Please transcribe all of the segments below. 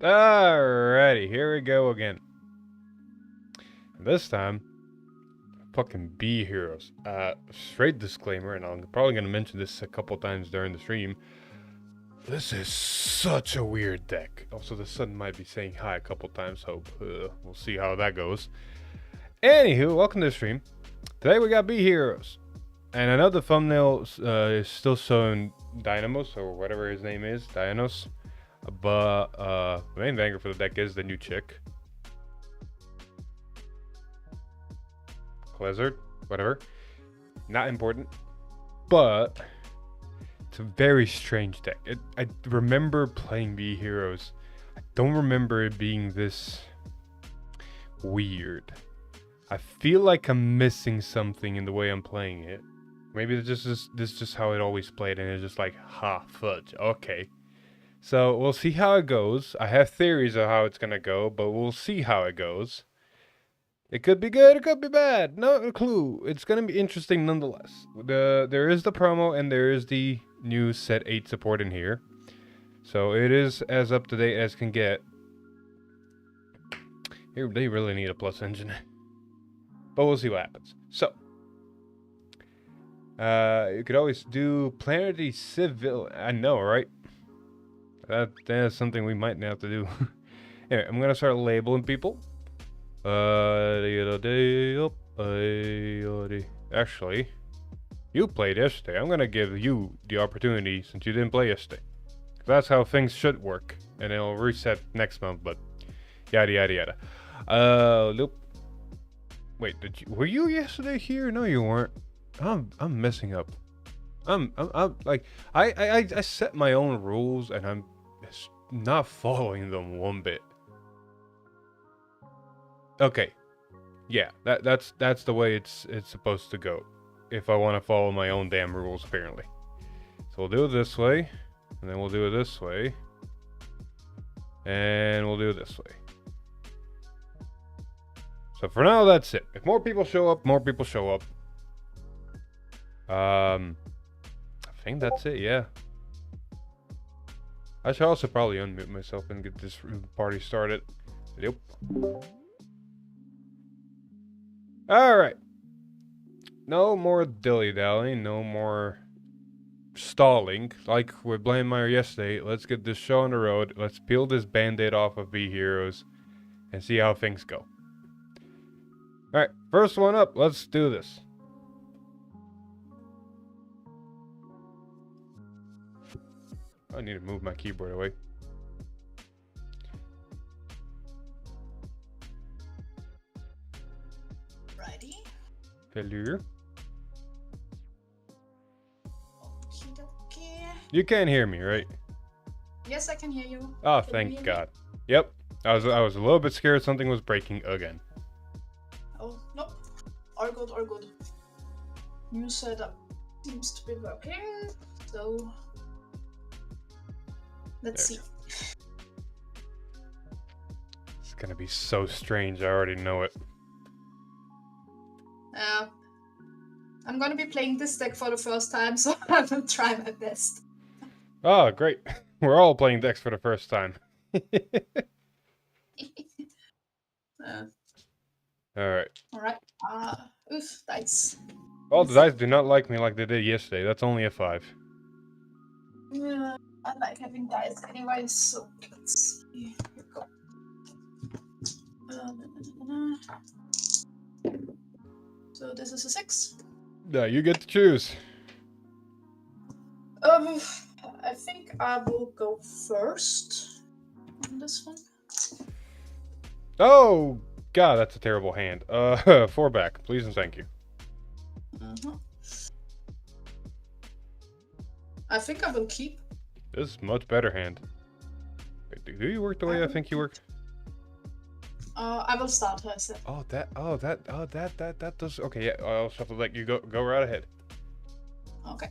Alrighty, here we go again. This time, fucking B heroes. Straight disclaimer, and I'm probably gonna mention this a couple times during the stream. This is such a weird deck. Also, the sun might be saying hi a couple times, so we'll see how that goes. Anywho, welcome to the stream. Today we got B heroes. And I know the thumbnail is still showing Dynamos, or whatever his name is, Dianos. But the main Vanguard for the deck is the new chick. Blizzard, whatever. Not important. But it's a very strange deck. I remember playing B Heroes. I don't remember it being this weird. I feel like I'm missing something in the way I'm playing it. Maybe this is just how it always played, and it's just like, ha, fudge. Okay. So we'll see how it goes. I have theories of how it's gonna go, but we'll see how it goes. It could be good, it could be bad. No clue. It's gonna be interesting nonetheless. There is the promo and there is the new set 8 support in here. So it is as up to date as can get. Here they really need a plus engine. But we'll see what happens. So you could always do Planetary Civil. I know, right? That's something we might have to do. Anyway, I'm gonna start labeling people. Actually, you played yesterday. I'm gonna give you the opportunity since you didn't play yesterday. That's how things should work, and it'll reset next month. But yada yada yada. Nope. Wait, were you yesterday here? No, you weren't. I'm messing up. I'm like I set my own rules and I'm not following them one bit. Okay, yeah, that's the way it's supposed to go. If I want to follow my own damn rules, apparently. So we'll do it this way, and then we'll do it this way, and we'll do it this way. So for now, that's it. If more people show up, more people show up. I think that's it, yeah. I should also probably unmute myself and get this party started. Yep. Alright. No more dilly-dally, no more stalling. Like with Blame Meyer yesterday, let's get this show on the road. Let's peel this band-aid off of B Heroes and see how things go. Alright, first one up, let's do this. I need to move my keyboard away. Righty. Hello. Okay. You can't hear me, right? Yes, I can hear you. Oh, Can you thank hear God. Yep. I was a little bit scared something was breaking again. Oh, no. All good, all good. New setup seems to be working, so let's see. It's gonna be so strange. I already know it. I'm gonna be playing this deck for the first time, so I will try my best. Oh, great. We're all playing decks for the first time. Alright. Alright. Oof, dice. All the dice do not like me like they did yesterday. That's only a 5. Yeah, I like having dice anyway, so let's see. Here we go. So this is a 6. Yeah, you get to choose. I think I will go first on this one. Oh, God, that's a terrible hand. 4 back, please and thank you. I think I will keep. This is a much better hand. Wait, do you work the way I think you work? I will start, I said. That does. Okay, yeah, I'll shuffle the deck. You go right ahead. Okay.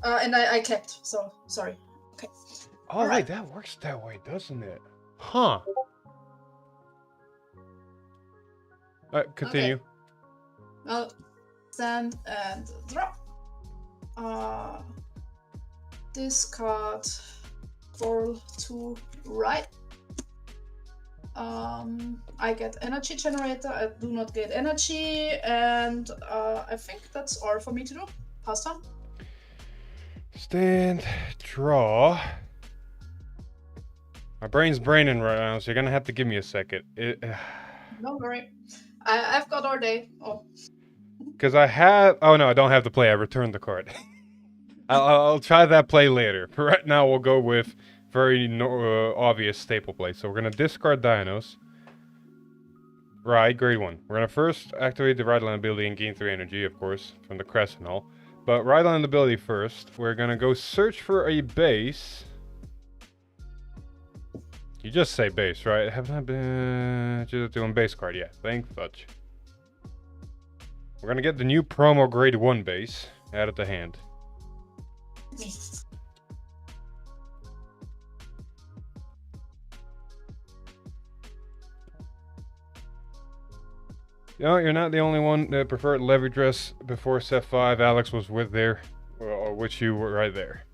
And I kept, so sorry. Okay. Oh, right, that works that way, doesn't it? Huh. Alright, continue. Okay. Well, stand and draw. Discard 4 to right. I get energy generator. I do not get energy, and I think that's all for me to do. Pasta. Stand, draw. My brain's braining right now, so you're gonna have to give me a second. Don't worry. I've got all day. Oh. Because I have... Oh, no, I don't have the play. I returned the card. I'll try that play later. For right now, we'll go with very obvious staple play. So we're going to discard Dinos. Right, grade 1. We're going to first activate the Ride Line ability and gain 3 energy, of course, from the crest and all. But Ride Line ability first. We're going to go search for a base. You just say base, right? Have I been just doing base card? Yeah, thank fudge. We're gonna get the new promo grade 1 base added to hand. No, you're not the only one that preferred Levy Dress before Set 5. Alex was with there, or which you were right there.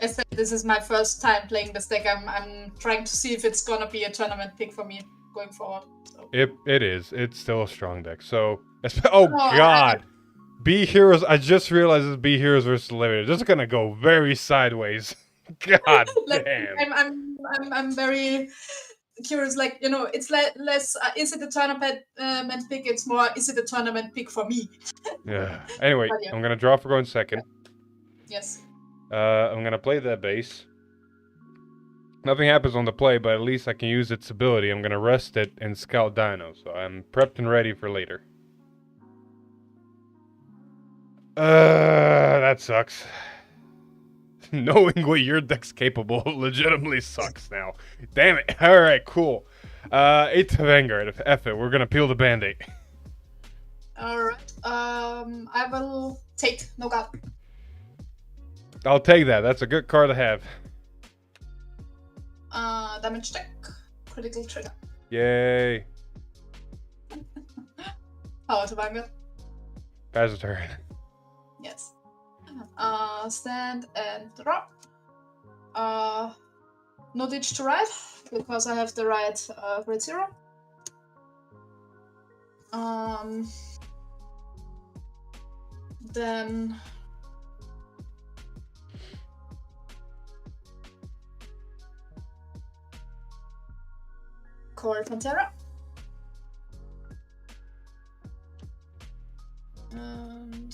I said this is my first time playing this deck. I'm trying to see if it's gonna be a tournament pick for me going forward. So. It is. It's still a strong deck. So, oh god, B Heroes. I just realized it's B Heroes versus Levy. This is gonna go very sideways. God damn. I'm very curious. Like, you know, it's less. Is it a tournament pick? It's more. Is it a tournament pick for me? Yeah. Anyway, yeah. I'm gonna draw for going second. Yes. I'm gonna play that base. Nothing happens on the play, but at least I can use its ability. I'm gonna rest it and scout Dino, so I'm prepped and ready for later. That sucks. Knowing what your deck's capable legitimately sucks now. Damn it. Alright, cool. 8th Vanguard. F it. We're gonna peel the band-aid. Alright. I will take no god. I'll take that. That's a good card to have. Damage deck. Critical trigger. Yay. Power to Vanguard. Pass a turn. Yes. Stand and draw. No ditch to ride, because I have the ride grade 0. Then call Pantera. And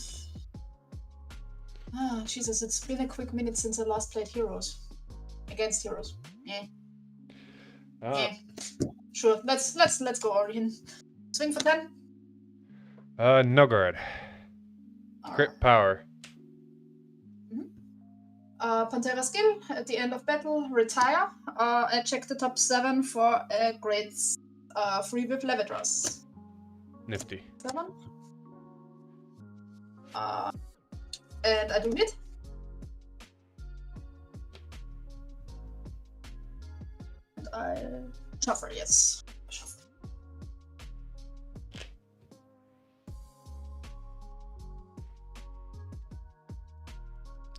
Jesus, it's been a quick minute since I last played Heroes. Against Heroes. Yeah. Yeah. Sure. Let's go all in. Swing for 10. No guard. Crit power. Pantera skill, at the end of battle, retire. I check the top 7 for a grade 3 with Leviatras. Nifty. 7. And I do hit. And I shuffle, yes. Shuffle.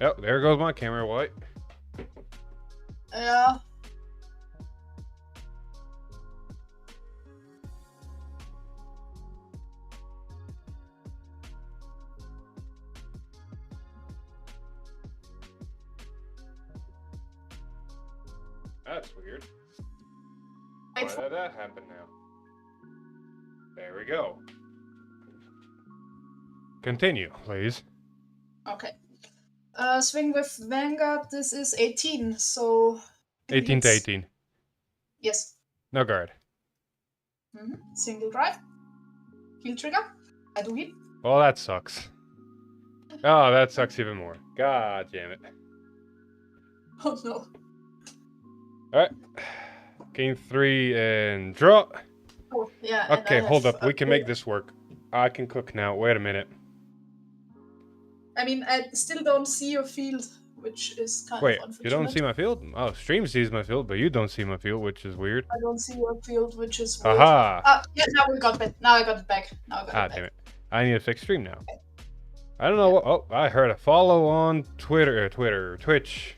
Oh, there goes my camera, White. Yeah. That's weird. Why did that happen now? There we go. Continue, please. Okay. Swing with Vanguard, this is 18, so... 18 to 18. Yes. No guard. Single drive. Heal trigger. I do hit. Well, that sucks. Oh, that sucks even more. God damn it. Oh no. Alright. Gain 3 and draw. Oh, yeah. Okay, hold up. We can make this work. I can cook now. Wait a minute. I mean, I still don't see your field, which is kind Wait, of unfortunate. you don't see my field? Oh, stream sees my field, but you don't see my field, which is weird. I don't see your field, which is weird. Aha! Yeah, now we got it. Now I got it back. Damn it. I need to fix stream now. Okay. I don't know what... Oh, I heard a follow on Twitch.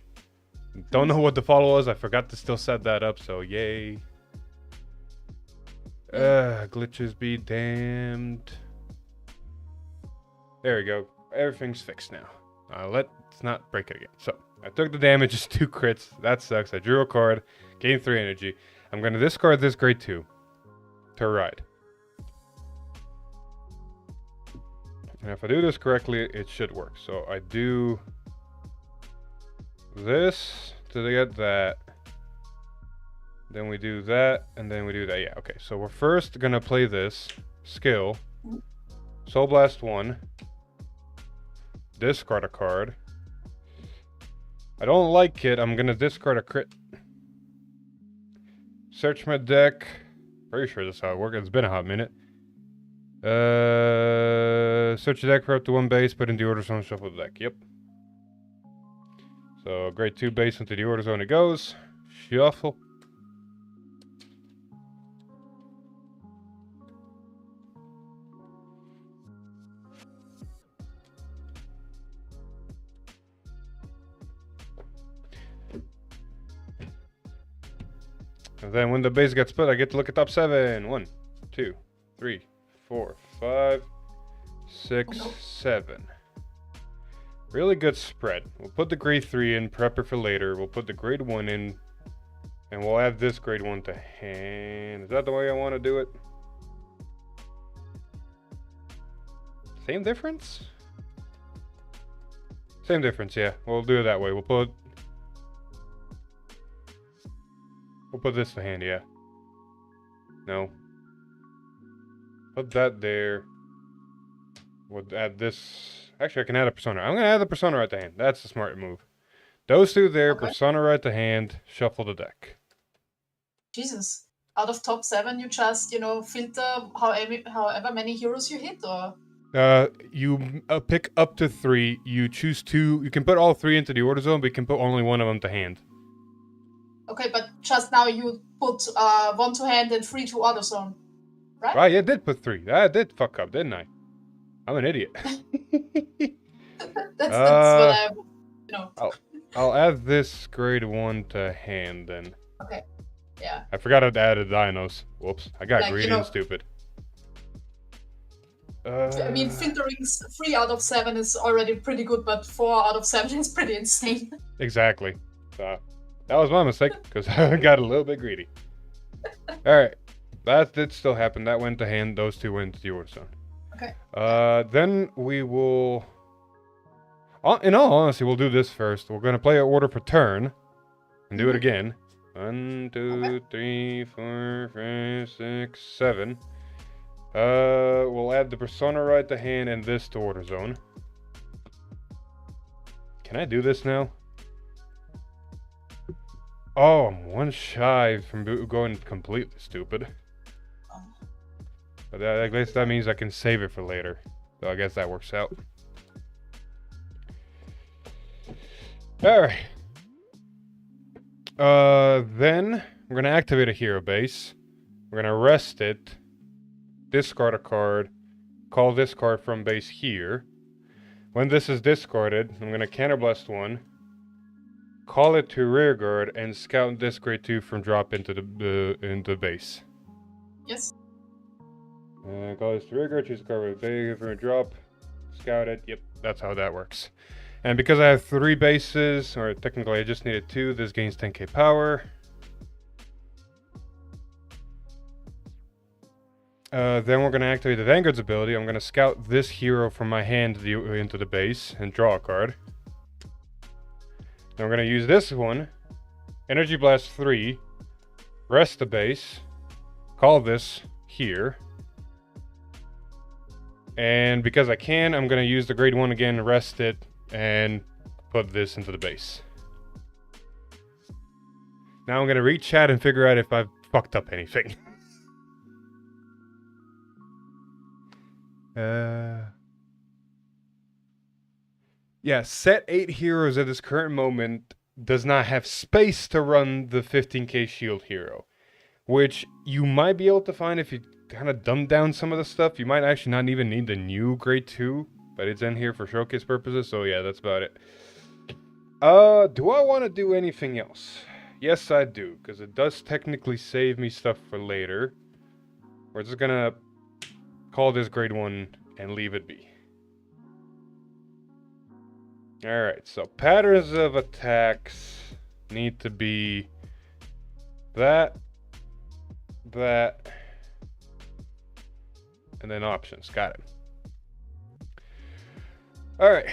Don't know what the follow was. I forgot to still set that up, so yay. Glitches be damned. There we go. Everything's fixed now. Let's not break it again. So, I took the damage, just 2 crits. That sucks. I drew a card, gained 3 energy. I'm going to discard this grade 2 to ride. And if I do this correctly, it should work. So, I do this to get that. Then we do that, and then we do that. Yeah, okay. So, we're first going to play this skill. Soul Blast 1. Discard a card. I don't like it. I'm gonna discard a crit. Search my deck. Pretty sure that's how it works. It's been a hot minute. Search the deck for up to 1 base. Put in the order zone. Shuffle the deck. Yep. So grade 2 base into the order zone it goes. Shuffle. And then when the base gets split, I get to look at top 7. 1, 2, 3, 4, 5, 6, 7. Really good spread. We'll put the grade 3 in, prep it for later. We'll put the grade 1 in, and we'll add this grade 1 to hand. Is that the way I want to do it? Same difference? Same difference, yeah. We'll do it that way. We'll put this to hand, yeah. No. Put that there. We'll add this. Actually, I can add a persona. I'm going to add the persona right to hand. That's the smart move. Those 2 there, okay. Persona right to hand, shuffle the deck. Jesus. Out of top 7, you just, filter however many heroes you hit, or? You pick up to 3. You choose 2. You can put all 3 into the order zone, but you can put only 1 of them to hand. Okay, but just now you put 1 to hand and 3 to order zone, right? Right, I did put 3. I did fuck up, didn't I? I'm an idiot. that's what I, I'll add this grade 1 to hand then. Okay, yeah. I forgot to add the dinos. Whoops, I got greedy and stupid. I mean, filtering 3 out of 7 is already pretty good, but 4 out of 7 is pretty insane. Exactly. That was my mistake, because I got a little bit greedy. Alright, that did still happen. That went to hand. Those 2 went to the order zone. Okay. Then we will... in all honesty, we'll do this first. We're going to play an order per turn, and do it again. 1, 2, 3, 4, 5, 6, 7. We'll add the persona right to hand and this to order zone. Can I do this now? Oh, I'm 1 shy from going completely stupid. But I guess that means I can save it for later. So I guess that works out. Alright. Then we're going to activate a hero base. We're going to rest it. Discard a card. Call this card from base here. When this is discarded, I'm going to counterblast 1. Call it to rear guard and scout this grade 2 from drop into the base. Yes. Call this to rear guard, choose a card with base from a drop, scout it. Yep, that's how that works. And because I have 3 bases, or technically I just needed 2, this gains 10k power. Then we're going to activate the Vanguard's ability. I'm going to scout this hero from my hand into the base and draw a card. Then we're going to use this one, Energy Blast 3, rest the base, call this here. And because I can, I'm going to use the grade 1 again, rest it, and put this into the base. Now I'm going to read chat and figure out if I've fucked up anything. Yeah, set 8 heroes at this current moment does not have space to run the 15k shield hero. Which you might be able to find if you kind of dumb down some of the stuff. You might actually not even need the new grade 2, but it's in here for showcase purposes, so yeah, that's about it. Do I want to do anything else? Yes, I do, because it does technically save me stuff for later. We're just gonna call this grade 1 and leave it be. Alright, so patterns of attacks need to be that, and then options. Got it. Alright.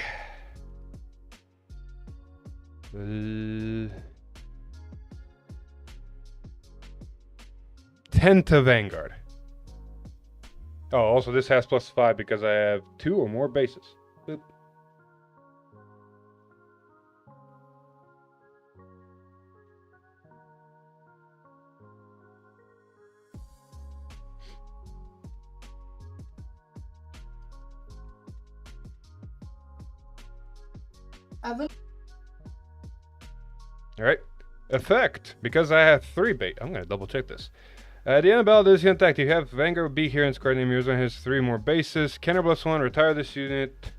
10 to Vanguard. Oh, also this has +5 because I have 2 or more bases. Boop. I will. Alright. Effect. Because I have 3 bait. I'm going to double check this. At the end of battle, this unit attack. You have Vanguard be here and square name yours on his 3 more bases. Counter +1. Retire this unit.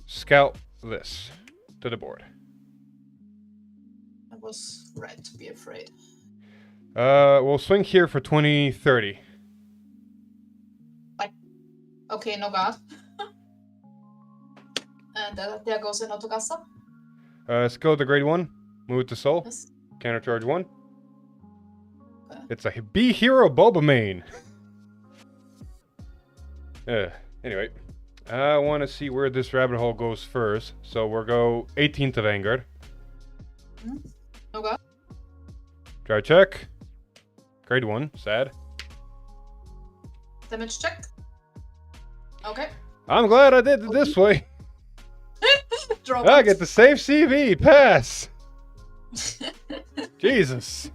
Scout this to the board. I was right to be afraid. We'll swing here for 20-30. Okay, no guard. And there goes an autogassa. Skill to grade 1. Move to soul. Yes. Counter charge 1. Okay. It's a B hero Boba main. Anyway. I want to see where this rabbit hole goes first. So we'll go 18 to Vanguard. No guard. Try check. Grade 1. Sad. Damage check. Okay. I'm glad I did it this way. Draw. I get the save CV. Pass. Jesus.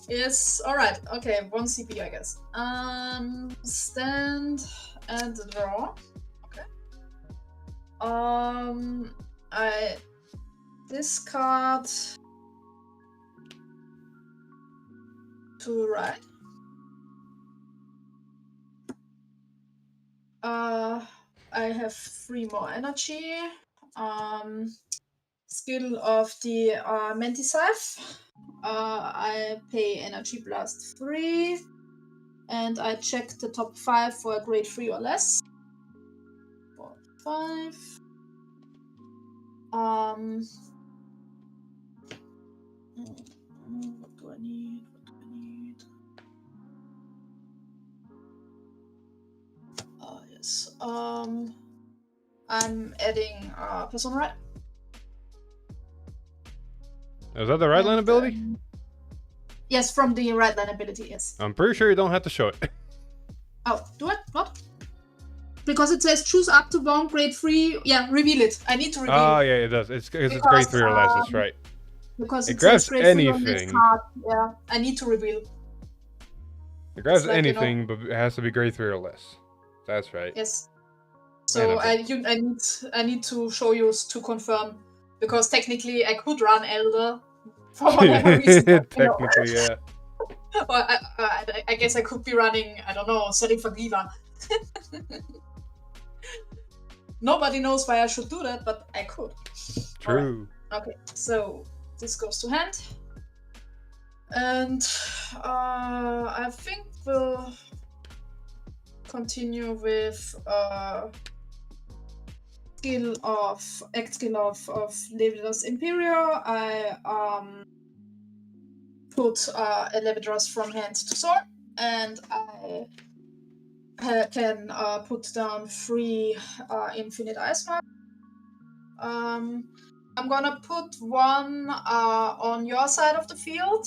Yes, alright. Okay, 1 CP, I guess. Stand and draw. Okay. I discard 2 right. I have 3 more energy. Skill of the Mentiscife. I pay energy blast 3. And I check the top 5 for a grade 3 or less. 4, 5. What do I need? Yes. I'm adding person right. Is that the right line ability? Yes, from the right line ability, yes. I'm pretty sure you don't have to show it. Oh, do it? What? Because it says choose up to 1 grade 3. Yeah, reveal it. I need to reveal Oh, it. yeah, it does. It's grade 3 or less, that's right. Because it grabs says grade 3 on this anything. card. Yeah, I need to reveal. It grabs like, anything, but it has to be grade 3 or less. That's right. Yes. So I need to show you to confirm, because technically I could run Elder for whatever reason. Technically, yeah. Or I guess I could be running, I don't know, setting for Diva. Nobody knows why I should do that, but I could. True. Right. Okay, so this goes to hand. And I think we'll continue with skill of Levidas Imperial. I put Levidas from hand to sword, and I can put down 3 infinite ice mark. I'm gonna put 1 on your side of the field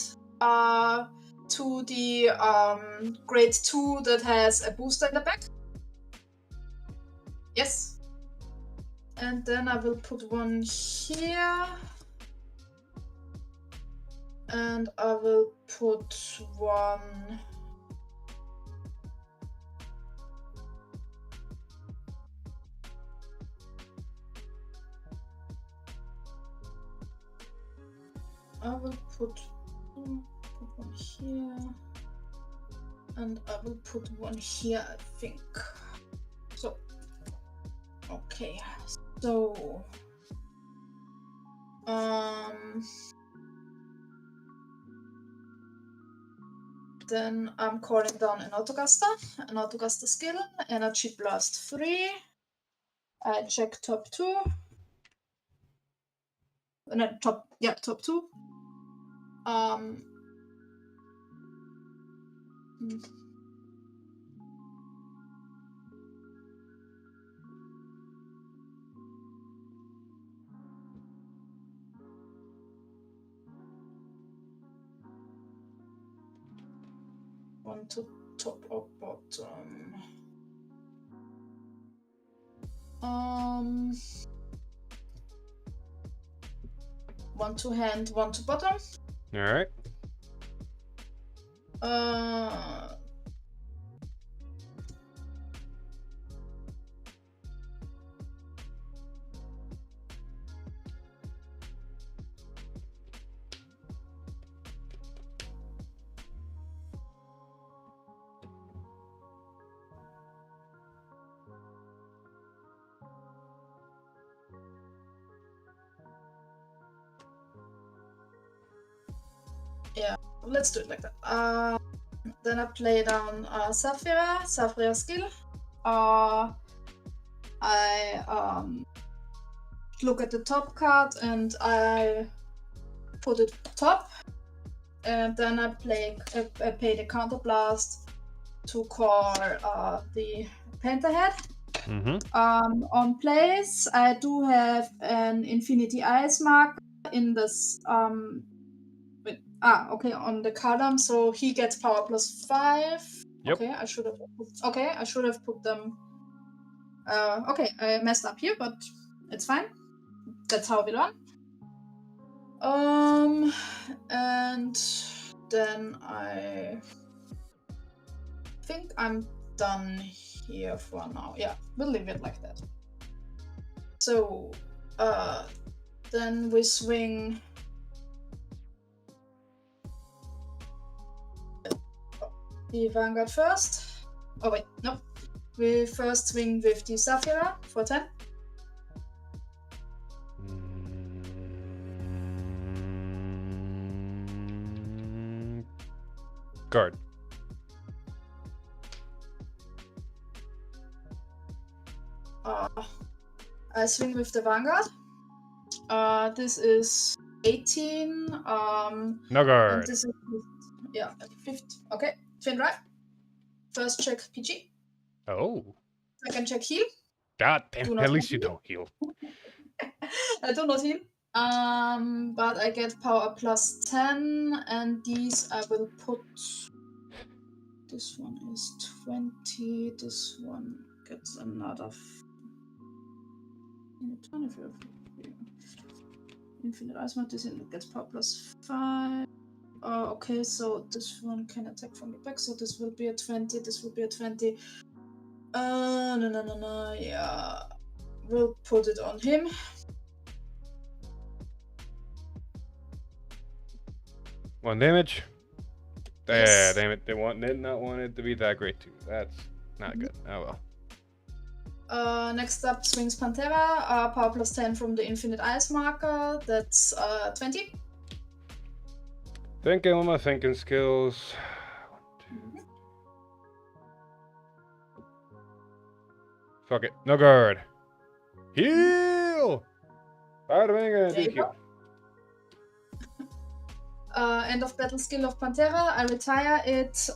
to the grade 2 that has a booster in the back. Yes. And then I will put 1 here. And I will put 1... I will put 1 here, and I will put 1 here, I think. So, okay, so Then I'm calling down an autocaster skill, energy blast 3. I check top 2. No, top 2. One to top or bottom. One to hand, one to bottom. All right. Yeah, let's do it like that. Then I play down Saphira skill. I look at the top card and I put it top. And then I pay the counter blast to call the Pentahead. On place, I do have an Infinity Ice mark in this on the column, so he gets power plus 5. Yep. Okay, I should have put them. Okay, I messed up here, but it's fine. That's how we learn. And then I think I'm done here for now. Yeah, we'll leave it like that. So, then we swing. The Vanguard first. Oh wait, no. We first swing with the Saphira for 10. Guard. I swing with the Vanguard. This is 18. No guard. And this is 50. Okay, twin right. First check PG. Oh. Second check heal. God damn. At least you don't heal. I do not heal. But I get power plus 10, and these I will put. This one is 20. This one gets another. 25. Infinite Ice Mark. This gets power plus 5. Okay, so this one can attack from the back, so this will be a 20. This will be a 20. No. Yeah, we'll put it on him. One damage. Yes. Yeah, damn it. They did not want it to be that great too. That's not good. Oh well. Next up, swings Pantera. Power plus 10 from the Infinite Ice marker. That's 20. Thinking with my thinking skills. Fuck it. No guard. Heal! Bada bing, heal. End of battle skill of Pantera. I retire it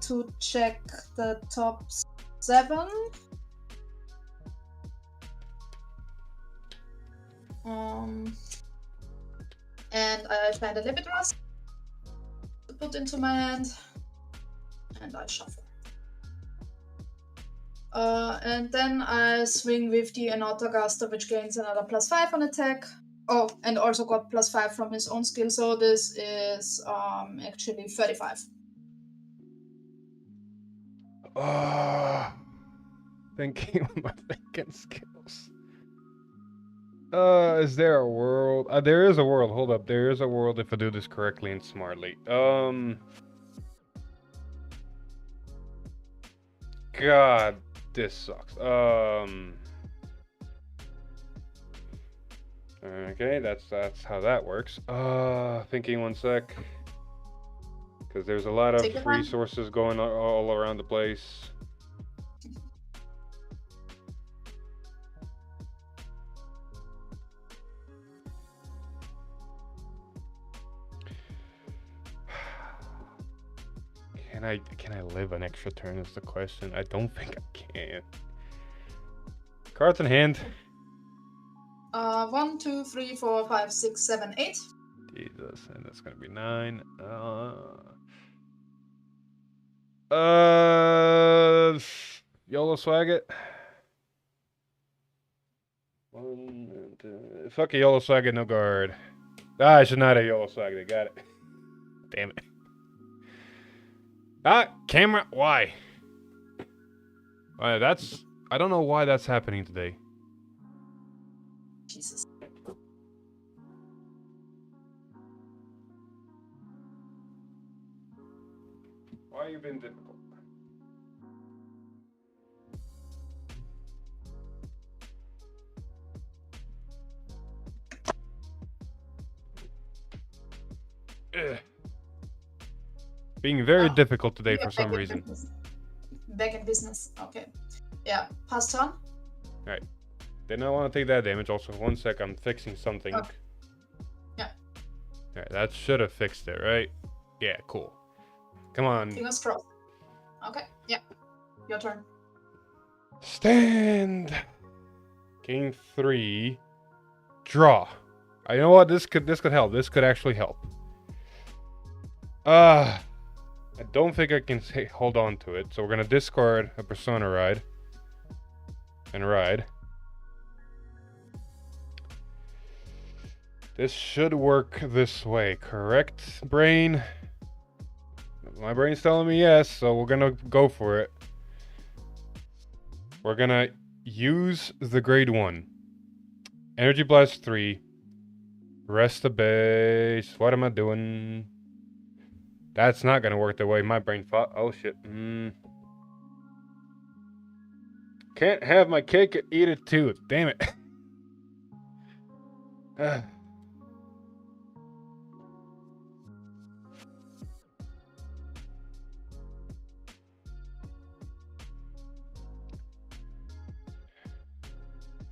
to check the top 7. And I find a Libidras to put into my hand, and I shuffle. And then I swing with the Autocaster, which gains another plus 5 on attack. Oh, and also got plus 5 from his own skill, so this is actually 35. Thinking with my thinking skills. Is there a world? There is a world. Hold up. There is a world if I do this correctly and smartly. God, this sucks. Okay, that's how that works. Thinking one sec. Because there's a lot of Take your time. resources going all around the place. Can I live an extra turn is the question. I don't think I can. Cards in hand. 1, 2, 3, 4, 5, 6, 7, 8. Jesus, and that's gonna be 9. YOLO swag it. Fuck a YOLO swag it, no guard. I should not have YOLO swag it. Got it. Damn it. Camera. Why? I don't know why that's happening today. Jesus. Why you been difficult? Ugh. Being very difficult today for some reason. Back in business. Okay. Yeah. Pass turn. Alright. Did not want to take that damage. Also, 1 sec, I'm fixing something. Okay. Yeah. Alright, that should have fixed it, right? Yeah, cool. Come on. Fingers crossed. Okay. Yeah. Your turn. Stand. Gain 3. Draw. You know what? This could help. This could actually help. I don't think I can hold on to it, so we're gonna discard a Persona ride. And ride. This should work this way, correct, brain? My brain's telling me yes, so we're gonna go for it. We're gonna use the grade 1. Energy Blast 3. Rest the base. What am I doing? That's not gonna work the way my brain thought. Oh shit. Can't have my cake and eat it too. Damn it.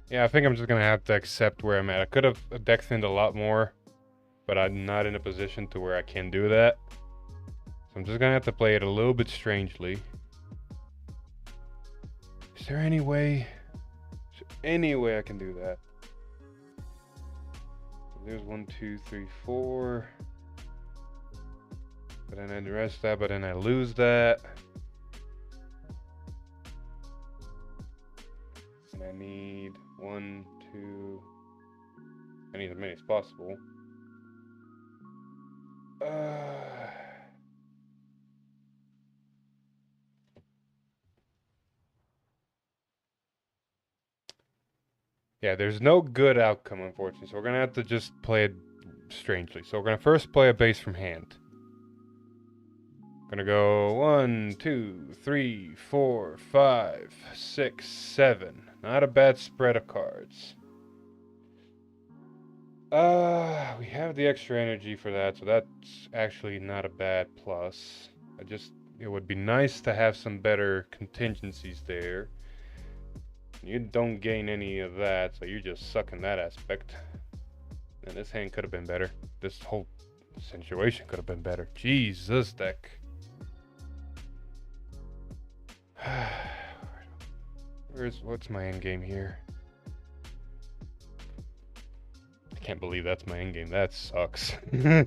Yeah, I think I'm just gonna have to accept where I'm at. I could have deck thinned a lot more, but I'm not in a position to where I can do that. So I'm just gonna have to play it a little bit strangely. Is there any way I can do that? So there's 1, 2, 3, 4. But then I rest that, but then I lose that. And I need 1, 2. I need as many as possible. Yeah, there's no good outcome, unfortunately. So we're going to have to just play it strangely. So we're going to first play a base from hand. Going to go 1, 2, 3, 4, 5, 6, 7. Not a bad spread of cards. We have the extra energy for that, so that's actually not a bad plus. It would be nice to have some better contingencies there. You don't gain any of that, so you just suck in that aspect. And this hand could have been better. This whole situation could have been better. Jesus, deck. What's my end game here? I can't believe that's my end game. That sucks. This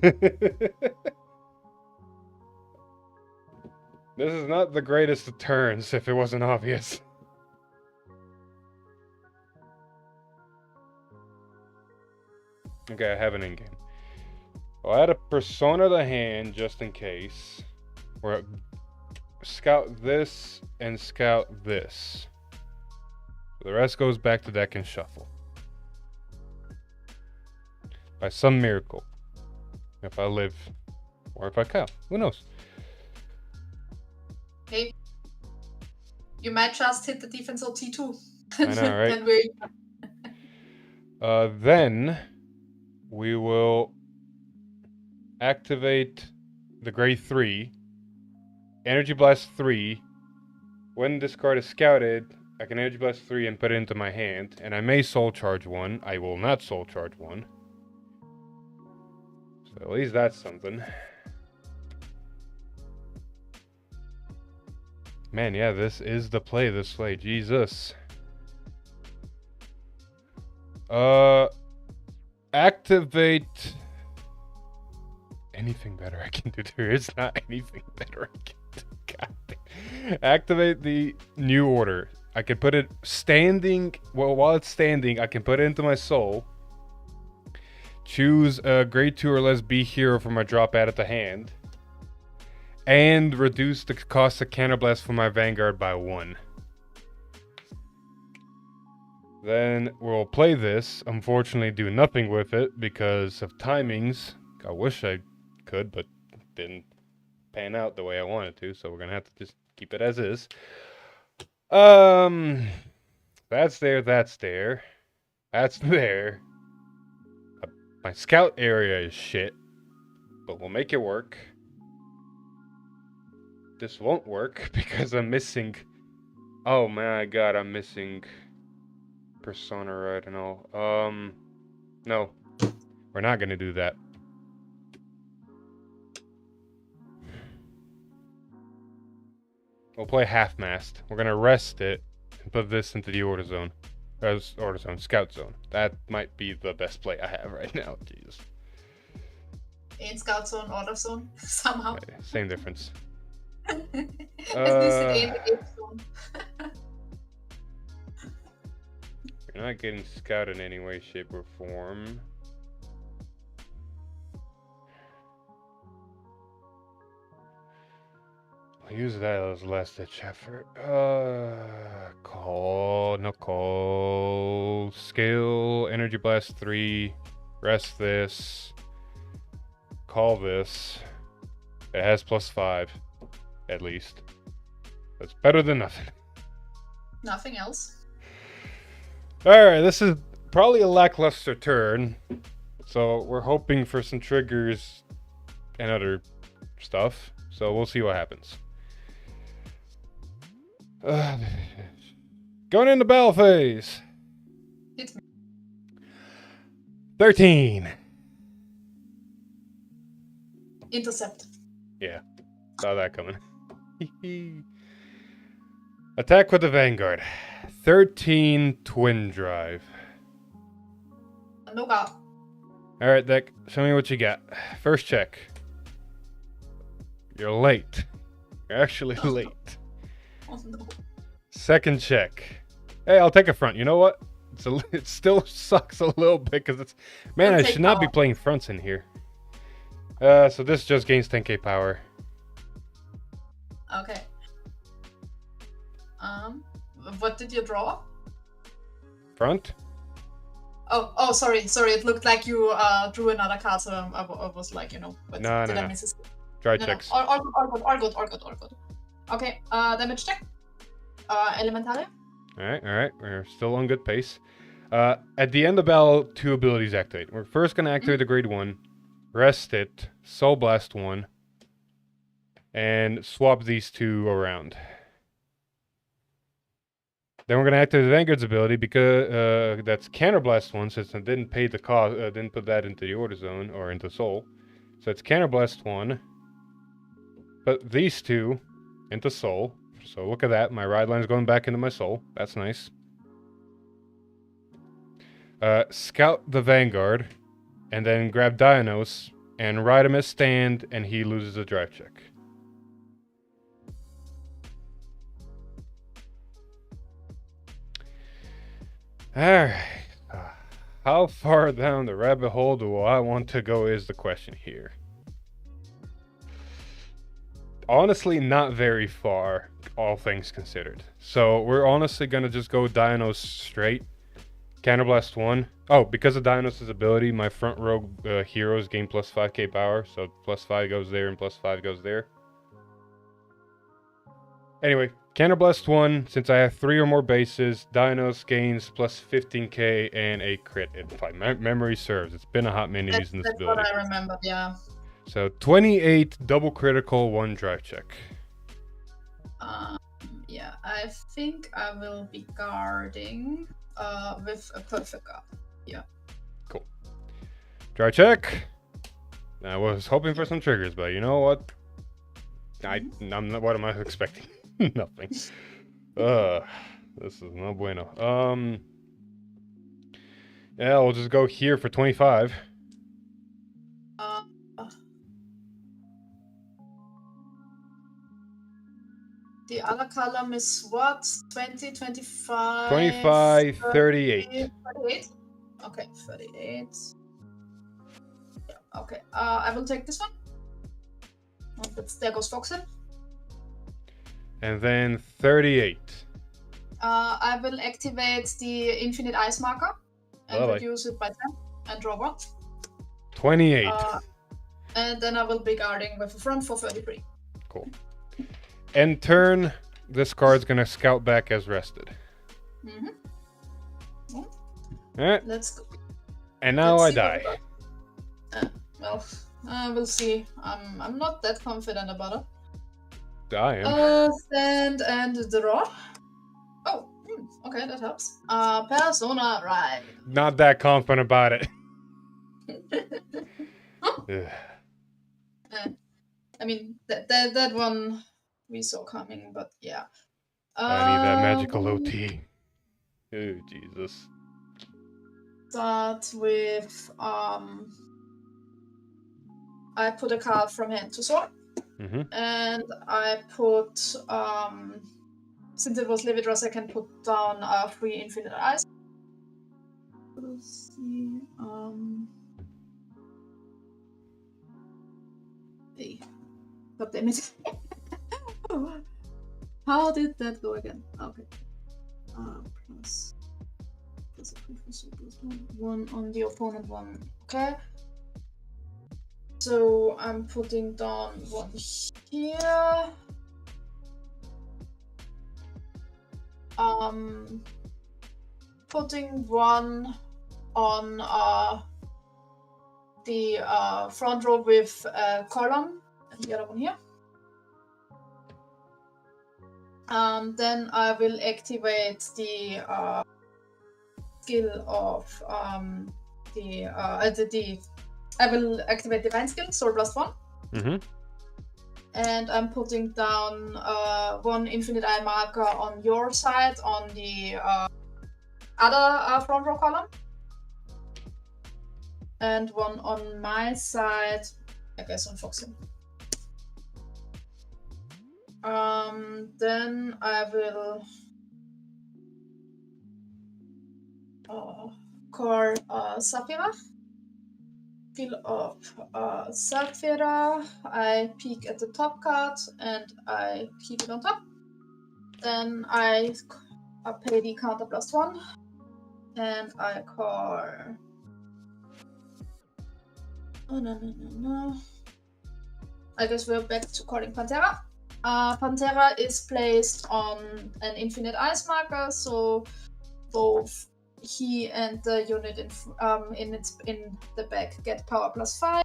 is not the greatest of turns, if it wasn't obvious. Okay, I have an end game. I'll add a Persona to hand just in case. Or scout this and scout this. The rest goes back to deck and shuffle. By some miracle. If I live. Or if I kill. Who knows? Hey. You might just hit the defense OT too. I know, right? Then we... Then we will activate the grade 3, Energy Blast 3. When this card is scouted, I can Energy Blast 3 and put it into my hand, and I may Soul Charge 1. I will not Soul Charge 1. So at least that's something. Man, yeah, this is the play this way. Jesus. Activate... Anything better I can do? There is not anything better I can do. God damn. Activate the new order. I can put it standing. Well, while it's standing, I can put it into my soul. Choose a grade 2 or less B hero for my drop added to hand. And reduce the cost of Counterblast for my Vanguard by 1. Then we'll play this. Unfortunately, do nothing with it because of timings. I wish I could, but it didn't pan out the way I wanted to, so we're gonna have to just keep it as is. That's there, that's there. That's there. My scout area is shit, but we'll make it work. This won't work because I'm missing... Oh my god, I'm missing Persona right and all. No. We're not gonna do that. We'll play half-mast. We're gonna rest it and put this into the order zone. Order zone, scout zone. That might be the best play I have right now. Jesus. In scout zone, order zone, somehow. Okay, same difference. At least it ain't the zone. You're not getting scout in any way, shape, or form. I'll use that as last ditch effort. Call, no call. Skill, Energy Blast 3. Rest this. Call this. It has +5, at least. That's better than nothing. Nothing else. Alright, this is probably a lackluster turn. So we're hoping for some triggers and other stuff. So we'll see what happens. Going into battle phase. It's 13. intercept. Yeah, saw that coming. Attack with the Vanguard. 13 twin drive. No go. Alright, Deck, show me what you got. First check. You're late. You're actually late. Oh no. Second check. Hey, I'll take a front. You know what? It still sucks a little bit because it's... Man, I should not be playing fronts in here. So this just gains 10k power. Okay. What did you draw? Front? Oh, sorry. It looked like you drew another card, so I was like, but No. I miss it? Dry checks. All good. Okay, damage check. Elementary. Alright. We're still on good pace. At the end of battle, 2 abilities activate. We're first going to activate the grade 1, rest it, Soul Blast 1, and swap these 2 around. Then we're going to activate the Vanguard's ability because that's Counterblast 1, since I didn't pay the cost, didn't put that into the order zone or into Soul. So it's Counterblast 1. Put these 2 into Soul. So look at that. My ride line's going back into my Soul. That's nice. Scout the Vanguard. And then grab Dionysos and ride him as stand, and he loses a drive check. Alright. How far down the rabbit hole do I want to go is the question here. Honestly, not very far, all things considered. So we're honestly going to just go Dionysos straight. Counterblast 1. Oh, because of Dionysos' ability, my front row heroes gain plus 5k power. So plus 5 goes there and plus 5 goes there. Anyway, Counterblast 1, since I have 3 or more bases, Dinos gains plus 15k and a crit in fight. Memory serves. It's been a hot minute using this ability. That's what I remembered, yeah. So 28 double critical, 1 drive check. Yeah, I think I will be guarding with a perfect guard. Yeah. Cool. Drive check. I was hoping for some triggers, but you know what? I'm not. What am I expecting? Nothing. This is no bueno. Yeah, we'll just go here for 25. The other column is what? 20, 25? 25, 38. 38? Okay, 38. Yeah, okay. I will take this one. There goes Foxen. And then 38. I will activate the infinite ice marker and reduce it by 10 and draw 1. 28. And then I will be guarding with a front for 33. Cool. End turn, this card's gonna scout back as rested. Alright. Let's go. And now I die. Well, we'll see. I'm not that confident about it. I am. Stand and draw. Oh, okay, that helps. Persona, right. Not that confident about it. I mean, that one we saw coming, but yeah. I need that magical OT. Oh, Jesus. Start with, I put a card from hand to sword. And I put, since it was Levidras, I can put down 3 infinite eyes. Let's see, hey. God damn it. How did that go again? Okay. Plus 1 on the opponent, 1. Okay. So I'm putting down 1 here. Putting 1 on the front row with a column, and the other one here. Then I will activate the skill of I will activate divine skill, sword blast 1. And I'm putting down 1 infinite eye marker on your side on the other front row column. And 1 on my side, I guess on Foxy. Then I will call Saphira. Skill of Saphira. I peek at the top card and I keep it on top. Then I pay the counter plus 1 and I call. Oh no. I guess we're back to calling Pantera. Pantera is placed on an infinite ice marker, so both he and the unit in the back get power plus 5.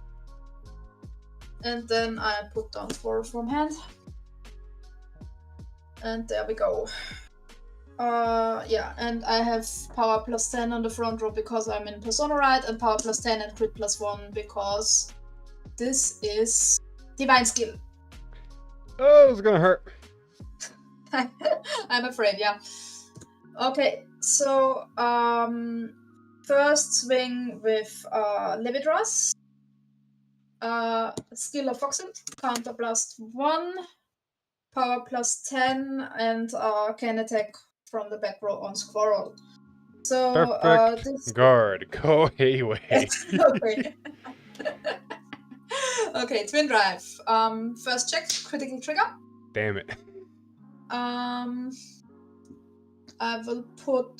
And then I put down 4 from hand. And there we go. Yeah, and I have power plus 10 on the front row because I'm in Persona Ride, and power plus 10 and crit plus 1 because this is divine skill. Oh, it's gonna hurt. I'm afraid, yeah. Okay, so first swing with Levidras. Skill of Foxen, counter blast 1, power plus 10, and can attack from the back row on Squirrel. So perfect this guard, go away. Okay. Okay, twin drive. First check, critical trigger. Damn it. I will put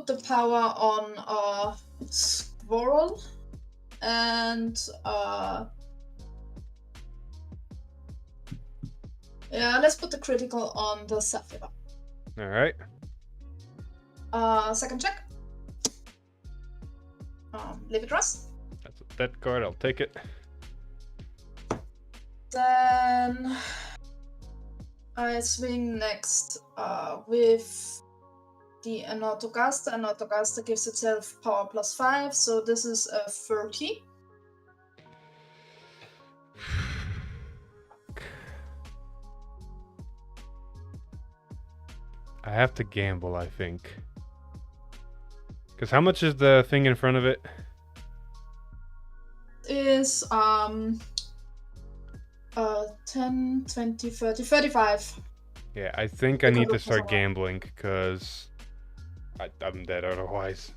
the power on Squirrel, and yeah, let's put the critical on the Sapphire. All right. Second check. Leave it rust. That's a dead card. I'll take it. Then I swing next with the Anatogaster. Anatogaster gives itself power +5, so this is a 30. I have to gamble, I think. Because how much is the thing in front of it? Is 10, 20, 30, 35. Yeah, I think I need to start gambling because I'm dead otherwise.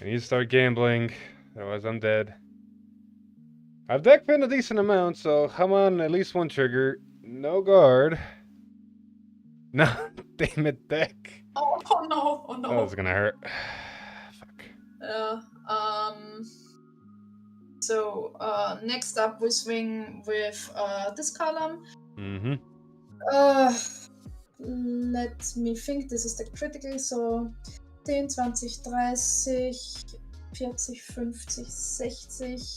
I need to start gambling, otherwise I'm dead. I've deck pinned a decent amount, so come on, at least one trigger. No guard. No, damn it, deck. Oh no, oh no. That was gonna hurt. Fuck. So next up we swing with this column. Mm-hmm. Let me think, this is the critical, so 10, 20, 30, 40, 50, 60,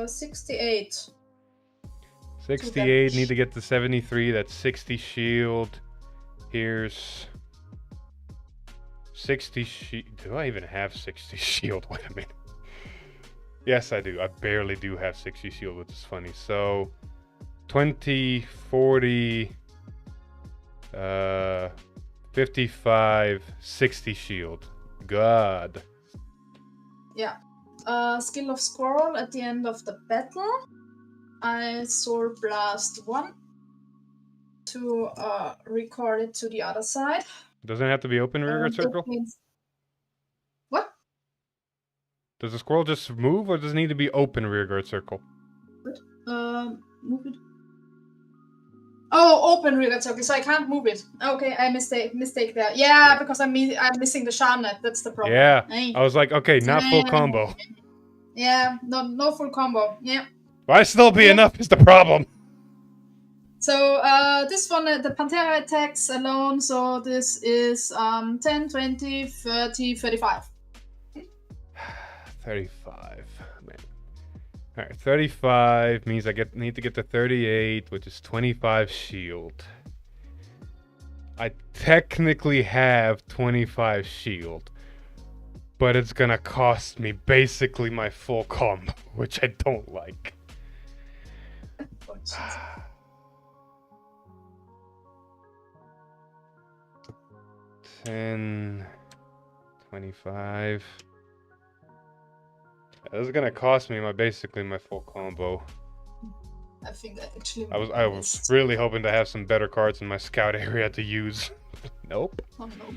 68, 68. 68, need to get to 73, that's 60 shield. Here's 60 shield. Do I even have 60 shield? Wait a minute. Yes, I do. I barely do have 60 shield, which is funny. So 20, 40, 55, 60 shield. God. Yeah. Skill of Squirrel at the end of the battle. I Soul Blast 1 to record it to the other side. Doesn't it have to be open rearguard circle? What? Does the squirrel just move, or does it need to be open rearguard circle? What? Move it. Oh, open rearguard circle, so I can't move it. Okay, I mistake there. Yeah, because I'm missing the charm net. That's the problem. Yeah, Hey. I was like, okay, not full combo. Yeah, no full combo. Yeah. Why still be enough is the problem. So this one, the Pantera attacks alone, so this is 10, 20, 30, 35. 35, man. All right, 35 means I need to get to 38, which is 25 shield. I technically have 25 shield, but it's gonna cost me basically my full combo, which I don't like. 10, 25. This is gonna cost me basically my full combo. I think that actually. I was really hoping to have some better cards in my scout area to use. Nope. Oh no.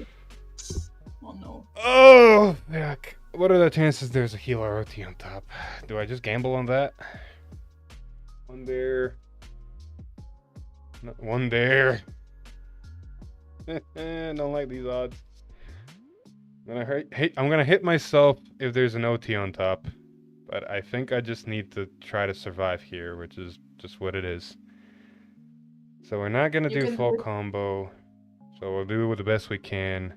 Oh no. Oh, fuck. What are the chances there's a healer OT on top? Do I just gamble on that? One there. One there. Don't like these odds. I'm gonna hit myself if there's an OT on top, but I think I just need to try to survive here, which is just what it is. So we're not gonna do full combo, so we'll do the best we can.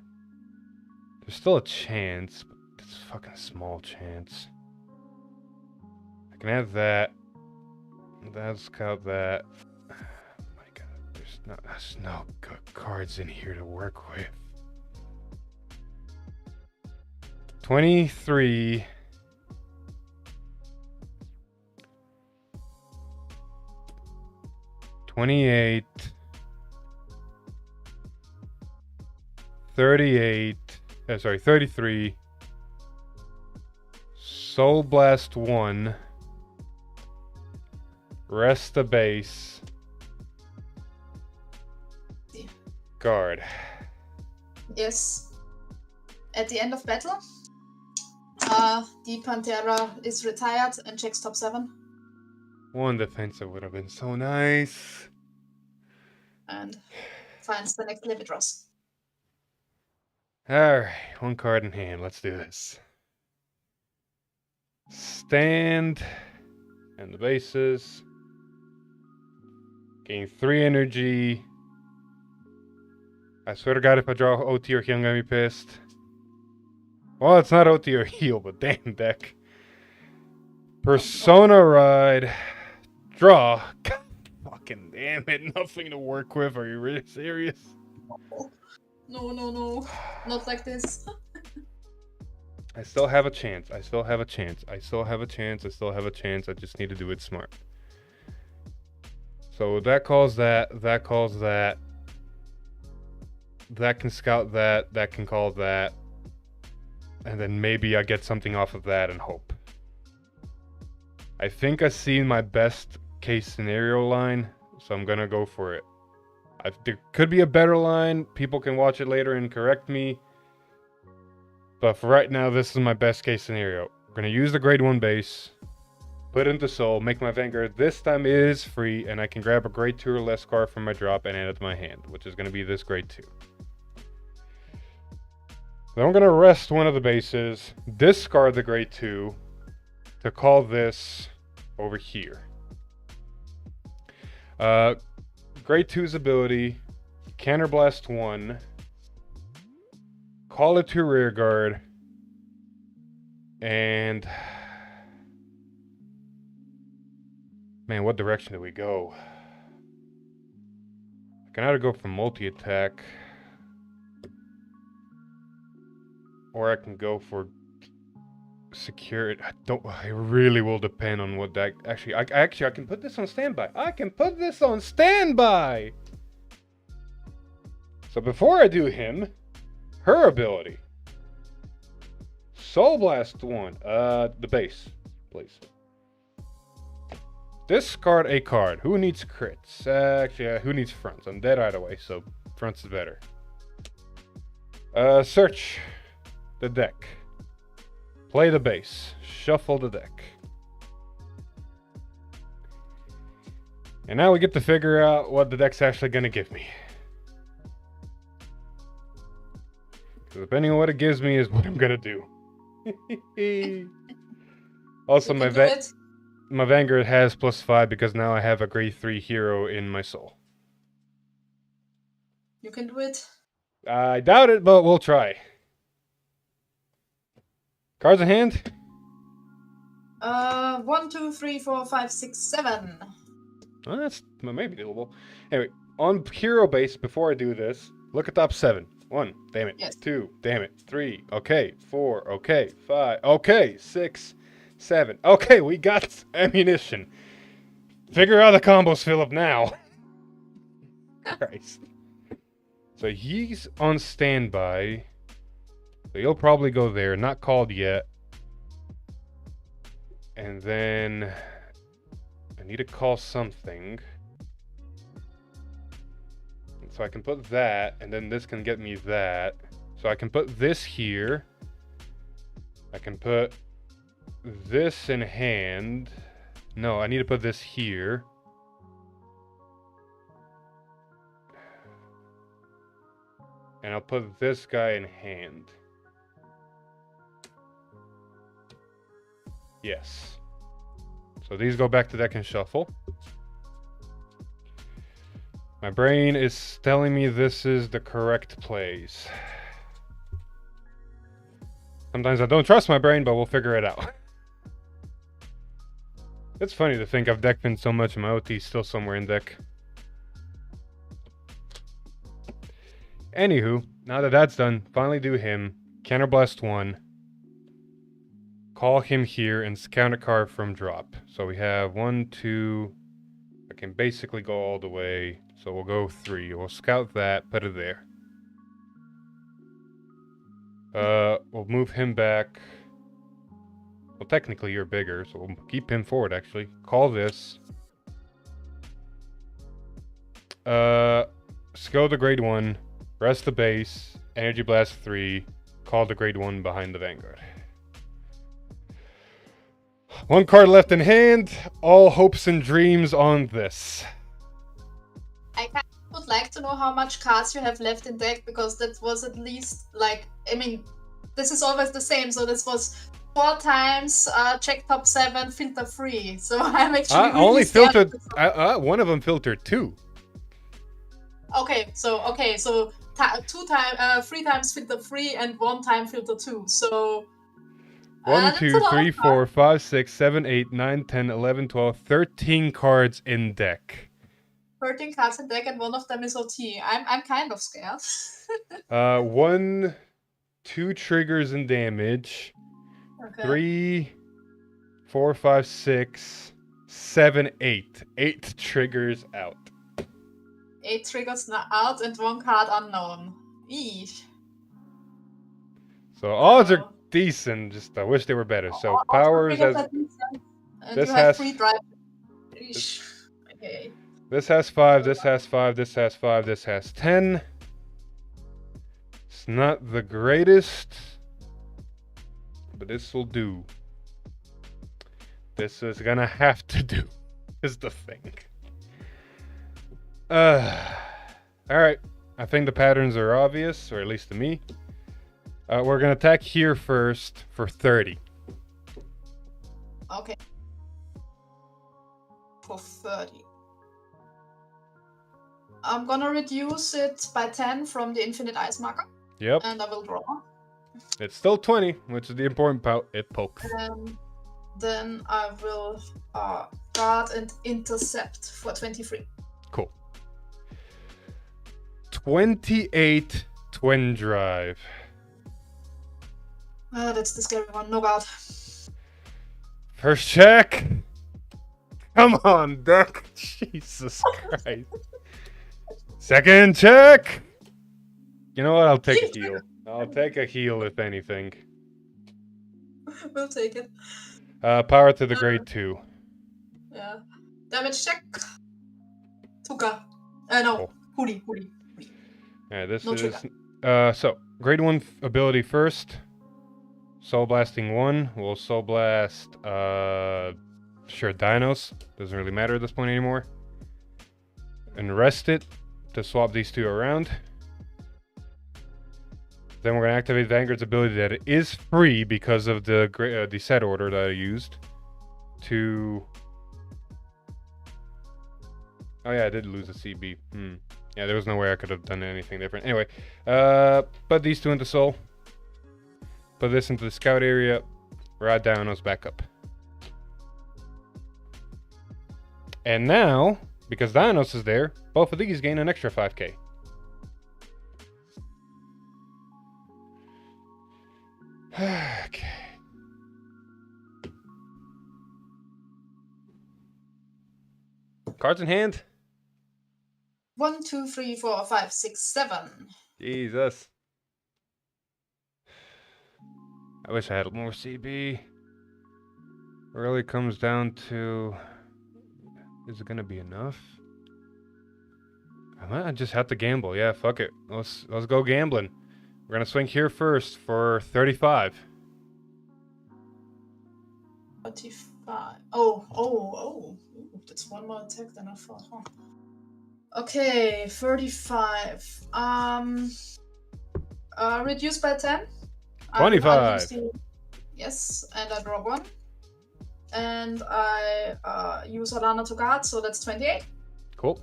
There's still a chance, but it's a fucking small chance. I can have that. That's scout that. There's no good cards in here to work with. 23. 28. 38. 33. Soul Blast 1. Rest the base. Guard. Yes. At the end of battle, the Pantera is retired and checks top 7. One defensive would have been so nice. And finds the next Lividros. Alright, one card in hand. Let's do this. Stand. And the bases. Gain 3 energy. I swear to God, if I draw OT or heal, I'm gonna be pissed. Well, it's not OT or heal, but damn deck. Persona Ride. Draw. God, fucking damn it. Nothing to work with. Are you really serious? No. Not like this. I still have a chance. I still have a chance. I just need to do it smart. So that calls that. That calls that. That can scout that. That can call that. And then maybe I get something off of that and hope. I think I see my best case scenario line, so I'm gonna go for it. There could be a better line. People can watch it later and correct me. But for right now, this is my best case scenario. We're gonna use the grade 1 base, put it into Soul, make my Vanguard. This time it is free, and I can grab a grade 2 or less card from my drop and add it to my hand, which is gonna be this grade 2. Then I'm gonna rest one of the bases, discard the grade 2 to call this over here. Grade 2's ability, Counterblast 1. Call it to rear guard. And man, what direction do we go? I can either go for multi-attack, or I can go for secure. It really will depend on what that actually I can put this on standby. So before I do him, her ability. Soul Blast 1. The base, please. Discard a card. Who needs crits? Actually, who needs fronts? I'm dead either way, so fronts is better. Search the deck. Play the base. Shuffle the deck. And now we get to figure out what the deck's actually going to give me. Depending on what it gives me is what I'm gonna do. Also, my Vanguard has +5 because now I have a grade 3 hero in my soul. You can do it. I doubt it, but we'll try. Cards in hand? 1, 2, 3, 4, 5, 6, 7. Well, that's maybe doable. Anyway, on hero base, before I do this, look at top 7. 1, damn it. Yes. 2, damn it. 3, okay. 4, okay. 5, okay. 6, 7. Okay, we got ammunition. Figure out the combos, Philip, now. Christ. So he's on standby. So he'll probably go there. Not called yet. And then I need to call something. So I can put that, and then this can get me that. So I can put this here. I can put this in hand. No, I need to put this here. And I'll put this guy in hand. Yes. So these go back to deck and shuffle. My brain is telling me this is the correct plays. Sometimes I don't trust my brain, but we'll figure it out. It's funny to think I've deck pinned so much and my OT's still somewhere in deck. Anywho, now that that's done, finally do him. Counterblast 1. Call him here and scout a card from drop. So we have 1, 2. I can basically go all the way. So we'll go 3. We'll scout that, put it there. We'll move him back. Well, technically you're bigger, so we'll keep him forward, actually. Call this. Skill the grade 1. Rest the base. Energy blast 3. Call the grade 1 behind the Vanguard. 1 card left in hand. All hopes and dreams on this. I kind of would like to know how much cards you have left in deck, because that was at least, like, I mean, this is always the same, so this was 4 times check top 7, filter 3. So I'm actually I only scared filtered. of this. One of them filtered 2. Okay, so 3 times filter 3 and 1 time filter 2. So 1, that's 2, a lot 3, of 4, 5, 6, 7, 8, 9, 10, 11, 12, 13 cards in deck. 13 cards in deck and one of them is OT. I'm kind of scared. 1, 2 triggers and damage. Okay. 3, 4, 5, 6, 7, 8. 8 triggers out. 8 triggers out and 1 card unknown. Eesh. So odds are decent. Just I wish they were better. So powers as and this you have has 3 drive. Eesh. Okay. this has 5. This has 5. This has 5. This has 10. It's not the greatest, but this will do. This is gonna have to do. Is the thing. Alright. I think the patterns are obvious, or at least to me. We're gonna attack here first for 30. Okay. For 30. I'm gonna reduce it by 10 from the infinite ice marker. Yep. And I will draw. It's still 20, which is the important part. It pokes. And then I will guard and intercept for 23. Cool. 28 twin drive. That's the scary one. No guard. First check. Come on, deck. Jesus Christ. Second check. You know what? I'll take a heal. I'll take a heal if anything. We'll take it. Power to the grade 2. Yeah. Damage check. Tuka. No. Cool. Hoodie. Alright, this No is... trigger. So, grade 1 ability first. Soul Blasting 1. We'll Soul Blast... Sure, Dinos. Doesn't really matter at this point anymore. And rest it to swap these 2 around. Then we're going to activate Vanguard's ability that it is free because of the set order that I used to... Oh yeah, I did lose a CB. Yeah, there was no way I could have done anything different. Anyway, put these 2 into Soul. Put this into the scout area. Ride Dinos back up. And now, because Dinos is there, both of these gain an extra 5k. Okay. Cards in hand. 1, 2, 3, 4, 5, 6, 7. Jesus. I wish I had more CB. Really comes down to, is it gonna be enough? I might just have to gamble. Yeah, fuck it. Let's go gambling. We're gonna swing here first for 35. 35. Oh. That's one more attack than I thought, huh? Okay, 35. Reduced by 10. 25. Yes, and I draw 1. And I use Alana to guard, so that's 28. Cool.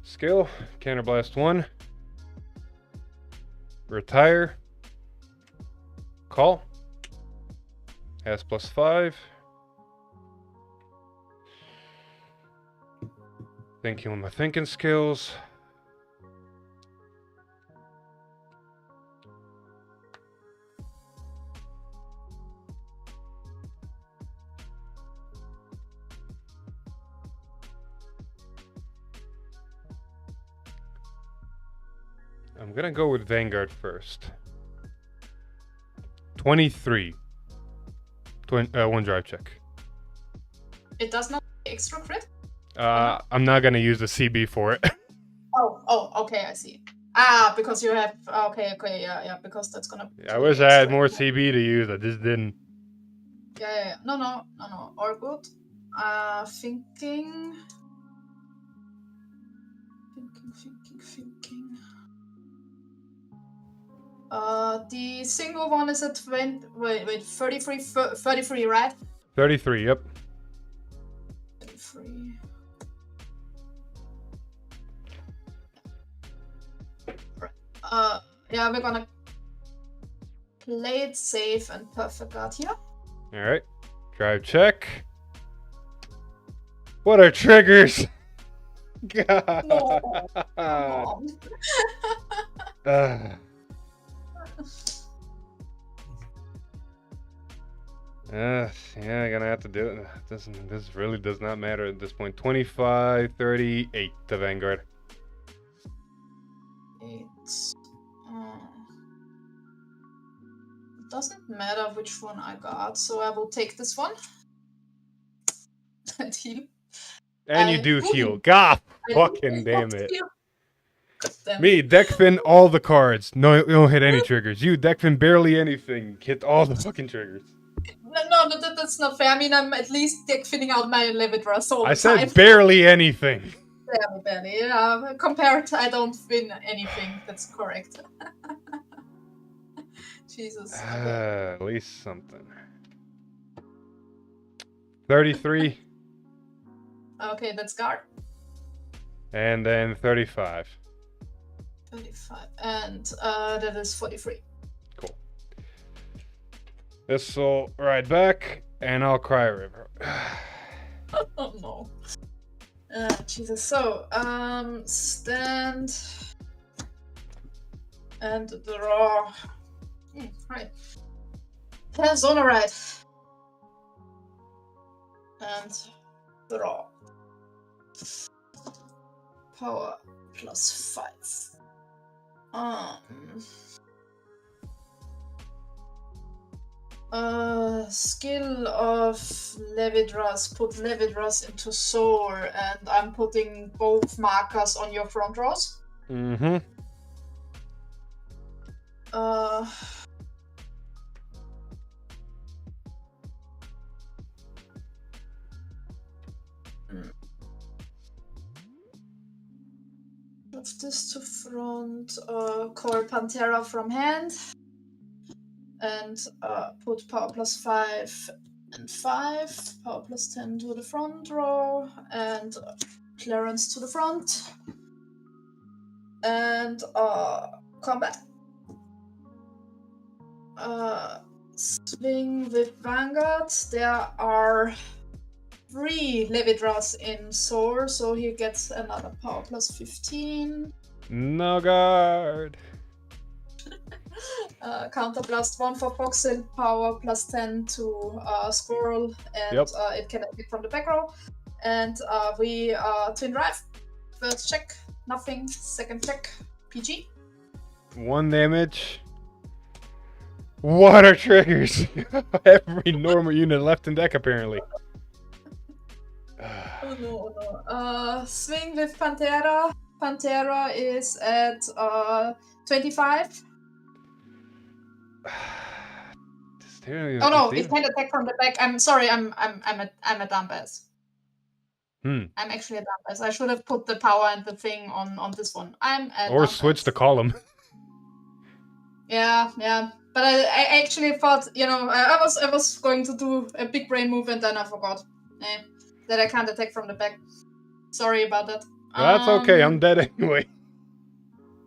Skill, Counterblast 1. Retire. Call. Has +5. Thinking with my thinking skills. I'm gonna go with Vanguard first. 23. 1 drive check. It does not extra crit? I'm not gonna use the CB for it. Oh, okay, I see. Because you have okay, yeah, because that's gonna. I wish I had more CB to use. I just didn't. Yeah. No. All good. Thinking. The single one is at 20, wait, 33, right? 33, yep. 33. Yeah, we're gonna play it safe and perfect guard here. Alright. Drive check. What are triggers? God. No. Come on. Yeah, gonna have to do it. This really does not matter at this point. 25, 38 to Vanguard. It doesn't matter which one I got, so I will take this one. And heal. And you do heal. God fucking damn it. Me, Deckfin all the cards. No, you don't hit any triggers. You, Deckfin barely anything. Hit all the fucking triggers. No, that's not fair. I mean, I'm at least deck-finning out my Levidras all the time. I said barely anything. Barely. Yeah, compared, I don't win anything. That's correct. Jesus. Okay. At least something. 33. Okay, that's guard. And then 35. 35. And that is 43. Cool. This'll ride back, and I'll cry a river. Oh no. Jesus. So, stand and draw. Right. Zona ride. And draw. Power plus 5. Skill of Levidras. Put Levidras into Soar, and I'm putting both markers on your front rows. Mm-hmm. Move this to front. Call Pantera from hand. And put power plus 5 and 5. Power plus 10 to the front row. And clearance to the front. And combat. Swing with Vanguard. There are 3 Levidras in Soar, so he gets another power plus 15. No guard. Counter blast 1 for Proxy, power plus 10 to Squirrel, and it can hit from the back row. And we twin drive. First check, nothing. Second check, PG. 1 damage. What are triggers? Every normal unit left in deck, apparently. Oh no. Swing with Pantera. Pantera is at 25. Oh no, it can't attack from the back. I'm sorry, I'm a dumbass. I'm actually a dumbass. I should have put the power and the thing on this one. Or switch the column. Yeah. But I actually thought, I was going to do a big brain move and then I forgot that I can't attack from the back. Sorry about that. That's okay. I'm dead anyway.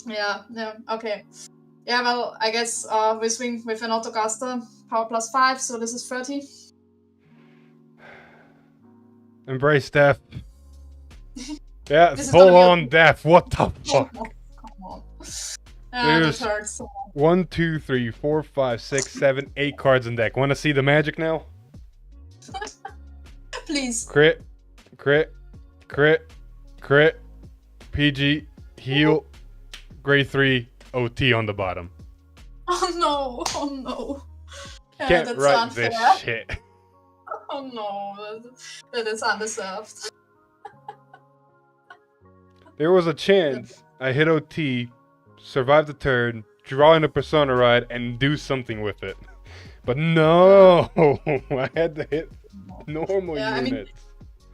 Yeah. Okay. Yeah, well, I guess we swing with an autocaster, power plus 5, so this is 30. Embrace death. Yeah, full on death. What the fuck? Come on. There's 1, 2, 3, 4, 5, 6, 7, 8 cards in deck. Want to see the magic now? Please. Crit. PG. Heal. Grade 3. OT on the bottom. Oh no. Yeah, Can't write unfair. This shit. Oh no, that is undeserved. There was a chance I hit OT, survive the turn, draw in a Persona ride, and do something with it. But no! I had to hit normal units. I mean,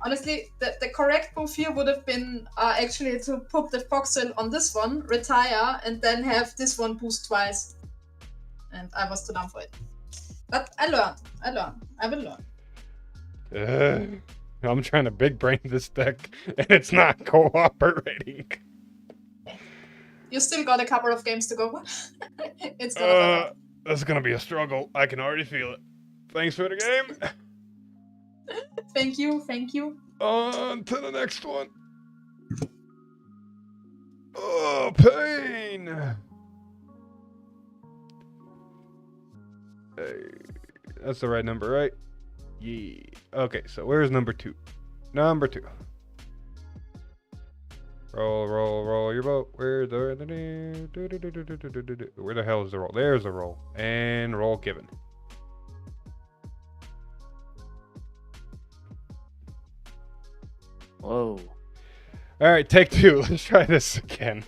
honestly, the correct move here would have been actually to put the Foxel on this one, retire, and then have this one boost twice. and I was too dumb for it. But I learned. I will learn. I'm trying to big brain this deck, and it's not cooperating. You still got a couple of games to go. It's gonna better. That's gonna be a struggle. I can already feel it. Thanks for the game. Thank you. On to the next one. Oh, pain. Hey, that's the right number, right? Yeah. Okay, so where's number 2? Number 2. Roll your boat. Where the hell is the roll? There's the roll. And roll given. Whoa. Alright, take 2. Let's try this again.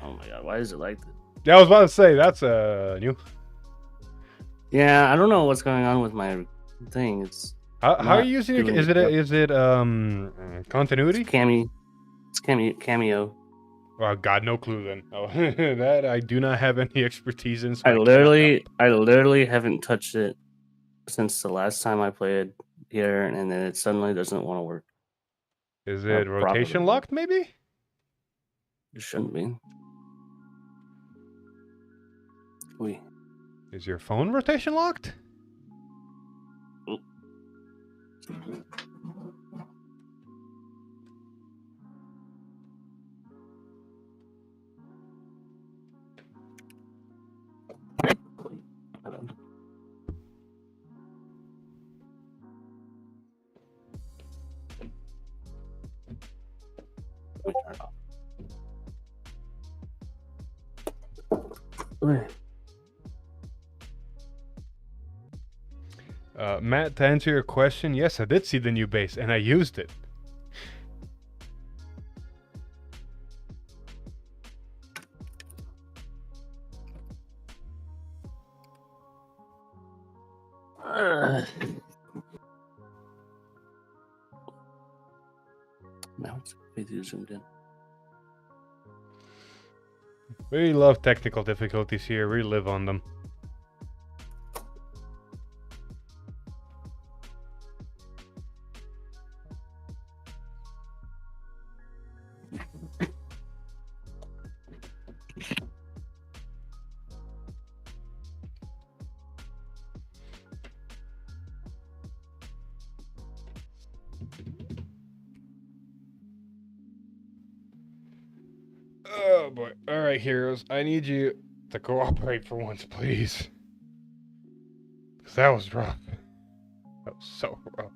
Oh my god, why is it like that? Yeah, I was about to say, that's new. Yeah, I don't know what's going on with my thing. It's How are you using it? Is it continuity? It's cameo. Well, God, no clue then. Oh, that I do not have any expertise in. So I literally haven't touched it since the last time I played here, and then it suddenly doesn't want to work. Is it rotation locked, maybe? It shouldn't be. Is your phone rotation locked? Matt, to answer your question, yes, I did see the new base, and I used it. Now it's completely zoomed in. We love technical difficulties here. We live on them. Oh boy. Alright, heroes. I need you to cooperate for once, please. Because that was rough. That was so rough.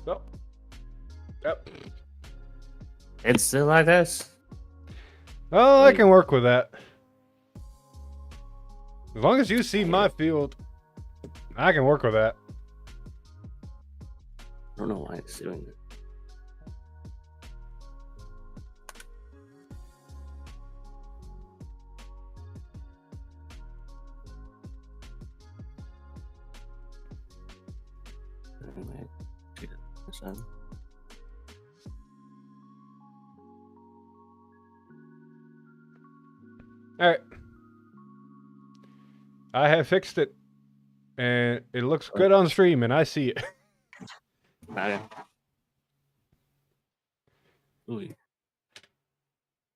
Nope. Yep. It's still like this. Oh, I can work with that. As long as you see my field, I can work with that. I don't know why it's doing it. Anyway, check this out. Alright. I have fixed it. And it looks good on stream, and I see it. Okay. Ooh.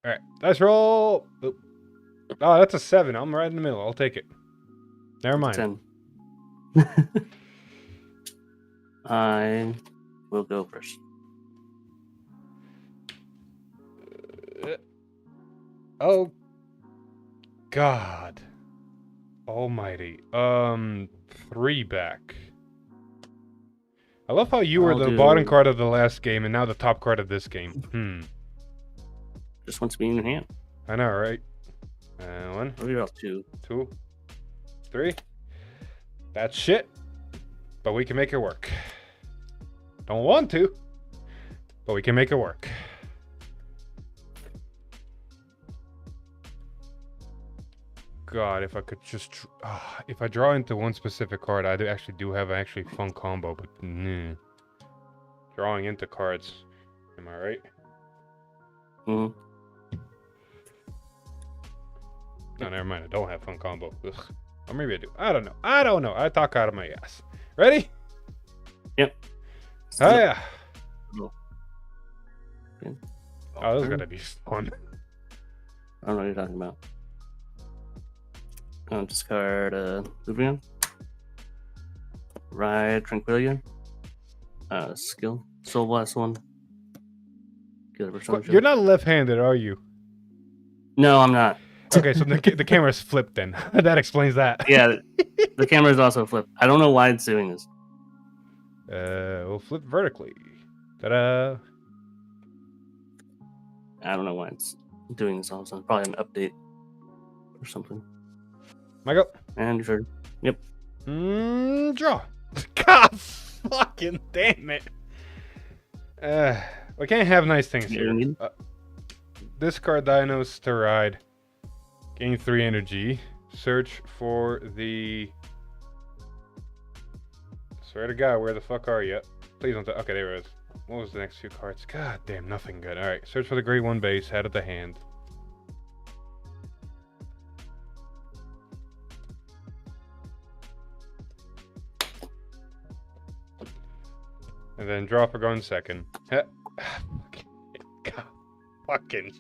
Alright, let's roll. Oh, that's a 7. I'm right in the middle. I'll take it. Never mind. 10. I will go first. Oh. God. Almighty. 3 back. I love how you were the bottom card of the last game and now the top card of this game. Just wants to be in your hand. I know, right? 1. What about 2? 2. 3. That's shit. But we can make it work. Don't want to. But we can make it work. God, if I could just... if I draw into one specific card, I actually do have an fun combo, but drawing into cards. Am I right? Mm-hmm. No, never mind. I don't have fun combo. Ugh. Or maybe I do. I don't know. I talk out of my ass. Ready? Yep. Oh, yeah. Okay. Oh, this is going to be fun. I don't know what you're talking about. I'll discard Lubrian. Ride Tranquilia. Skill. Soul Blast 1. Get a persona. You're not left-handed, are you? No, I'm not. Okay, so the camera's flipped then. That explains that. Yeah, the camera is also flipped. I don't know why it's doing this. We'll flip vertically. Ta-da! I don't know why it's doing this all of a sudden. Probably an update or something. Michael. And you're sure. Yep. Draw. God fucking damn it. We can't have nice things here. Discard Dinos to ride. Gain 3 energy. Search for the... Swear to God, where the fuck are you? Please don't... Okay, there it is. What was the next few cards? God damn, nothing good. Alright, search for the grade 1 base. Head of the hand. And then draw for going second. God, fucking...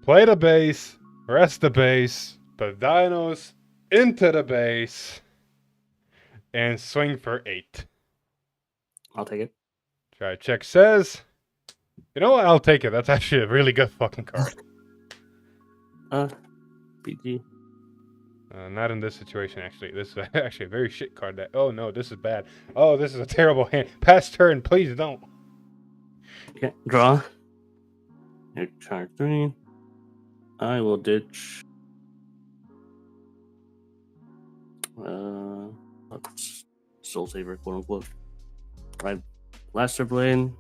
Play the base. Rest the base. Put dinos into the base. And swing for 8. I'll take it. Try check says. You know what? I'll take it. That's actually a really good fucking card. PG. Not in this situation, actually. This is actually a very shit card. Oh no, this is bad. Oh, this is a terrible hand. Pass turn, please don't. Okay, draw. Your charge 3. I will ditch. Soul Saver, quote unquote. Right. Blaster Blade.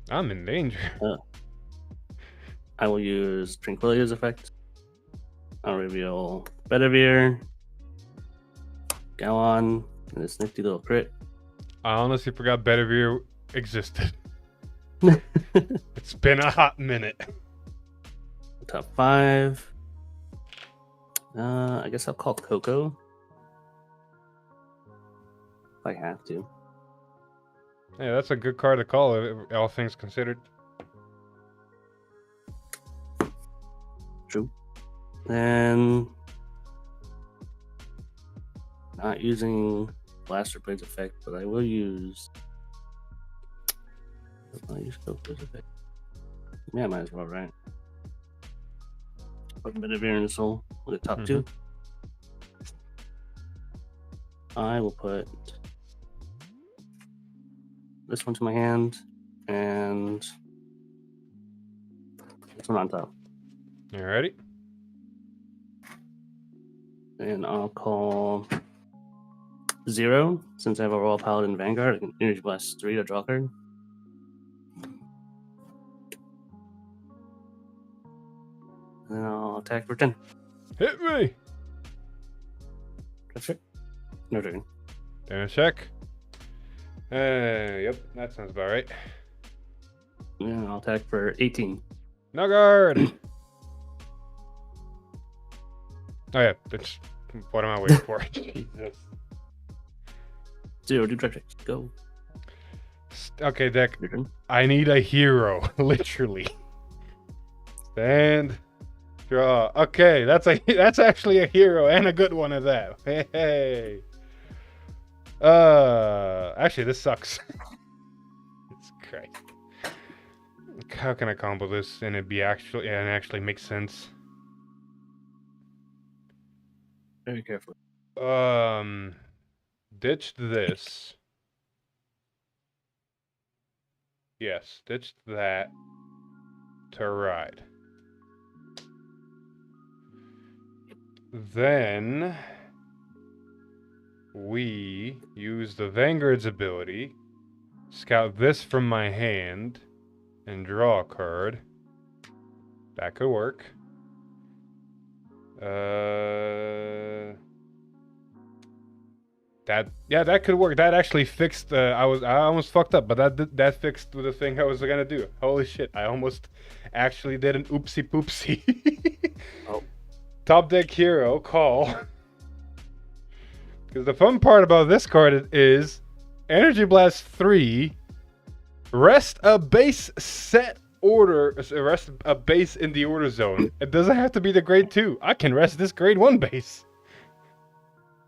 I'm in danger. I will use Tranquilia's effect. I'll reveal Bedivere. Go on. And this nifty little crit. I honestly forgot Bedivere existed. It's been a hot minute. Top 5. I guess I'll call Coco. If I have to. Yeah, that's a good card to call, all things considered. True. Then, not using Blaster Blade's effect, but I will use. I'll use Coco's effect. Yeah, might as well, right? Put a bit of in the soul with the top 2. I will put this one to my hand and this one on top. Alrighty. And I'll call 0 since I have a Royal Paladin Vanguard. I can Energy Blast 3 to draw a card. And then I'll attack for 10. Hit me! That's it. No turn. Damage check. Yep, that sounds about right. And I'll attack for 18. No guard! Oh yeah, that's... What am I waiting for? Jesus. 0, do drag checks. Go. Okay, deck. Your turn. I need a hero, literally. Stand. Draw. Okay, that's actually a hero and a good one of that. Hey. Actually, this sucks. It's great. How can I combo this and it be actually make sense? Very carefully. Ditched this. Yes, ditched that to ride. Then we use the Vanguard's ability, scout this from my hand, and draw a card. That could work. That could work. That actually fixed. I almost fucked up, but that fixed the thing I was gonna do. Holy shit! I almost actually did an oopsie poopsie. Oh. Top deck hero call. Because the fun part about this card is Energy Blast 3. Rest a base set order. Rest a base in the order zone. It doesn't have to be the grade 2. I can rest this grade 1 base.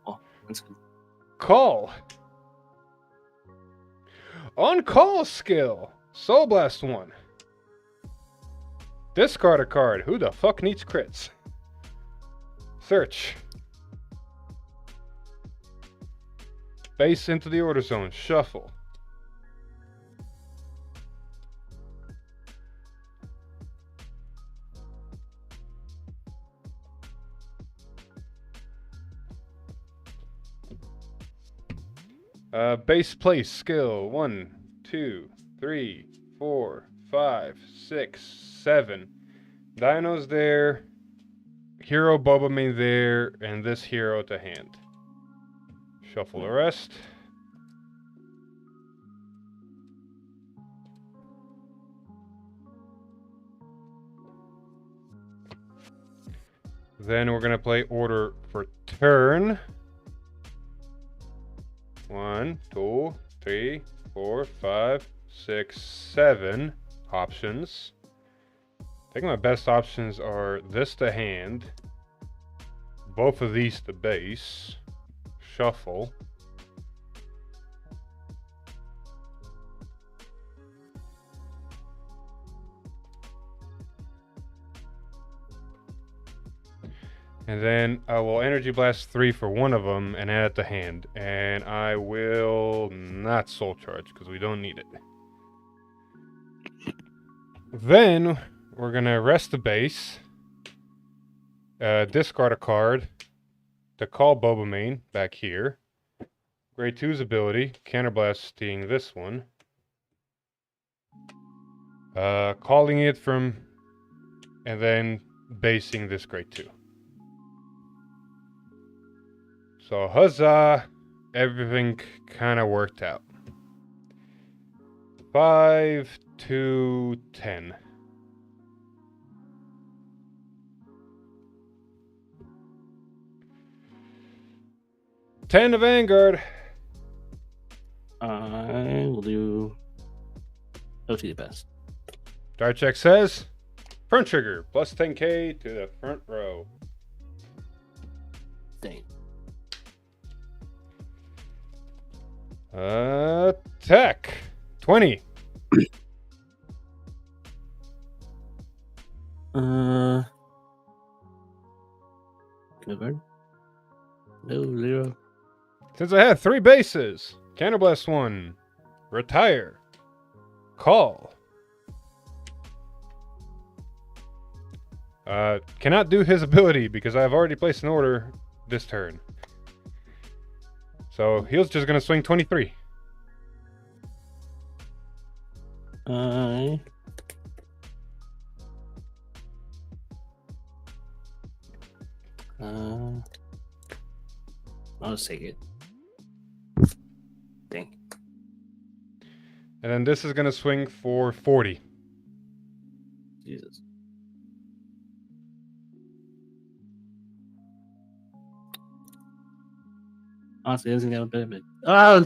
Oh, that's good. Call. On call skill. Soul Blast 1. Discard a card. Who the fuck needs crits? Search. Base into the order zone. Shuffle. Base place skill 1, 2, 3, 4, 5, 6, 7. Dino's there. Hero Bobomane there, and this hero to hand. Shuffle the rest. Then we're gonna play order for turn. 1, 2, 3, 4, 5, 6, 7 options. I think my best options are this to hand, both of these to base, shuffle. And then I will Energy Blast 3 for one of them and add it to hand. And I will not Soul Charge because we don't need it. Then we're going to rest the base. Discard a card to call Bobomane back here. Grade 2's ability, counterblasting this one. Calling it from, and then basing this grade 2. So huzzah, everything kind of worked out. 5 to 10. To Vanguard. I will do OT the best. Star check says front trigger plus 10k to the front row. Dang. Attack 20. Vanguard. No, 0. Since I have 3 bases, counterblast 1, retire, call. Cannot do his ability because I've already placed an order this turn. So he's just gonna swing 23. I'll just take it. Dang. And then this is gonna swing for 40. Jesus. Honestly, it doesn't get a bit of it. Oh!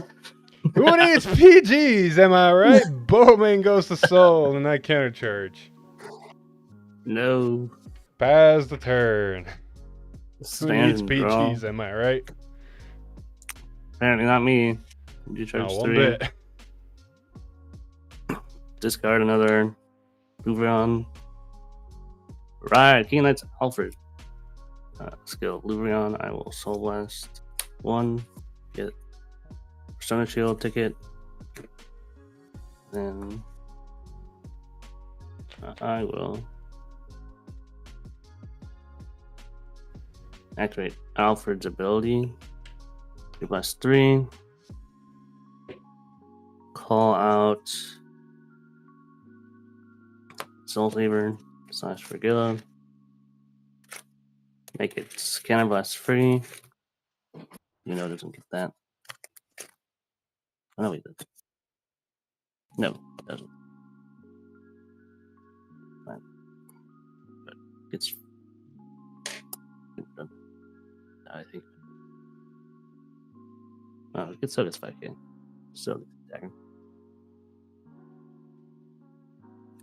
Who needs PGs? Am I right? Bowman goes to Soul and I counter charge. No. Pass the turn. Who needs Standing, bro. PGs? Am I right? Apparently not me. You charge Not one 3. bit. Discard another. Luvrion. Right, King Knights Alfred. Skill Luvrion. I will Soul Blast 1. Get Persona Shield ticket. Then I will activate Alfred's ability. Blast 3. Call out Soul Saver / Fragilla. Make it Cannon Blast free. You know it doesn't get that. Oh, no, he doesn't. No, it doesn't. Fine. But it's. I think. Oh, it still gets 5k. Still gets dagger.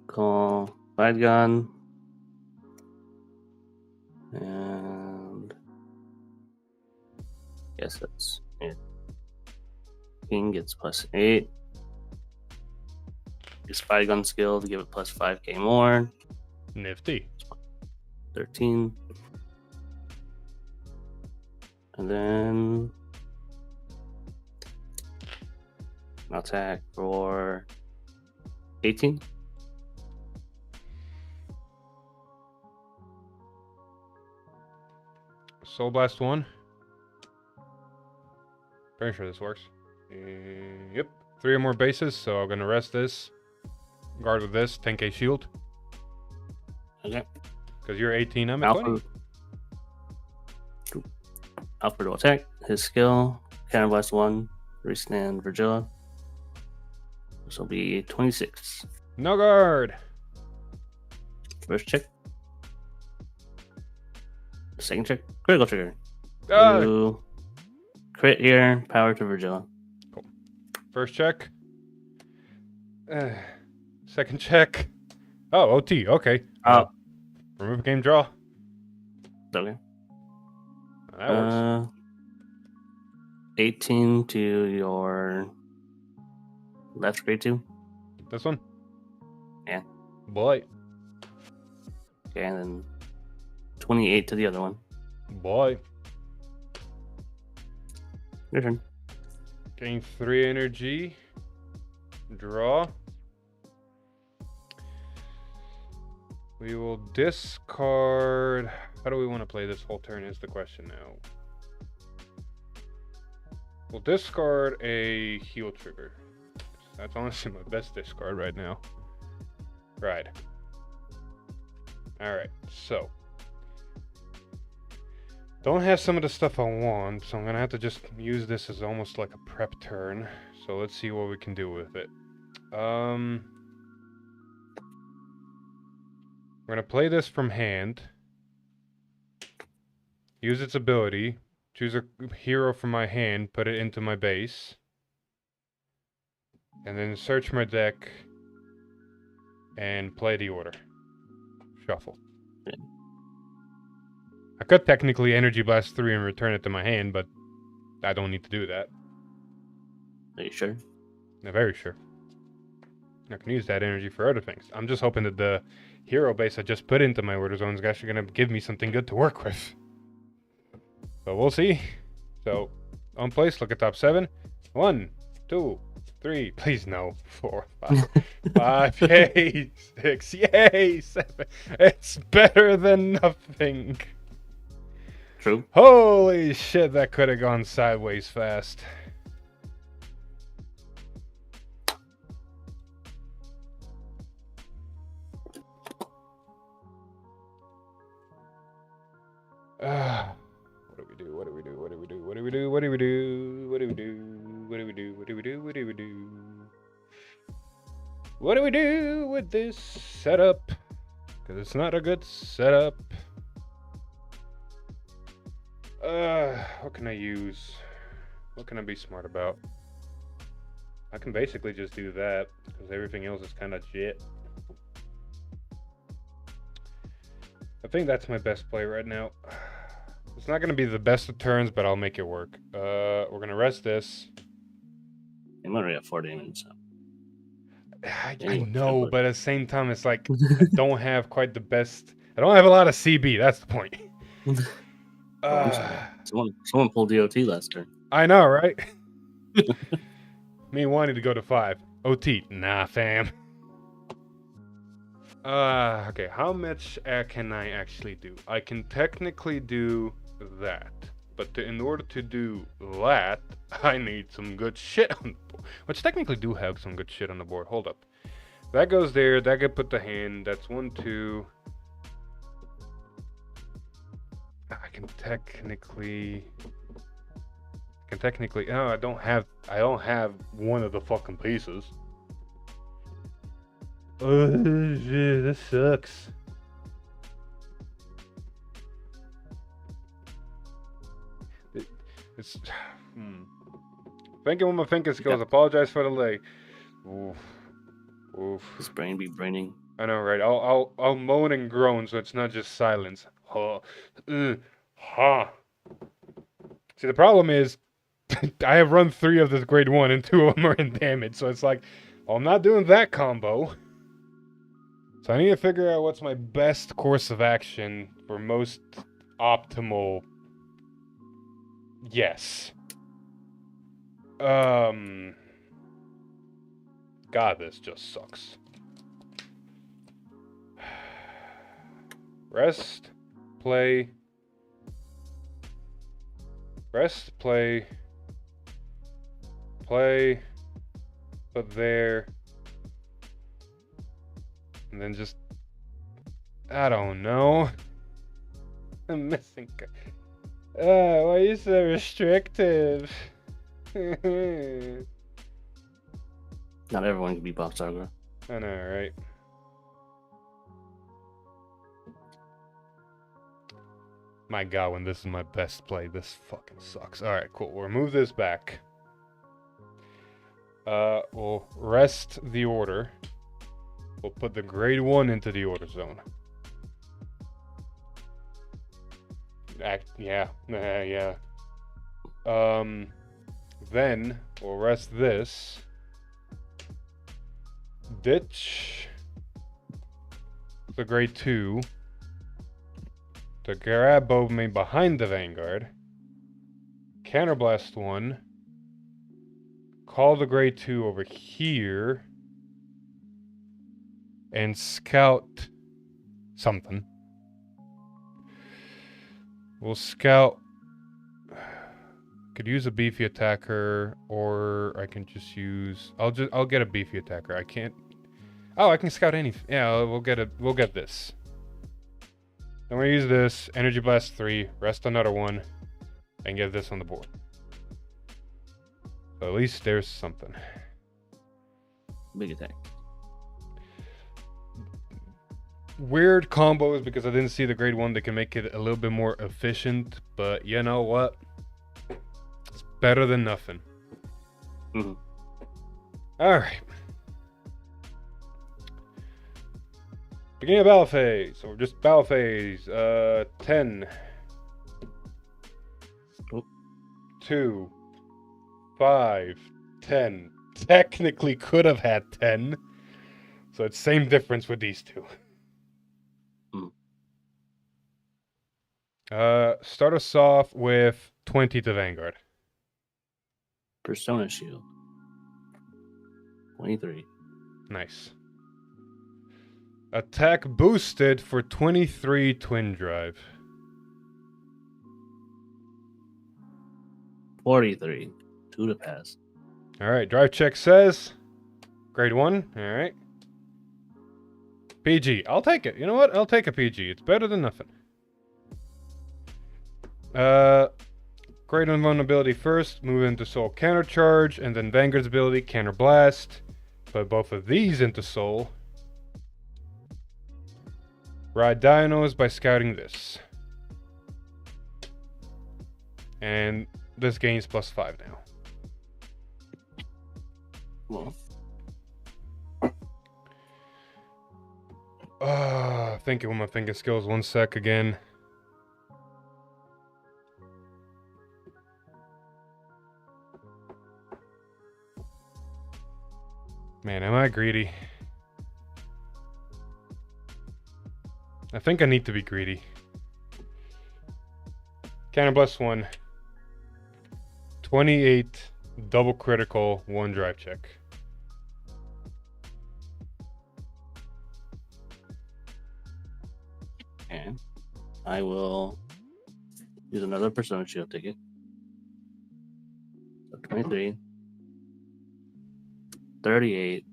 Call Fight Gun. And. Yes, that's it. King gets +8. His Fight Gun skill to give it plus 5k more. Nifty. 13. And then attack for 18. Soul Blast 1. Pretty sure this works. Yep. 3 or more bases, so I'm gonna rest this. Guard with this, 10k shield. Okay. Because you're 18, I'm at 20. Alfred will attack. His skill, Cannon Blast 1, Restand Virgilla. This will be 26. No guard. First check. Second check. Critical trigger. Ah! Ooh. Crit here. Power to Virgilla. Cool. First check. Second check. Oh, OT. Okay. Remove game draw. Okay. That works. 18 to your left grade 2. This one? Yeah. Boy. Okay, and then 28 to the other one. Boy. Your turn. Gain 3 energy. Draw. We will discard. How do we want to play this whole turn is the question now. We'll discard a heal trigger. That's honestly my best discard right now. Right. Alright, so. Don't have some of the stuff I want, so I'm gonna have to just use this as almost like a prep turn. So let's see what we can do with it. We're gonna play this from hand. Use its ability. Choose a hero from my hand, put it into my base. And then search my deck and play the order. Shuffle. Yeah. I could technically Energy Blast 3 and return it to my hand, but I don't need to do that. Are you sure? I'm very sure. I can use that energy for other things. I'm just hoping that the hero base I just put into my order zone is actually going to give me something good to work with. But we'll see. So, on place, look at top 7. 1, 2, 3, please no. 4, 5, 5, yay, 6, yay, 7. It's better than nothing. True. Holy shit, that could have gone sideways fast. What do we do? What do we do? What do we do? What do we do? What do we do? What do we do? What do we do? What do we do? What do we do? What do we do with this setup? Because it's not a good setup. What can I use? What can I be smart about? I can basically just do that because everything else is kind of shit. I think that's my best play right now. It's not going to be the best of turns, but I'll make it work. We're going to rest this. I'm already at 40 minutes. I know, but at the same time, it's like I don't have quite the best. I don't have a lot of CB. That's the point. Someone pulled DOT last turn. I know, right? Me wanting to go to 5. OT. Nah, fam. Okay, how much can I actually do? I can technically do that. But in order to do that, I need some good shit on the board. Which technically do have some good shit on the board. Hold up. That goes there. That get put to hand. That's 1, 2. I can technically can technically. Oh, I don't have one of the fucking pieces. Oh shit, this sucks. It's. Thinking with my thinking skills. Apologize for the delay. Oof. Oof. His brain be braining. I know, right? I'll moan and groan, so it's not just silence. Ha. Ha. See, the problem is, I have run 3 of this grade 1, and 2 of them are in damage. So it's like, well, I'm not doing that combo. So I need to figure out what's my best course of action for most optimal. Yes. God, this just sucks. Rest, play, put there, and then just, I don't know. I'm missing. Why are you so restrictive? Not everyone can be box aggro. I know, right? My God, when this is my best play, this fucking sucks. Alright, cool. We'll move this back. We'll rest the order. We'll put the grade 1 into the order zone. Yeah. Then we'll rest this. Ditch the grade 2 to grab Bowman behind the Vanguard. Counterblast 1. Call the grade 2 over here. And scout something. We'll scout. Could use a beefy attacker, or I can just use. I'll get a beefy attacker. I can't. Oh, I can scout any. Yeah, we'll get this. Then we'll use this energy blast 3, rest another 1, and get this on the board. So at least there's something. Big attack. Weird combos because I didn't see the grade 1 that can make it a little bit more efficient, but you know what? It's better than nothing. Mm-hmm. Alright. Beginning of battle phase, or just battle phase. 10. Oh. 2. 5. 10. Technically could have had 10. So it's same difference with these two. Start us off with 20 to Vanguard. Persona Shield. 23. Nice. Attack boosted for 23 Twin Drive. 43. 2 to pass. Alright, drive check says grade 1. Alright. PG. I'll take it. You know what? I'll take a PG. It's better than nothing. Great invulnerability first, move into Soul Counter Charge, and then Vanguard's ability Counter Blast. Put both of these into Soul. Ride Dinos by scouting this. And this gains +5 now. Well. Thinking with my finger skills, 1 sec again. Man, am I greedy? I think I need to be greedy. Counter Blast 1. 28, double critical, 1 drive check. And I will use another Persona Shield ticket. So 23. 38.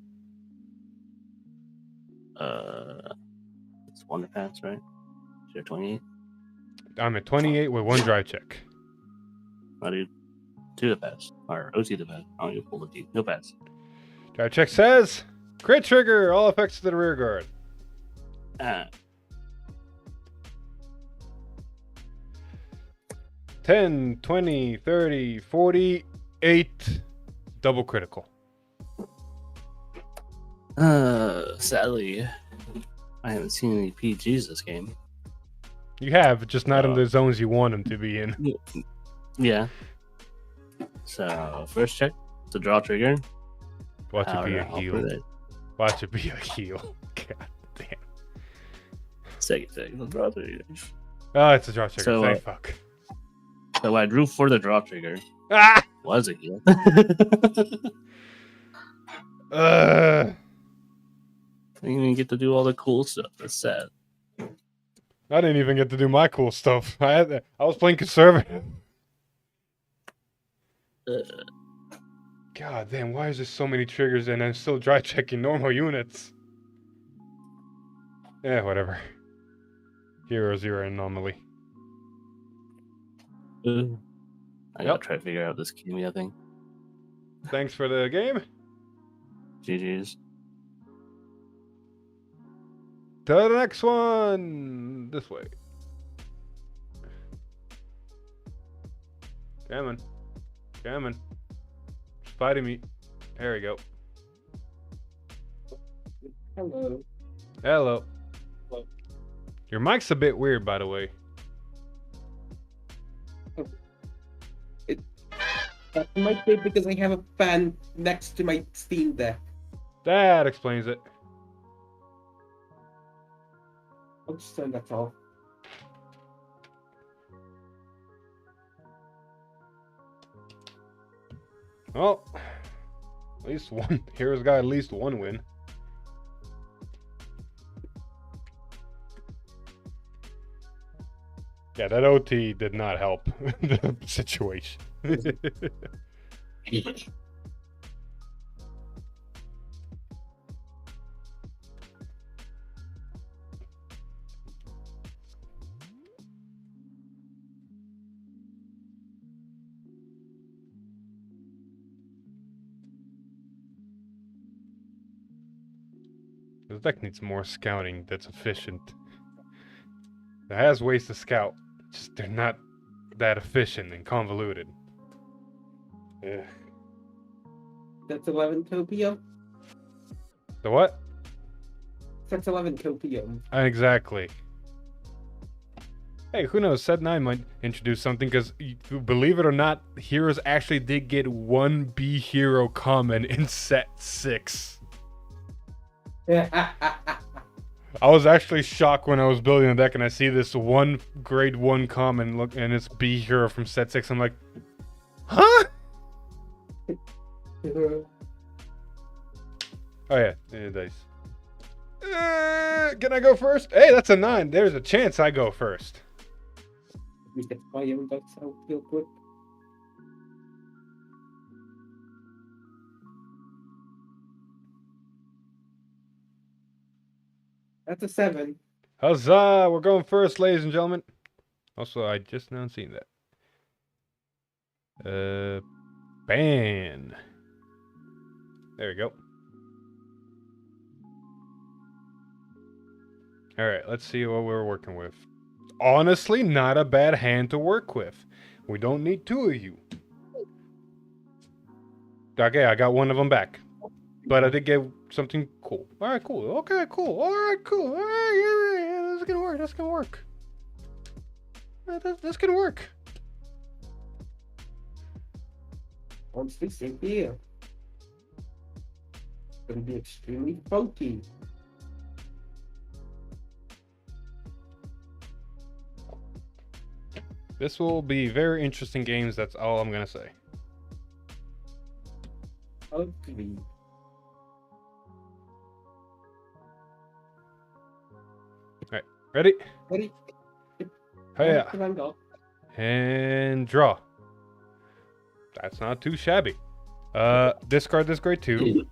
It's 1 to pass, right? So you're 28. I'm at 28 with 1 drive check. My dude. 2 to pass. Or OT to pass. I don't even pull the D. No pass. Drive check says crit trigger, all effects to the rear guard. 10, 20, 30, 48. Double critical. Sadly, I haven't seen any PGs this game. You have, just not in the zones you want them to be in. Yeah. So, first check, it's a draw trigger. Watch it be a heal. Watch it be a heal. God damn. Second check, it's a draw trigger. Oh, it's a draw trigger. So, Thank fuck. So I drew for the draw trigger. Ah! Was a heal. uh, You didn't even get to do all the cool stuff. That's sad. I didn't even get to do my cool stuff. I was playing conservative. God damn, why is there so many triggers and I'm still dry checking normal units? Yeah, whatever. Heroes, you're an anomaly. I gotta try to figure out this Kimi thing. Thanks for the game. GG's. To the next one! This way. Come on. Come on. It's fighting me. There we go. Hello. Hello. Hello. Your mic's a bit weird, by the way. That might be because I have a fan next to my Steam Deck. That explains it. I'll just turn that off. Well, at least one. Heroes got at least one win. Yeah, that OT did not help the situation. This deck needs more scouting that's efficient. It has ways to scout, just they're not that efficient and convoluted. Ugh. That's 11 copium. The what? That's 11 copium. Exactly. Hey, who knows? Set 9 might introduce something, because believe it or not, heroes actually did get one B hero common in set 6. I was actually shocked when I was building the deck and I see this one grade 1 common look, and it's B hero from set 6. I'm like, huh? Oh yeah, dice. Can I go first? Hey, that's a 9. There's a chance I go first. We get fire ducks out real quick. That's a 7. Huzzah! We're going first, ladies and gentlemen. Also, I just now seen that. Ban. There we go. Alright, let's see what we're working with. Honestly, not a bad hand to work with. We don't need 2 of you. Okay, I got one of them back. But I did get something cool. Alright, cool. Okay, cool. Alright, cool. Alright, yeah, that's gonna work. That's gonna work. That's gonna work. Once we sit here, it's gonna be extremely funky. This will be very interesting games, that's all I'm gonna say. Ugly. Alright, ready? Ready? Hiya. Vanguard. And draw. That's not too shabby. Discard this grade 2.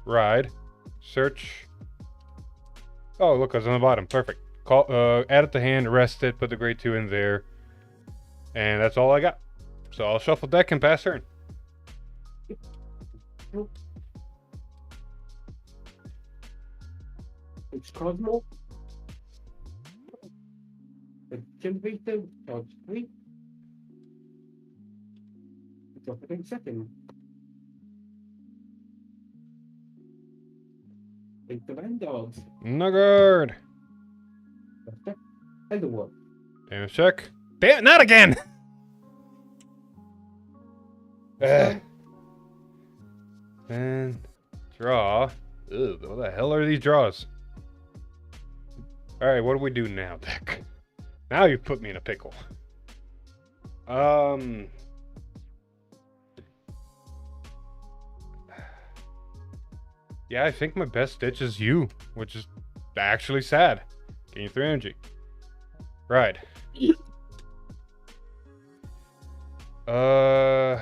Ride. Search. Oh, look, it's on the bottom. Perfect. Call. Add it to hand, rest it, put the grade 2 in there. And that's all I got. So I'll shuffle deck and pass turn. It's Cosmo. The generator charge 3. Drop it in second. Take the Vanguard. Vanguard. And the one. Damage check. Damn, not again! And draw. Ugh, what the hell are these draws? Alright, what do we do now, deck? Now you put me in a pickle. Yeah, I think my best ditch is you, which is actually sad. Gain 3 energy. Right. Well,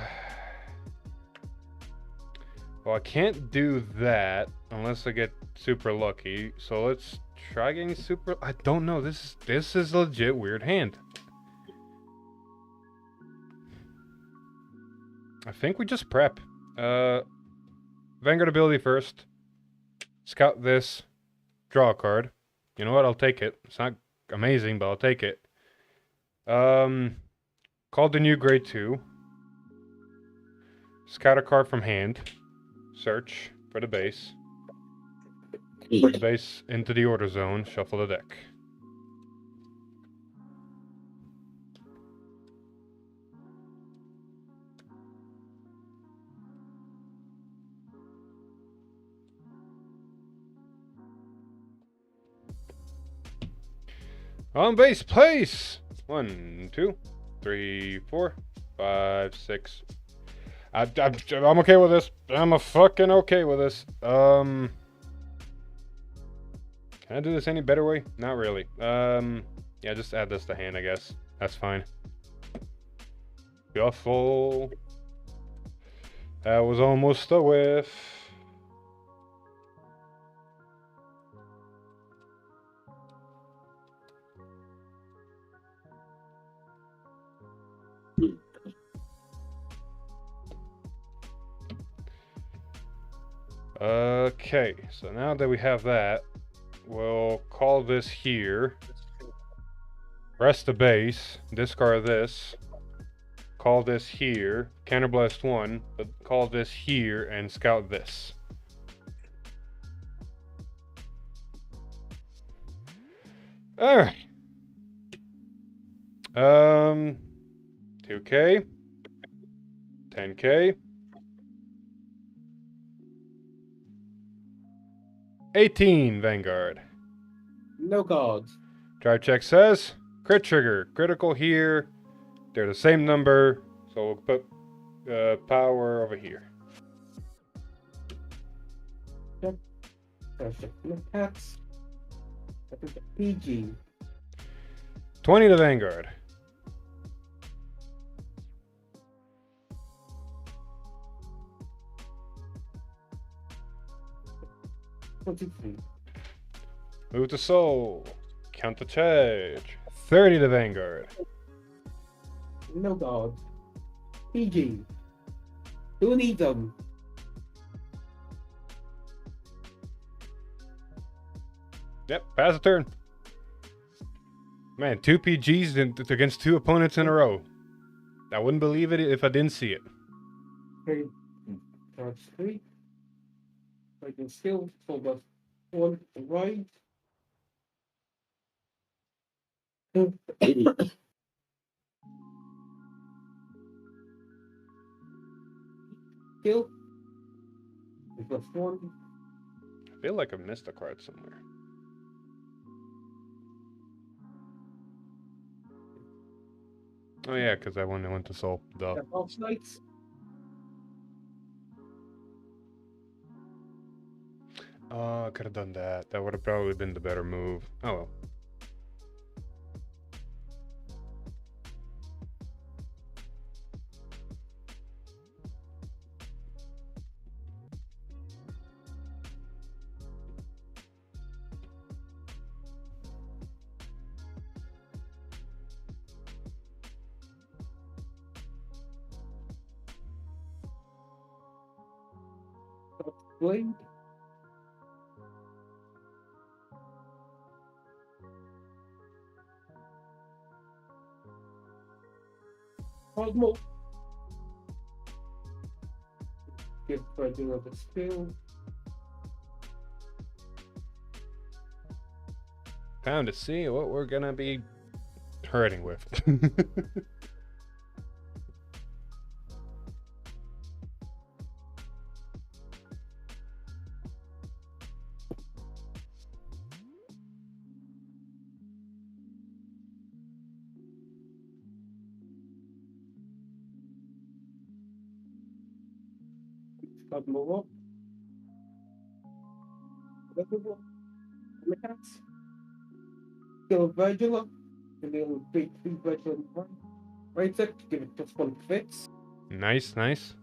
I can't do that unless I get super lucky. So let's try getting super. I don't know. This is a legit weird hand. I think we just prep. Vanguard ability first. Scout this. Draw a card. You know what? I'll take it. It's not amazing, but I'll take it. Call the new grade 2. Scout a card from hand. Search for the base. Put the base into the order zone. Shuffle the deck. On base, place! 1, 2, 3, 4, 5, 6. I'm okay with this. I'm fucking okay with this. Can I do this any better way? Not really. Yeah, just add this to hand, I guess. That's fine. Shuffle. That was almost a whiff. Okay, so now that we have that, we'll call this here. Rest the base, discard this. Call this here, counterblast 1, but call this here and scout this. Alright. 2K. 10K. 18 Vanguard. No cards. Drive check says crit trigger. Critical here. They're the same number. So we'll put power over here. Yep. Attacks. PG. 20 to Vanguard. Move to soul. Count the charge. 30 to Vanguard. No god. PG. Who needs them? Yep, pass the turn. Man, 2 PGs against 2 opponents in a row. I wouldn't believe it if I didn't see it. 3. Charge 3. I can still hold us 1 right. Kill. Plus 1. I feel like I missed a card somewhere. Oh yeah, because I went to soul. Duh. Off nights. Oh, I could have done that. That would have probably been the better move. Oh well. blade. Cosmo. Give Virgil the skill. Time to see what we're gonna be hurting with. Cosmo up. Virgil up. Mechanics. Skill Virgil up. And then take 3 Virgil in one. Right set, give it just 1 fits. Nice, nice.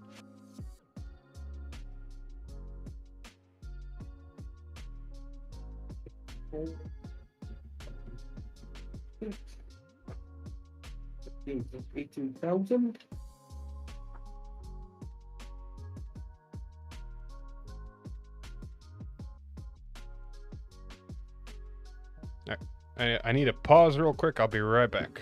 And 18,000. I need to pause real quick. I'll be right back.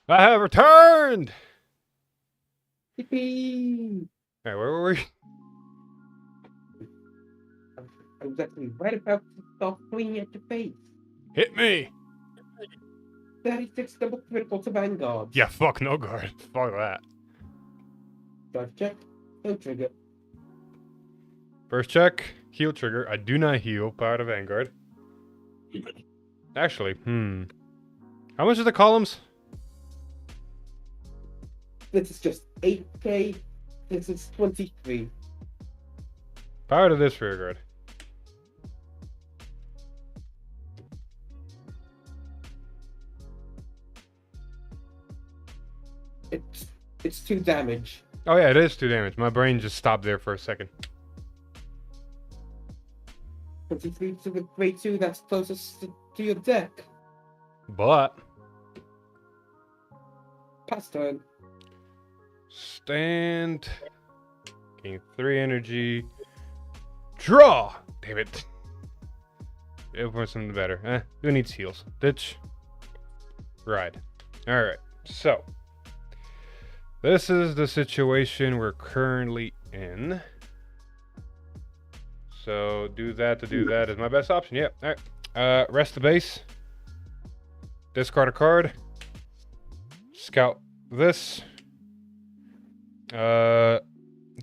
I have returned! Yippee! Alright, where were we? I was actually right about to start swinging at your face. Hit me! 36 double critical to Vanguard. Yeah, fuck no guard. Fuck that. Drive check. No trigger. First check, heal trigger. I do not heal. Power to Vanguard. Actually, how much are the columns? This is just 8k. This is 23. Power to this rear guard. It's 2 damage. Oh yeah, it is 2 damage. My brain just stopped there for a second. 23 to the grade 2 that's closest to your deck. But Pass turn. stand. Gain 3 energy. Draw! Damn it. It was something better. Who needs heals? Ditch. Ride. Alright, so. This is the situation we're currently in. So, do that to do that is my best option. Yep. Alright. Rest the base. Discard a card. Scout this.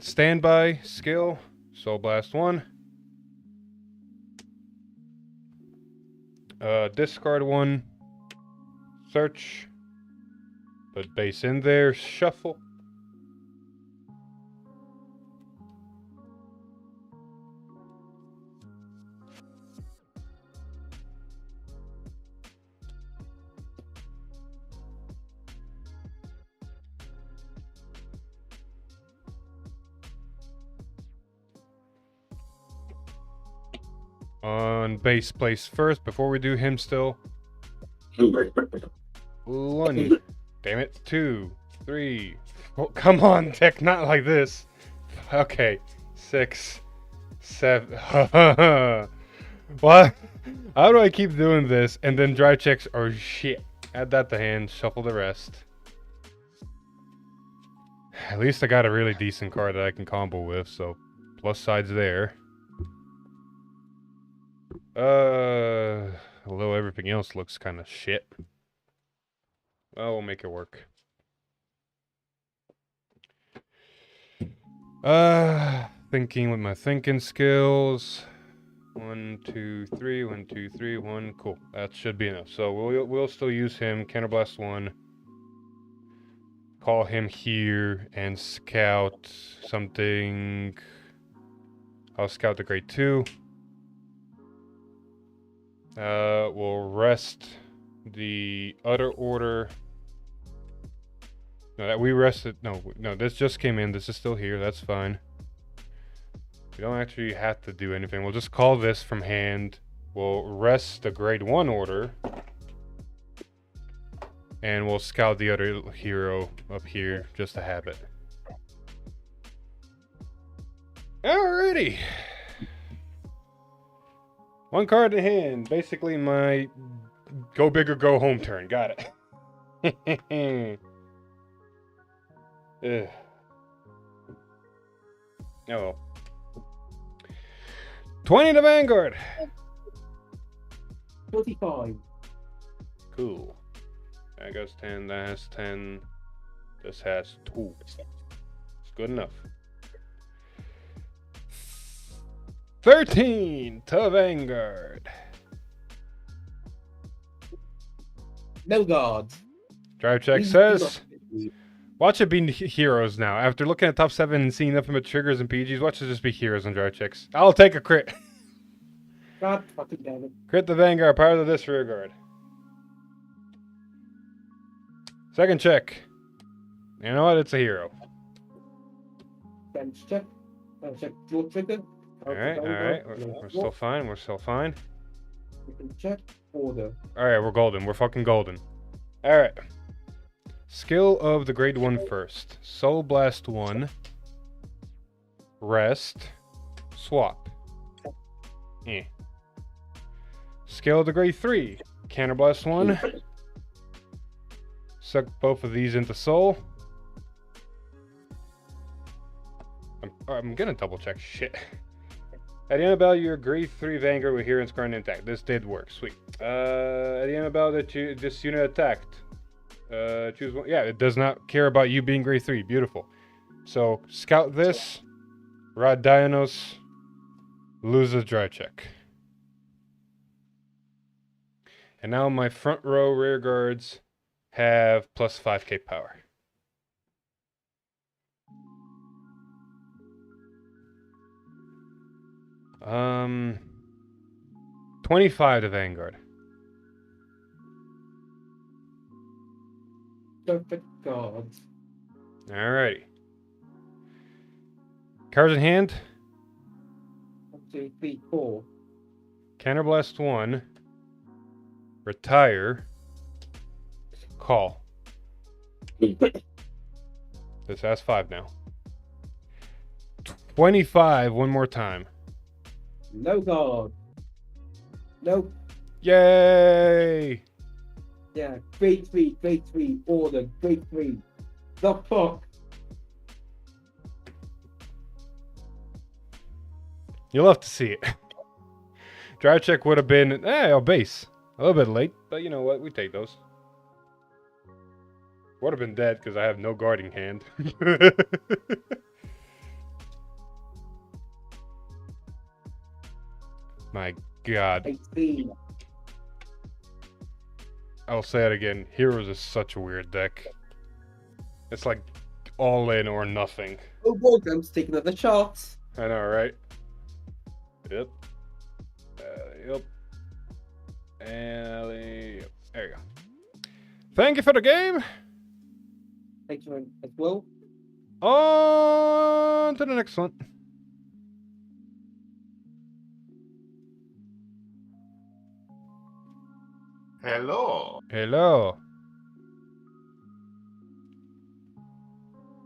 Standby skill. Soul Blast 1. Discard 1. Search. Put base in there. Shuffle. On base place first before we do him still. 1. Damn it. 2, 3. Oh, come on, Tech, not like this. Okay. 6, 7. What? How do I keep doing this and then drive checks? Oh shit. Add that to hand. Shuffle the rest. At least I got a really decent card that I can combo with, so plus sides there. Although everything else looks kind of shit. Well, we'll make it work. Thinking with my thinking skills. 1, 2, 3, 1, 2, 3, 1. Cool. That should be enough. So we'll still use him. Counterblast 1. Call him here and scout something. I'll scout the grade 2. We'll rest the other order. No, that we rested. No, this just came in. This is still here. That's fine. We don't actually have to do anything. We'll just call this from hand. We'll rest the grade 1 order. And we'll scout the other hero up here just to have it. Alrighty. 1 card in hand. Basically my go big or go home turn. Got it. Ugh. Oh well. 20 to Vanguard. 45. Cool. That goes 10. That has 10. This has 2. It's good enough. 13 to Vanguard. No guards. Drive check says, watch it be heroes now. After looking at top 7 and seeing nothing but triggers and PGs, watch it just be heroes and drive checks. I'll take a crit. God fucking damn it. Crit the Vanguard, power to this rear guard. Second check. You know what? It's a hero. Damage check. Damage check. Draw trigger. Alright. We're still fine. We're still fine. You can check. Order. Alright, we're golden. We're fucking golden. Alright. Skill of the grade 1 first. Soul Blast 1. Rest. Swap. Skill of the grade 3. Counterblast 1. Suck both of these into soul. I'm gonna double check. Shit. At the end of battle, your grade 3 Vanguard with Hero's Guardian intact. This did work. Sweet. At the end of battle that this unit attacked. Choose one. Yeah, it does not care about you being grade 3. Beautiful. So, scout this. Rod Dianos. Lose a dry check. And now my front row rear guards have plus 5k power. Um, 25 to Vanguard. Perfect cards. Alrighty. Cards in hand. 1, 2, 3, 4. Counterblast 1. Retire. Call. This has 5 now. 25 one more time. No guard. Nope. Yay! Yeah, grade 3, order, grade 3. The fuck? You'll have to see it. Dry check would have been, a base. A little bit late, but you know what? We take those. Would have been dead because I have no guarding hand. My God. 18. I'll say it again. Heroes is such a weird deck. It's like all in or nothing. Oh, Borgram's taking another shot. I know, right? Yep. Yep. And yep. There you go. Thank you for the game. Thank you as well. On to the next one. Hello. Hello.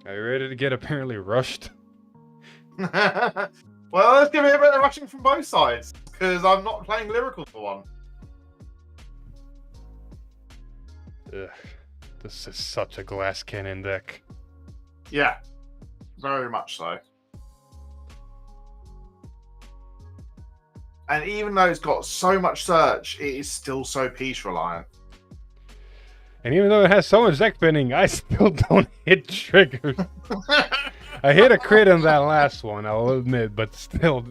Are you ready to get apparently rushed? Well, let's give it a bit of rushing from both sides, because I'm not playing lyrical for one. Ugh. This is such a glass cannon deck. Yeah, very much so. And even though it's got so much search, it is still so piece reliant. And even though it has so much deck spinning, I still don't hit triggers. I hit a crit on that last one, I'll admit, but still,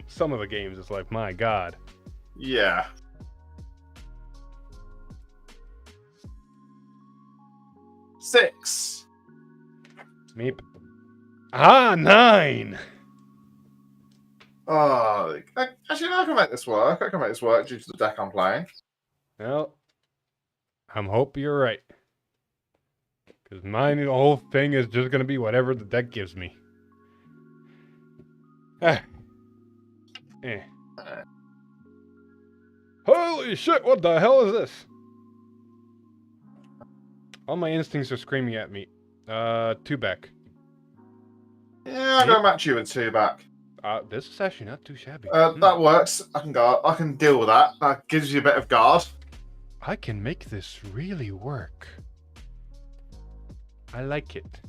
some of the games, it's like, my God. Yeah. Six. Meep. Ah, 9! Oh, actually, no, I can make this work. I can make this work due to the deck I'm playing. Well, I'm hoping you're right. Because mine, the whole thing is just going to be whatever the deck gives me. Ah. Eh. Holy shit, what the hell is this? All my instincts are screaming at me. 2 back. Yeah, I'm going to match you with 2 back. This is actually not too shabby. That works. I can deal with that. That gives you a bit of guard. I can make this really work. I like it.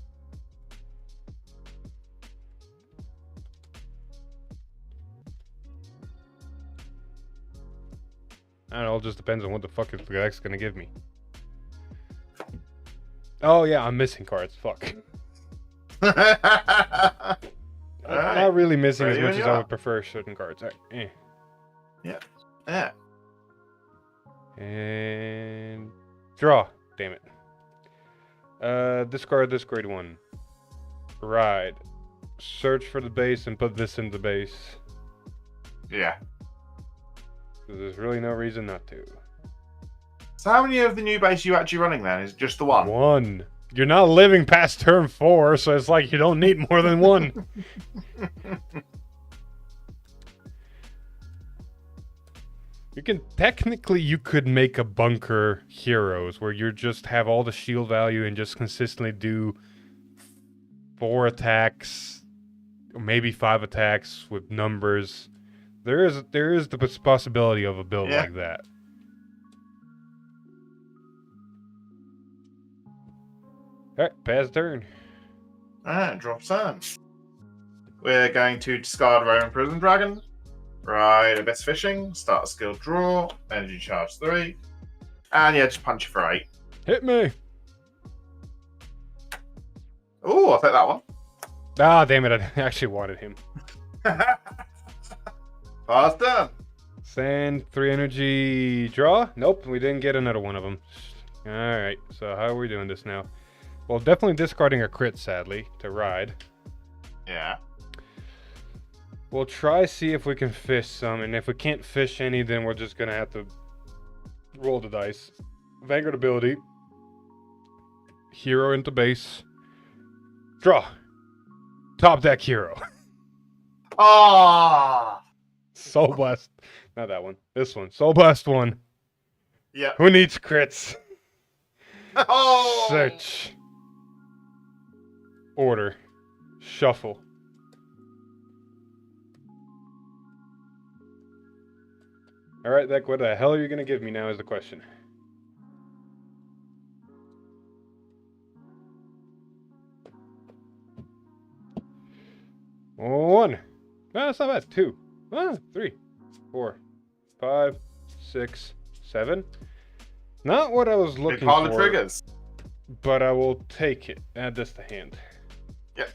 And it all just depends on what the fuck the deck's gonna give me. Oh yeah, I'm missing cards. Fuck. Not really missing as much as I would prefer certain cards. Right. Yeah. And draw. Damn it. Discard this grade 1. Ride. Search for the base and put this in the base. Yeah. There's really no reason not to. So how many of the new base are you actually running then? Is it just the one? 1. You're not living past turn 4, so it's like you don't need more than 1. You could make a bunker heroes where you just have all the shield value and just consistently do 4 attacks, or maybe 5 attacks with numbers. There is the possibility of a build like that. Alright, pass turn. Alright, drop turn. We're going to discard Roman Prison Dragon. Right, Abyss Fishing. Start a skill draw. Energy charge 3. And yeah, just punch it for 8. Hit me! Oh, I'll take that one. Ah, damn it, I actually wanted him. Fast turn. Sand, 3 energy, draw? Nope, we didn't get another one of them. Alright, so how are we doing this now? Well, definitely discarding a crit, sadly, to ride. Yeah. We'll try see if we can fish some, and if we can't fish any, then we're just gonna have to roll the dice. Vanguard ability. Hero into base. Draw. Top deck hero. Ah. Soul Blast. Not that one. This one. Soul Blast 1. Yeah. Who needs crits? Oh. Search. Order. Shuffle. Alright, Deck, what the hell are you gonna give me now is the question. One. No, that's not bad. 2. 3, 4, 5, 6, 7. Not what I was Big looking pile of for, triggers. but I will take it. Add this to hand. Yep.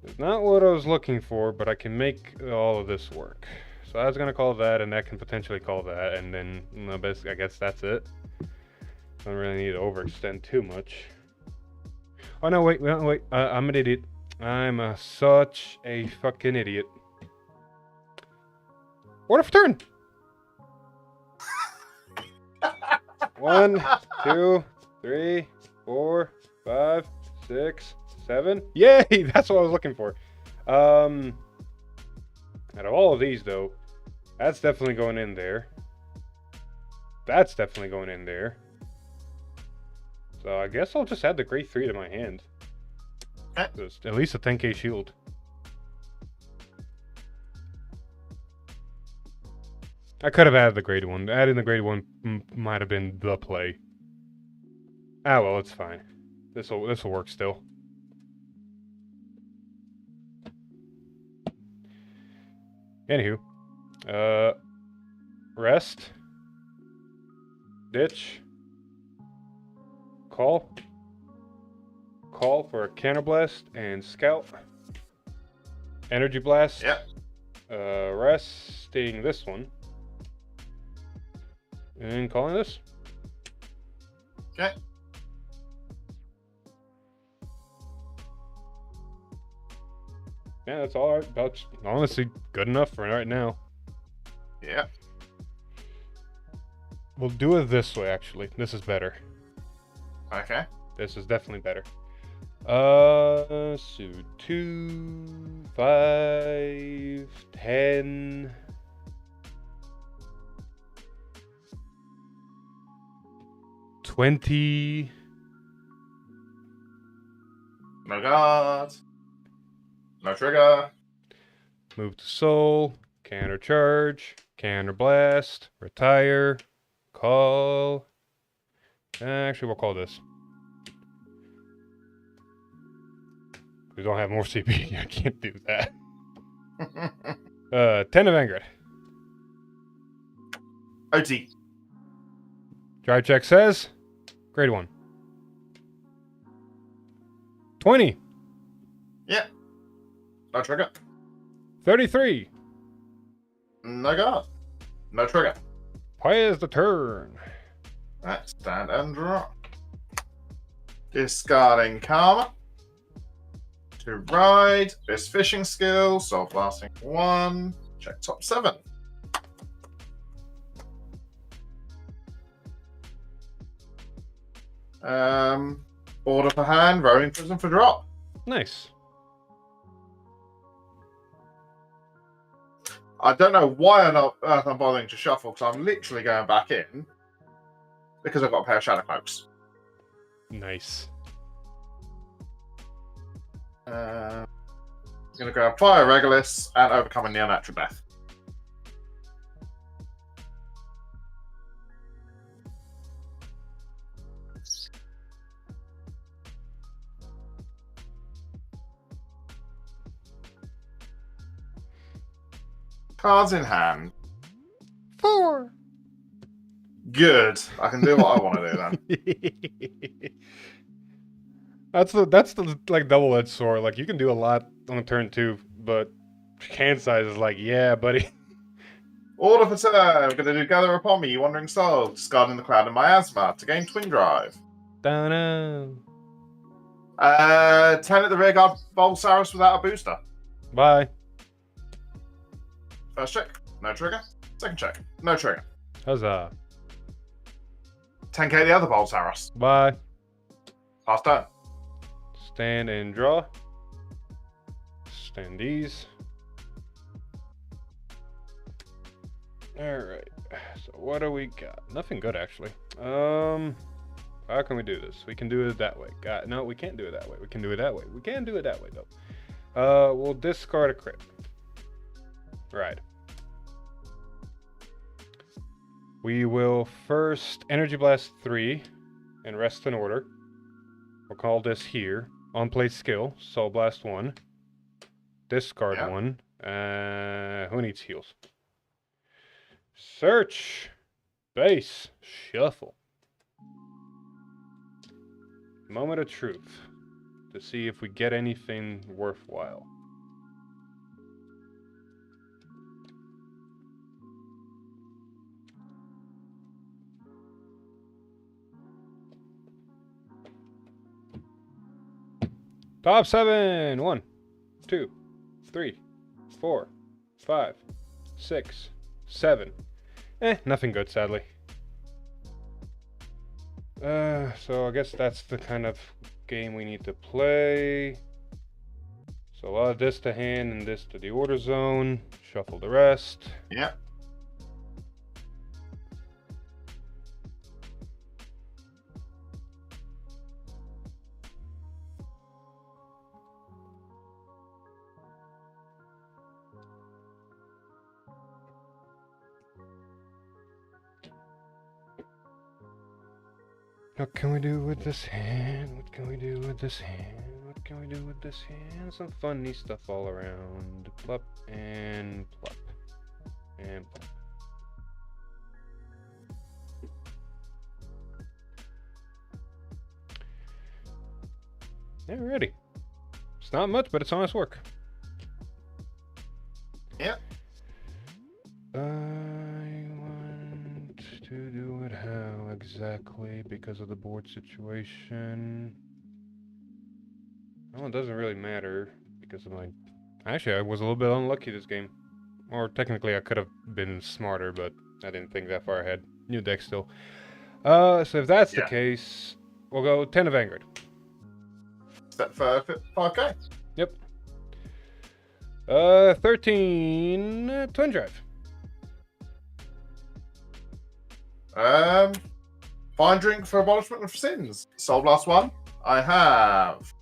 It's not what I was looking for, but I can make all of this work. So I was gonna call that, and that can potentially call that, and then I guess that's it. Don't really need to overextend too much. Oh no, wait, I'm an idiot. I'm such a fucking idiot. Order for turn. 1, 2, 3, 4, 5, 6, 7. Yay! That's what I was looking for. Out of all of these, though, that's definitely going in there. That's definitely going in there. So I guess I'll just add the grade 3 to my hand. Just at least a 10k shield. I could have added the grade 1. Adding the grade 1 might have been the play. Ah well, it's fine. This'll work still. Anywho, rest, ditch, call for a counterblast and scout, energy blast. Yep. Resting this one, and calling this. Okay. Yeah, that's all right. That's honestly good enough for right now. Yeah. We'll do it this way, actually. This is better. Okay. This is definitely better. So 2, 5, 10. 20. No guard. No trigger. Move to soul. Counter charge. Counter blast. Retire. Call. Actually, we'll call this. We don't have more CP. I can't do that. 10 of Vanguard. OT. Drive check says grade 1. 20. Yeah. No trigger. 33. No guard. No trigger. Players the turn. Right, stand and draw. Discarding Karma. To ride. This fishing skill. Soul blasting 1. Check top 7. Order for hand. Rolling prison for drop. Nice. I don't know why on earth I'm bothering to shuffle, because I'm literally going back in because I've got a pair of Shadow Cloaks. Nice. I'm going to grab Fire Regulus and Overcome a Neonatural Death. Cards in hand. 4. Good. I can do what I want to do then. That's the like double-edged sword. Like you can do a lot on turn 2, but hand size is like, yeah, buddy. Order for turn. We're going to do Gather Upon Me, You Wandering Soul. Discarding the Cloud and Miasma to gain Twin Drive. Da-na. 10 at the rear guard Bolsaurus without a booster. Bye. First check, no trigger. Second check, no trigger. Huzzah. 10k the other Bolsaurus. Bye. Pass turn. Stand and draw. Stand these. Alright. So what do we got? Nothing good actually. How can we do this? We can do it that way. No, we can't do it that way. We can do it that way. We can do it that way though. We'll discard a crit. Right. We will first Energy Blast 3 and rest in order. We'll call this here. On play skill, Soul Blast 1. Discard 1. Who needs heals? Search. Base. Shuffle. Moment of truth. To see if we get anything worthwhile. Top 7. 1, 2, 3, 4, 5, 6, 7. Nothing good, sadly. So I guess that's the kind of game we need to play. So a lot of this to hand and this to the order zone. Shuffle the rest. Yep. What can we do with this hand? What can we do with this hand? What can we do with this hand? Some funny stuff all around. Plop and plop. And plop. Alrighty. It's not much, but it's honest work. Yep. I want to do it how exactly because of the board situation. Well, it doesn't really matter because of my... Actually, I was a little bit unlucky this game. Or technically I could have been smarter, but I didn't think that far ahead. New deck still. So if that's the case, we'll go 10 of Vanguard. Step for 5k. Yep. 13 Twin Drive. Fine drink for abolishment of sins. Soul Blast 1. I have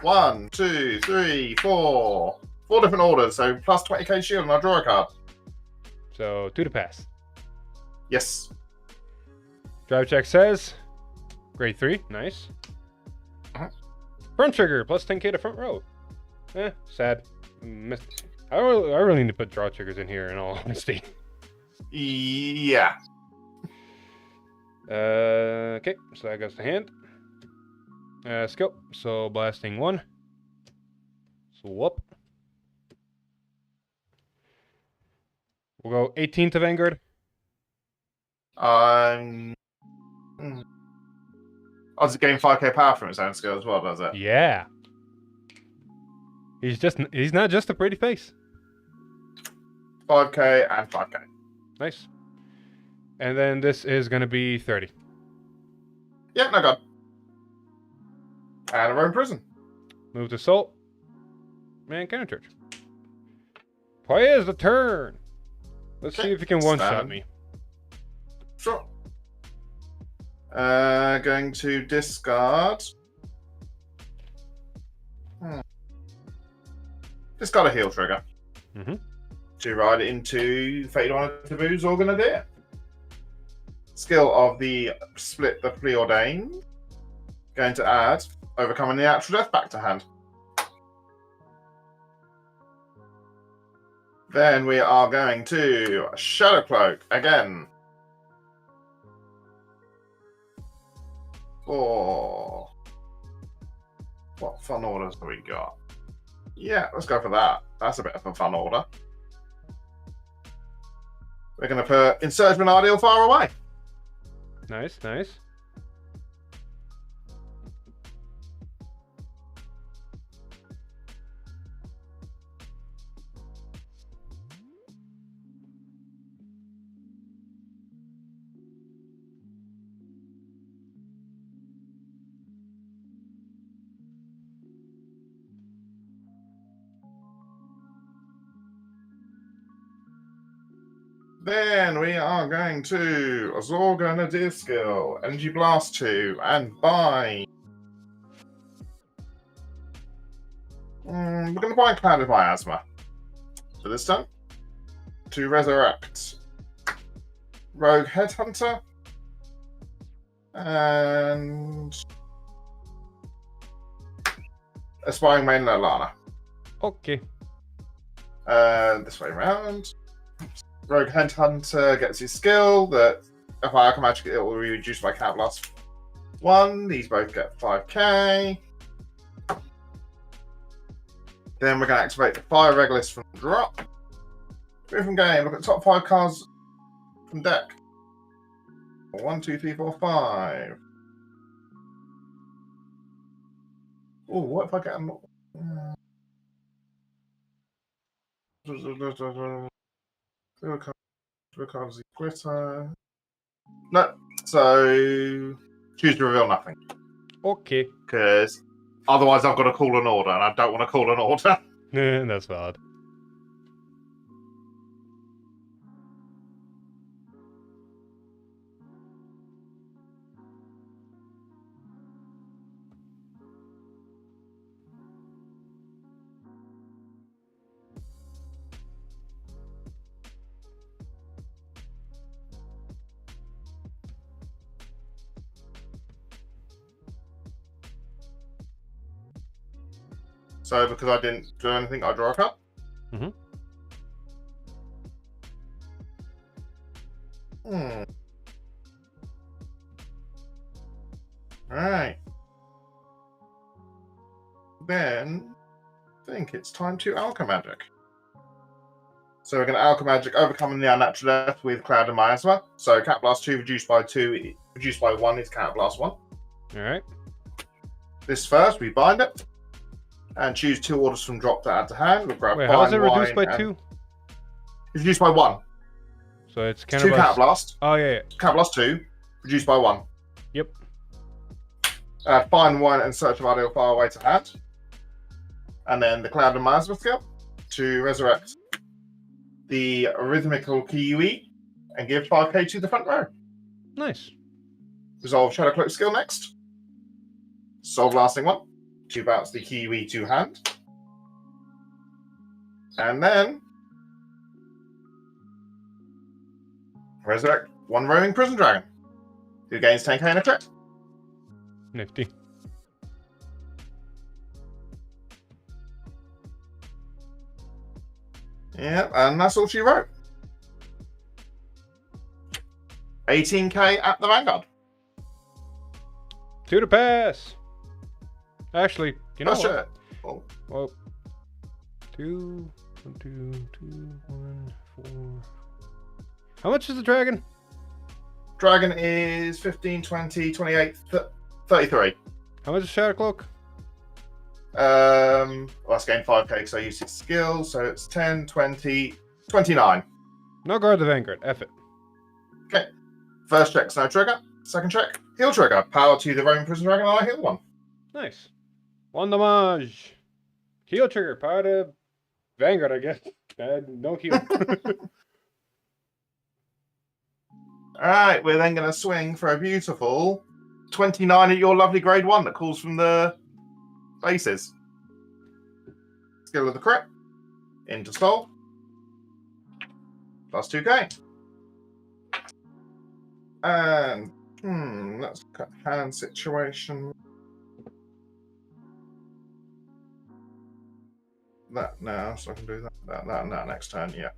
1, 2, 3, 4. 4 different orders, so plus 20k shield and I draw a card. So 2 to pass. Yes. Drive check says grade 3. Nice. Front trigger plus 10k to front row. Sad. Missed. I really need to put draw triggers in here in all honesty. Yeah. Okay, so that goes to hand. Skill. So blasting 1. Swoop. We'll go 18 to Vanguard. Oh, does it gain 5k power from its own skill as well, does it? Yeah. He's not just a pretty face. 5k and 5k. Nice. And then this is going to be 30. Yeah, no god. And a Rome prison. Move to Salt. Man, counter charge. Play is the turn. Let's see if you can one-shot me. Sure. Going to discard. Discard a heal trigger. To ride it into Fated One of Taboo's Organadir. Skill of the Split the Preordained. Going to add Overcoming the Actual Death back to hand. Then we are going to Shadow Cloak again. For what fun orders have we got? Yeah, let's go for that. That's a bit of a fun order. We're going to put Insurgent Ideal far away. Nice, nice. Then we are going to Azorga Nadir skill, Energy Blast 2, and buy. We're going to buy Clouded Miasma for this turn to resurrect Rogue Headhunter and Aspiring Main Lana. Okay. This way around. Rogue Headhunter gets his skill that if I Alchemy Magic it will be reduced by Count Blast 1. These both get 5k. Then we're going to activate the Fire Regulus from drop. Move from game, look at the top 5 cards from deck. 1, 2, 3, 4, 5. Oh, what if I get cards glitter. No, so choose to reveal nothing. Okay. Because otherwise I've got to call an order, and I don't want to call an order. That's valid. So because I didn't do anything, I draw a card. Mm-hmm. Alright. Then I think it's time to Alchemy Magic. So we're going to Alchemy Magic overcoming the unnatural death with Cloud and Miasma. So Cat Blast 2 reduced by 2, reduced by 1 is Cat Blast 1. Alright. This first, we bind it. And choose 2 orders from drop to add to hand. We'll grab Wait, how is it Fine reduced by Wine 2? It's reduced by 1. So it's It's 2 Cat Blast. Oh, yeah, yeah. Cat Blast 2, reduced by 1. Yep. Find 1 and search of ideal far away to hand. And then the Cloud and Miasma skill to resurrect the rhythmical Kiwi and give 5k to the front row. Nice. Resolve Shadow Cloak skill next. Solve lasting 1 to bounce the Kiwi to hand. And then resurrect 1 roaming prison dragon who gains 10k in a crit. Nifty. Yeah, and that's all she wrote. 18k at the Vanguard. To the pass. Actually, you know That's what? it. Oh, Well, 2, 1, 2, 2, 1, 4. How much is the dragon? Dragon is 15, 20, 28, 33. How much is Shadow Cloak? Well, that's gained 5k because I used its skill, so it's 10, 20, 29. No guard the Vanguard. F it. Okay. First check, no trigger. Second check, heal trigger. Power to the Roman Prison Dragon, and I heal 1. Nice. 1 damage. Heal trigger. Power to Vanguard, I guess. No heal. Alright, we're then going to swing for a beautiful 29 at your lovely grade 1 that calls from the bases. Skill of the crit. Into solve. Plus 2k. And, let's look at hand situation. that now, so I can do that next turn. Yeah.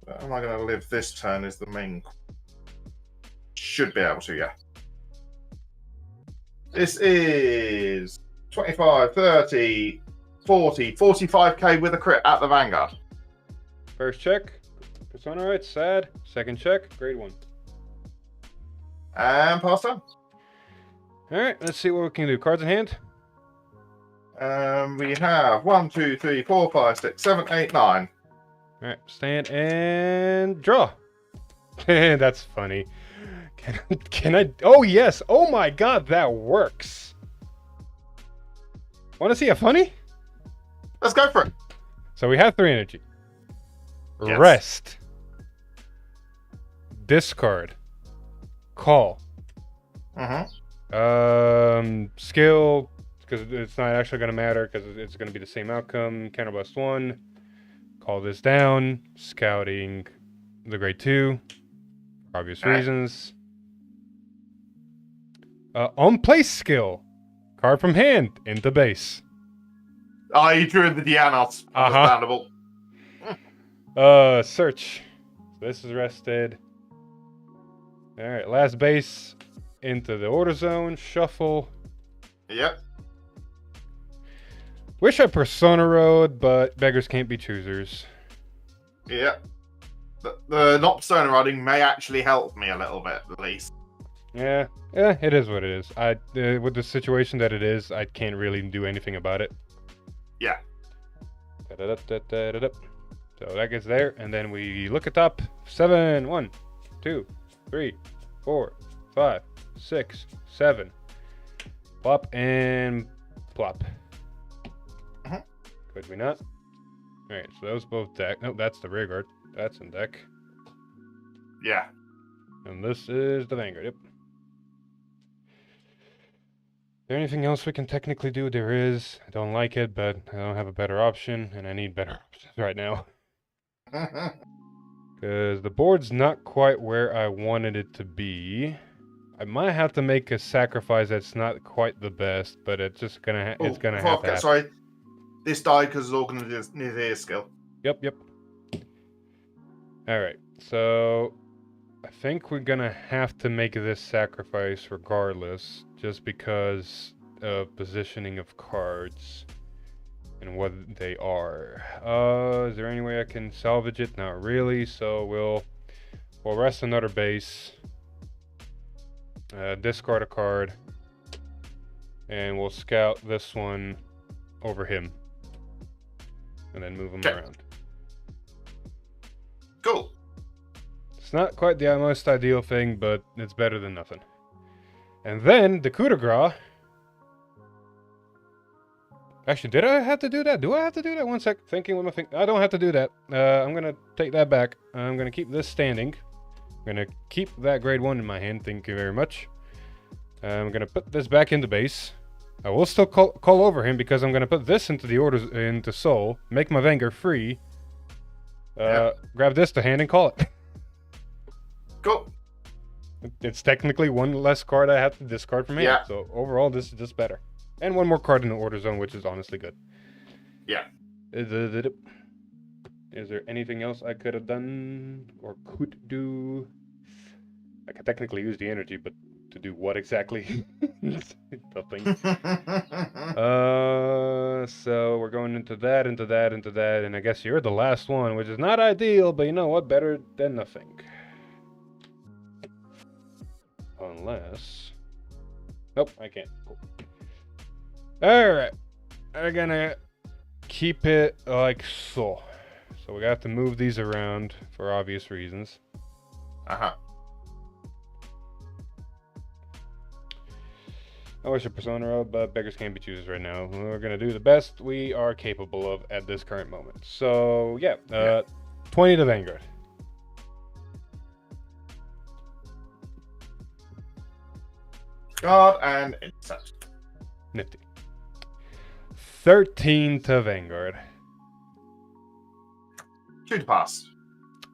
But am I going to live this turn? Is the main. Should be able to, yeah. This is 25, 30, 40, 45k with a crit at the Vanguard. First check. Persona right, sad. Second check, grade 1. And pass turn. Alright, let's see what we can do. Cards in hand. We have 1, 2, 3, 4, 5, 6, 7, 8, 9. Alright, stand and draw. That's funny. Can I? Oh, yes. Oh, my God, that works. Want to see a funny? Let's go for it. So we have 3 energy. Yes. Rest. Discard. Call. Skill, because it's not actually going to matter because it's going to be the same outcome. Counterblast 1. Call this down. Scouting the grade 2. For obvious reasons. On place skill. Card from hand into base. Oh, you drew the Dianos. Understandable. Search. So this is rested. Alright, last base into the order zone. Shuffle. Yep. Wish I Persona Road, but beggars can't be choosers. Yep. The not Persona Riding may actually help me a little bit, at least. Yeah, it is what it is. With the situation that it is, I can't really do anything about it. Yeah. Da-da-da-da-da-da. So that gets there, and then we look at top. 7, 1, 2, 3, 4, 5, 6, 7. Plop and plop. Could we not? Alright, so those both deck. No, that's the rear guard. That's in deck. Yeah. And this is the Vanguard, yep. Is there anything else we can technically do? There is. I don't like it, but I don't have a better option, and I need better options right now. Because the board's not quite where I wanted it to be. I might have to make a sacrifice that's not quite the best, but it's just gonna it's gonna have to happen. Sorry, this died because it's all gonna do his skill. Yep. Alright, so I think we're gonna have to make this sacrifice regardless, just because of positioning of cards and what they are. Is there any way I can salvage it? Not really, so we'll rest another base, discard a card, and we'll scout this one over him, and then move him around. Cool. It's not quite the most ideal thing, but it's better than nothing. And then the coup de grace. Actually, did I have to do that? Do I have to do that? One sec. Thinking with my thing. I don't have to do that. I'm going to take that back. I'm going to keep this standing. I'm going to keep that grade 1 in my hand. Thank you very much. I'm going to put this back into base. I will still call over him because I'm going to put this into the orders into soul. Make my Vanguard free. Grab this to hand and call it. Cool. It's technically one less card I have to discard from hand. Yeah. So overall, this is just better. And one more card in the order zone, which is honestly good. Yeah. Is there anything else I could have done or could do? I could technically use the energy, but to do what exactly? Nothing. So we're going into that, and I guess you're the last one, which is not ideal, but you know what? Better than nothing. Unless... Nope, I can't. Cool. Alright. I'm gonna keep it like so. So we have to move these around for obvious reasons. Uh-huh. I wish a Persona Road, but beggars can't be choosers right now. We're gonna do the best we are capable of at this current moment. So, yeah. 20 to Vanguard. Guard and insert. Nifty. 13 to Vanguard. 2 to pass.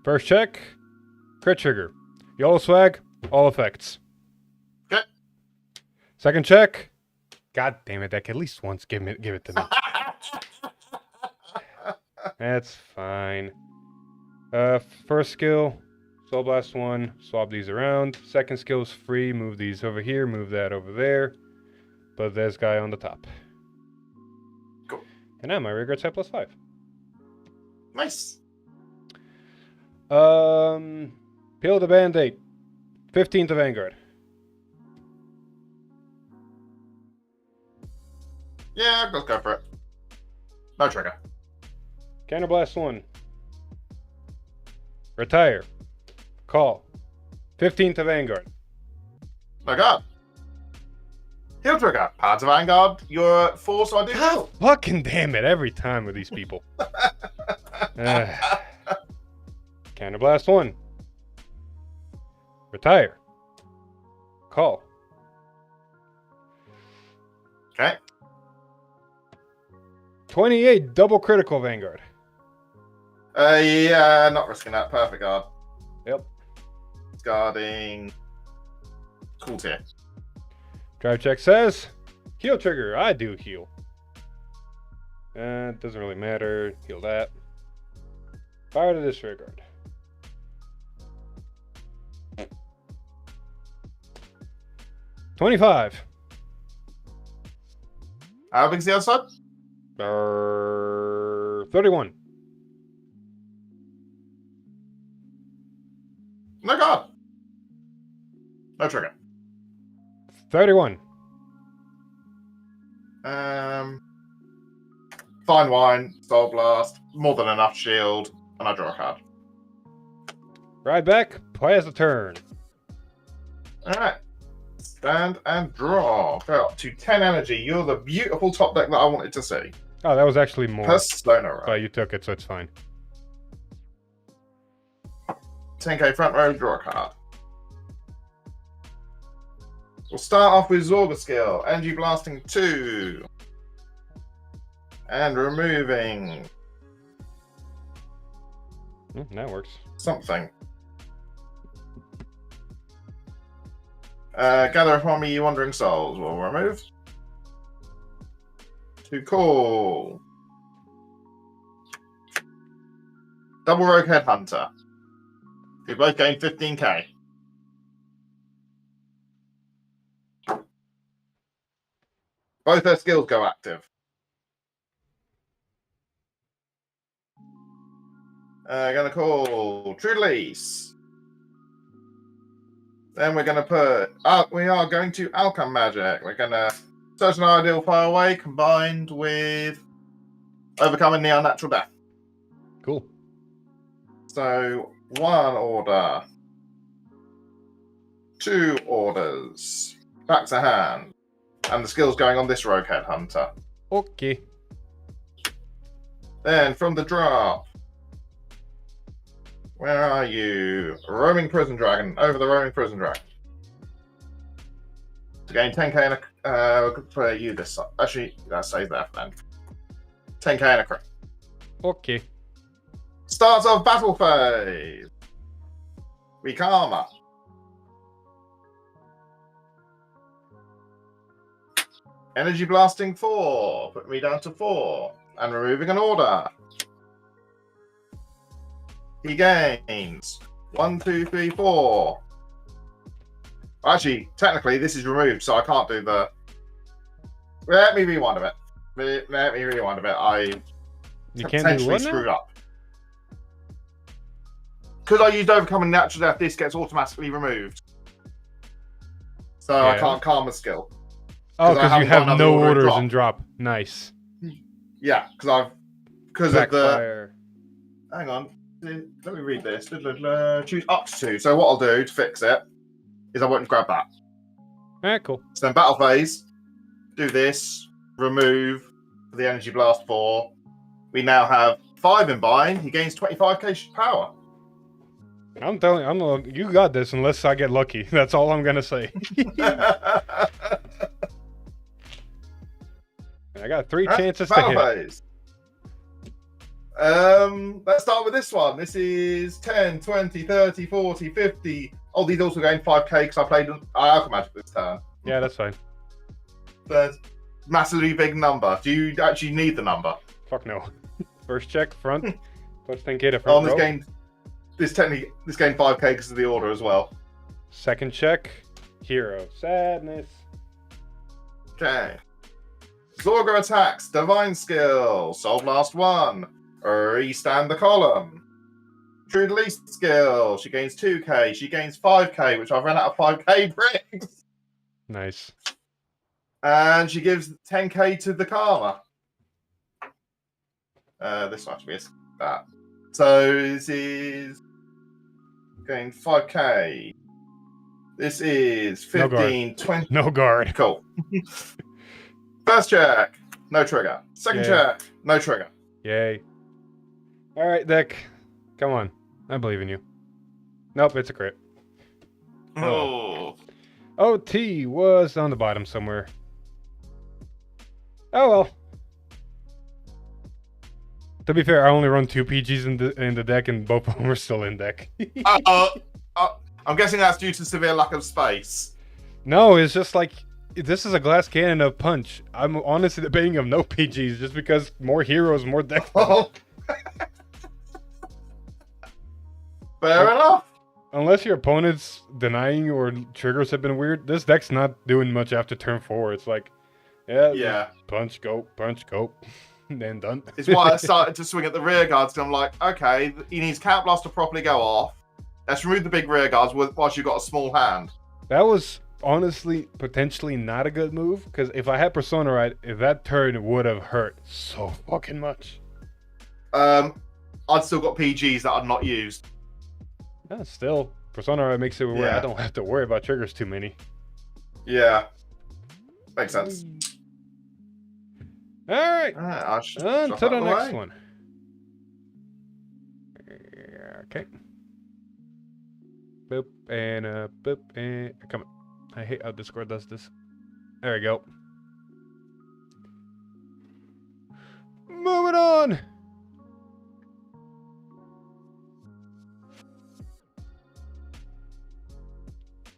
First check. Crit trigger. YOLO swag. All effects. Okay. Second check. God damn it, Deck. At least once give it to me. That's fine. First skill, Soul Blast 1, swap these around. Second skill is free, move these over here, move that over there. But there's guy on the top. Cool. And now my Rigor type +5. Nice. Peel the Band-Aid. 15 to Vanguard. Yeah, let's go for it. No trigger. Counterblast 1. Retire. Call. 15 to Vanguard. My god. Heal trigger. Power to Vanguard. You're at 4, so I do heal. Fucking damn it, every time with these people. Counterblast 1. Retire. Call. Okay. 28 double critical Vanguard. Yeah, not risking that. Perfect guard. Yep. Guarding. Cool tier. Drive check says heal trigger. I do heal. It doesn't really matter. Heal that. Fire to disregard. $25. How big's the other side? 31. No guard. No trigger. 31. Fine wine, Soul Blast, more than enough shield, and I draw a card. Ride back. Play as a turn. Alright. Stand and draw. Go up to 10 energy. You're the beautiful top deck that I wanted to see. Oh, that was actually more. Persona. But you took it, so it's fine. 10k front row, draw a card. We'll start off with Zorga skill. Energy blasting 2. And removing That works. something. Gather upon me, you wandering souls. We'll remove. To call. Double Rogue Headhunter. We both gain 15k. Both their skills go active. Gonna call True Release. Then we're gonna put. We are going to Alchem Magic. We're gonna search an ideal far away combined with overcoming the unnatural death. Cool. So 1 order, 2 orders, back to hand, and the skill's going on this Rogue Headhunter. Okay. Then from the drop, where are you? Roaming Prison Dragon, over the Roaming Prison Dragon. To gain 10k and a for you this side. Actually, let's save that then. 10k and a crit. Okay. Starts of battle phase. We Karma. Energy blasting 4. Put me down to 4. And removing an order. He gains 1, 2, 3, 4. Actually, technically, this is removed, so I can't do the. Let me rewind a bit. Let me rewind a bit. I You can't do potentially what screwed now? up. Because I used overcoming natural death, this gets automatically removed. So I Yeah. can't Karma skill. Oh, 'Cause I because you haven't got have another no order orders drop. and drop. Nice. Yeah, because of the. Backfire. Hang on. Let me read this. Choose up to 2. So what I'll do to fix it is I won't grab that. Alright, cool. So then battle phase, do this, remove the energy blast 4. We now have 5 in bind. He gains 25k power. I'm telling you, you got this unless I get lucky. That's all I'm gonna say. I got 3 chances to battle hit. phase. Let's start with this one. This is 10, 20, 30, 40, 50. Oh, these also gain 5k because I played Alchem Magic this turn. Yeah, that's fine. But massively big number. Do you actually need the number? Fuck no. First check, front. Plus 10k to front On this row. game, this gained 5k because of the order as well. Second check, hero. Sadness. Okay. Zorga attacks, divine skill, solve last one, restand the column. True least skill, she gains 2k, she gains 5k, which I've run out of 5k bricks. Nice. And she gives 10k to the karma. This one actually is that. So this is going 5k. This is 15, 20. No guard. Cool. First check, no trigger. Second check, no trigger. Yay. Alright, deck. Come on. I believe in you. Nope, it's a crit. Oh. OT was on the bottom somewhere. Oh well. To be fair, I only run 2 PGs in the deck, and both of them are still in deck. I'm guessing that's due to severe lack of space. No, it's just like, this is a glass cannon of punch. I'm honestly debating of no PGs, just because more heroes, more deck. Oh. Fair enough. Unless your opponent's denying or triggers have been weird, this deck's not doing much after turn 4. It's like, Yeah. punch, go, then done. It's why I started to swing at the rear guards. I'm like, okay, he needs Cat Blast to properly go off. Let's remove the big rear guards whilst you've got a small hand. That was honestly potentially not a good move, because if I had Persona right, if that turn would have hurt so fucking much. I'd still got PGs that I'd not used. Yeah, still, Persona right makes it where Yeah. I don't have to worry about triggers too many. Yeah. Makes sense. Alright, I should on drop to out the of next way. one. Okay. Boop, and boop, and come on. I hate how Discord does this. There we go. Moving on!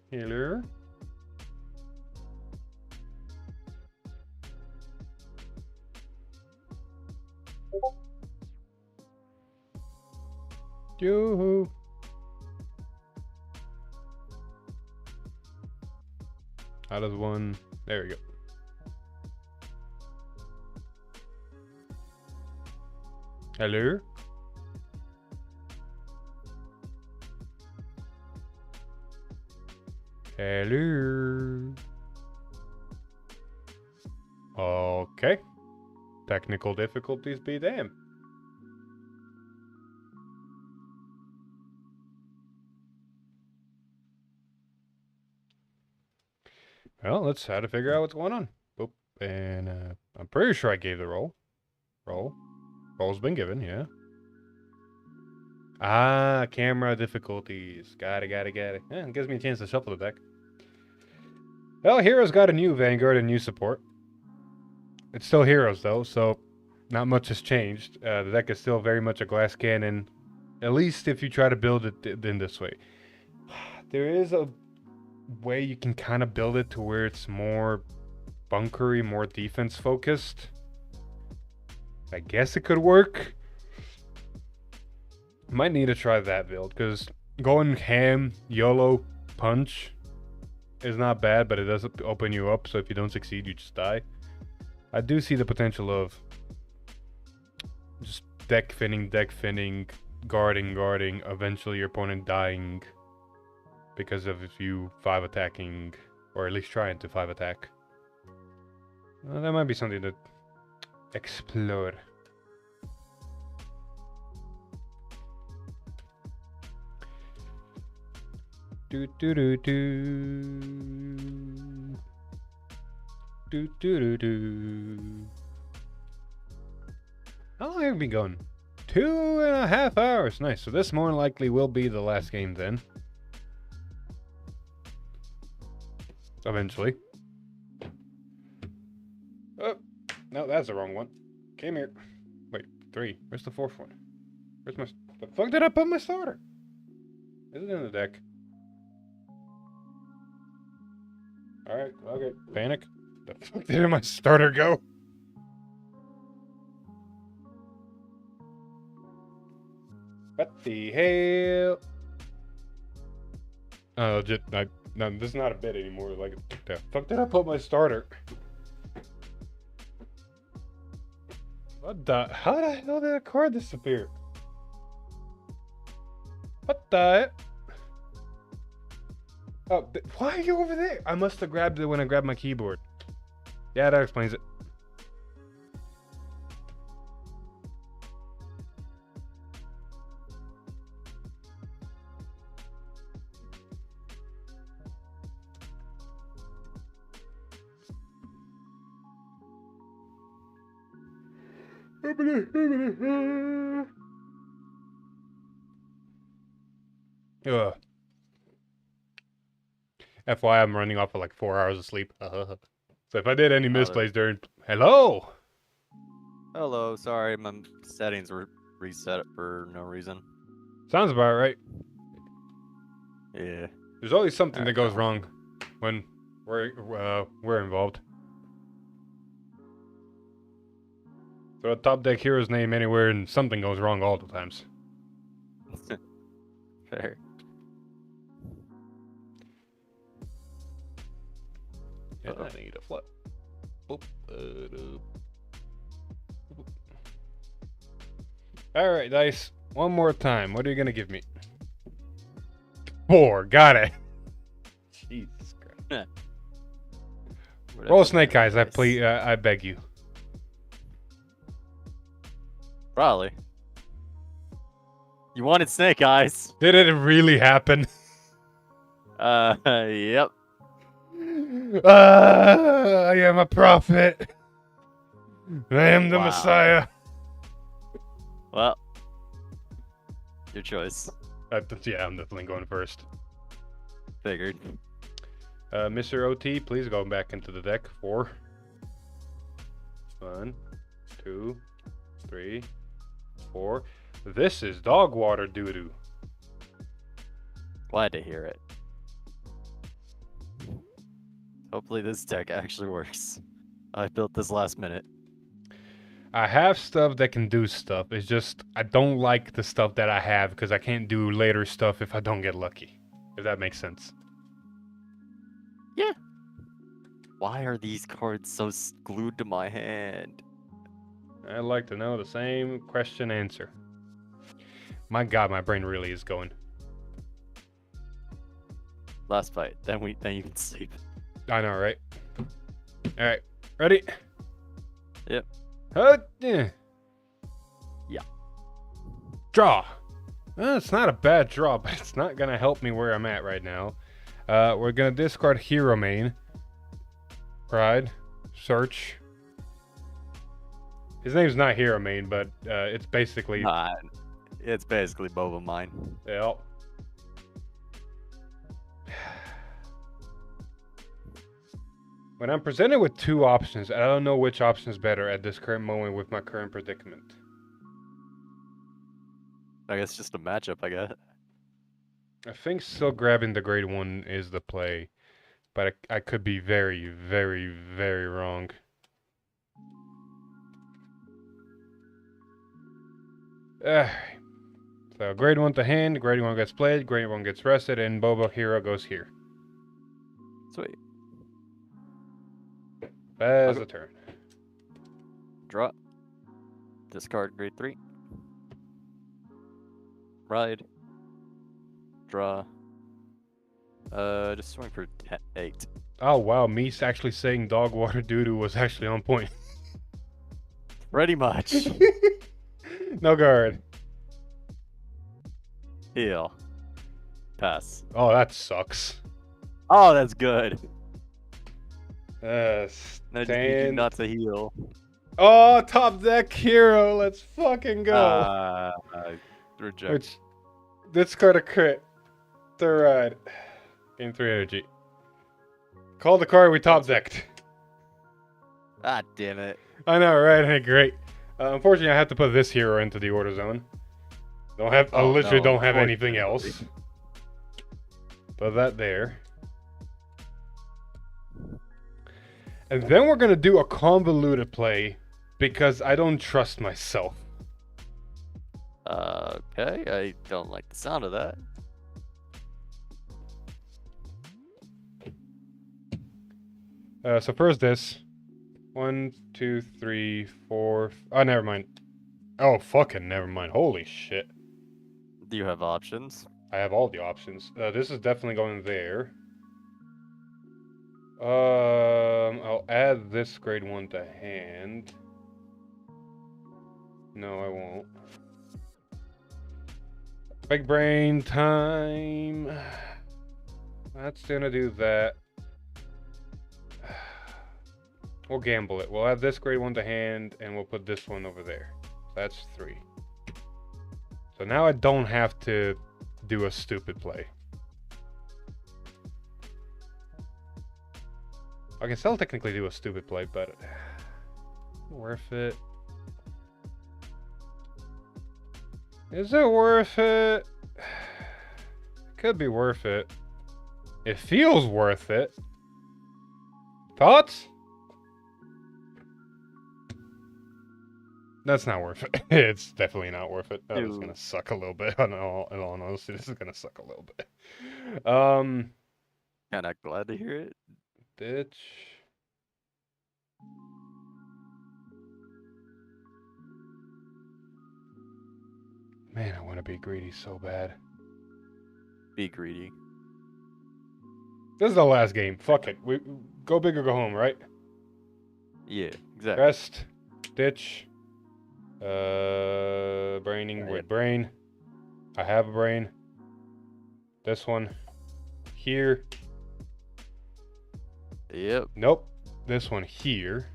Healer. Yoo-hoo. How does one? There we go. Hello? Hello? Okay. Technical difficulties be damned. Well, let's try to figure out what's going on. Boop. And I'm pretty sure I gave the roll. Roll's been given, yeah. Ah, camera difficulties. Got it. Yeah, it gives me a chance to shuffle the deck. Well, Heroes got a new Vanguard and new support. It's still Heroes, though, so not much has changed. The deck is still very much a glass cannon, at least if you try to build it in this way. There is a way you can kind of build it to where it's more bunkery, more defense focused. I guess it could work. Might need to try that build, because going ham, YOLO, punch is not bad, but it does open you up, so if you don't succeed, you just die. I do see the potential of just deck finning, guarding, eventually your opponent dying because of you 5 attacking, or at least trying to 5 attack. That might be something to explore. Do do do do. Do do do do. How long have we been going? 2.5 hours. Nice. So this more than likely will be the last game then. Eventually. Oh, no, that's the wrong one. Came here. Wait, 3. Where's the 4th one? Where's my... The fuck did I put my starter? Is it in the deck? Alright, okay. Panic. The fuck did my starter go? the hell? Oh, legit. No, this is not a bit anymore. Like, the fuck did I put my starter? What the? How the hell did a card disappear? What the? Oh, why are you over there? I must have grabbed it when I grabbed my keyboard. Yeah, that explains it. Ugh. FYI, I'm running off of like 4 hours of sleep. So if I did any misplays during... Hello! Hello, sorry, my settings were reset for no reason. Sounds about right. Yeah. There's always something that goes wrong when we're involved. Throw a top deck hero's name anywhere and something goes wrong all the times. Fair. Yeah, I need a flip. Alright, dice. One more time. What are you gonna give me? 4. Got it. Jesus Christ. Roll snake eyes, I beg you. Probably. You wanted snake eyes. Did it really happen? Yep. I am a prophet. I am the Wow. Messiah. Well, your choice. Yeah, I'm definitely going first. Figured. Mr. OT, please go back into the deck. 4. 1, 2, 3, 4. This is dog water doo-doo. Glad to hear it. Hopefully this deck actually works. I built this last minute. I have stuff that can do stuff. It's just, I don't like the stuff that I have because I can't do later stuff if I don't get lucky. If that makes sense. Yeah. Why are these cards so glued to my hand? I'd like to know the same question answer. My God, my brain really is going. Last fight. Then you can sleep. I know, right? Alright, ready? Yep. Yeah. Yeah. Draw. Well, it's not a bad draw, but it's not gonna help me where I'm at right now. We're gonna discard Hero Main. Pride. Search. His name's not Hero Main, but it's basically... It's basically Boba mine. Yep. When I'm presented with 2 options, I don't know which option is better at this current moment with my current predicament. I guess just a matchup, I guess. I think still grabbing the grade 1 is the play, but I could be very, very, very wrong. So grade 1 to hand, grade 1 gets played, grade 1 gets rested, and Boba Hero goes here. Sweet. As a turn. Draw. Discard grade 3. Ride. Draw. Just swing for 8. Oh wow, me actually saying dog water doo-doo was actually on point. Pretty much. No guard. Heal. Pass. Oh, that sucks. Oh, that's good. No, No, you not to heal. Oh, top deck hero. Let's fucking go. Reject. Which, discard a crit. Third ride. Gain 3 energy. Call the card we top decked. Ah, damn it. I know, right? Hey, great. Unfortunately, I have to put this hero into the order zone. I literally don't have anything else. Put that there. And then we're gonna do a convoluted play because I don't trust myself. Okay, I don't like the sound of that. So first this. 1, 2, 3, 4. Oh, never mind. Oh, fucking never mind. Holy shit. Do you have options? I have all the options. This is definitely going there. I'll add this grade 1 to hand. No, I won't. Big brain time. That's gonna do that. We'll gamble it. We'll add this grade 1 to hand, and we'll put this one over there. That's 3. So now I don't have to do a stupid play. I can still technically do a stupid play, but worth it. Is it worth it? Could be worth it. It feels worth it. Thoughts? That's not worth it. It's definitely not worth it. Oh, it's gonna suck a little bit. In all honesty, this is gonna suck a little bit. Kinda glad to hear it. Bitch. Man, I want to be greedy so bad. Be greedy. This is the last game. Fuck it. We go big or go home, right? Yeah, exactly. Rest. Ditch. Braining with brain. I have a brain. This one. Here. Yep. Nope. This one here.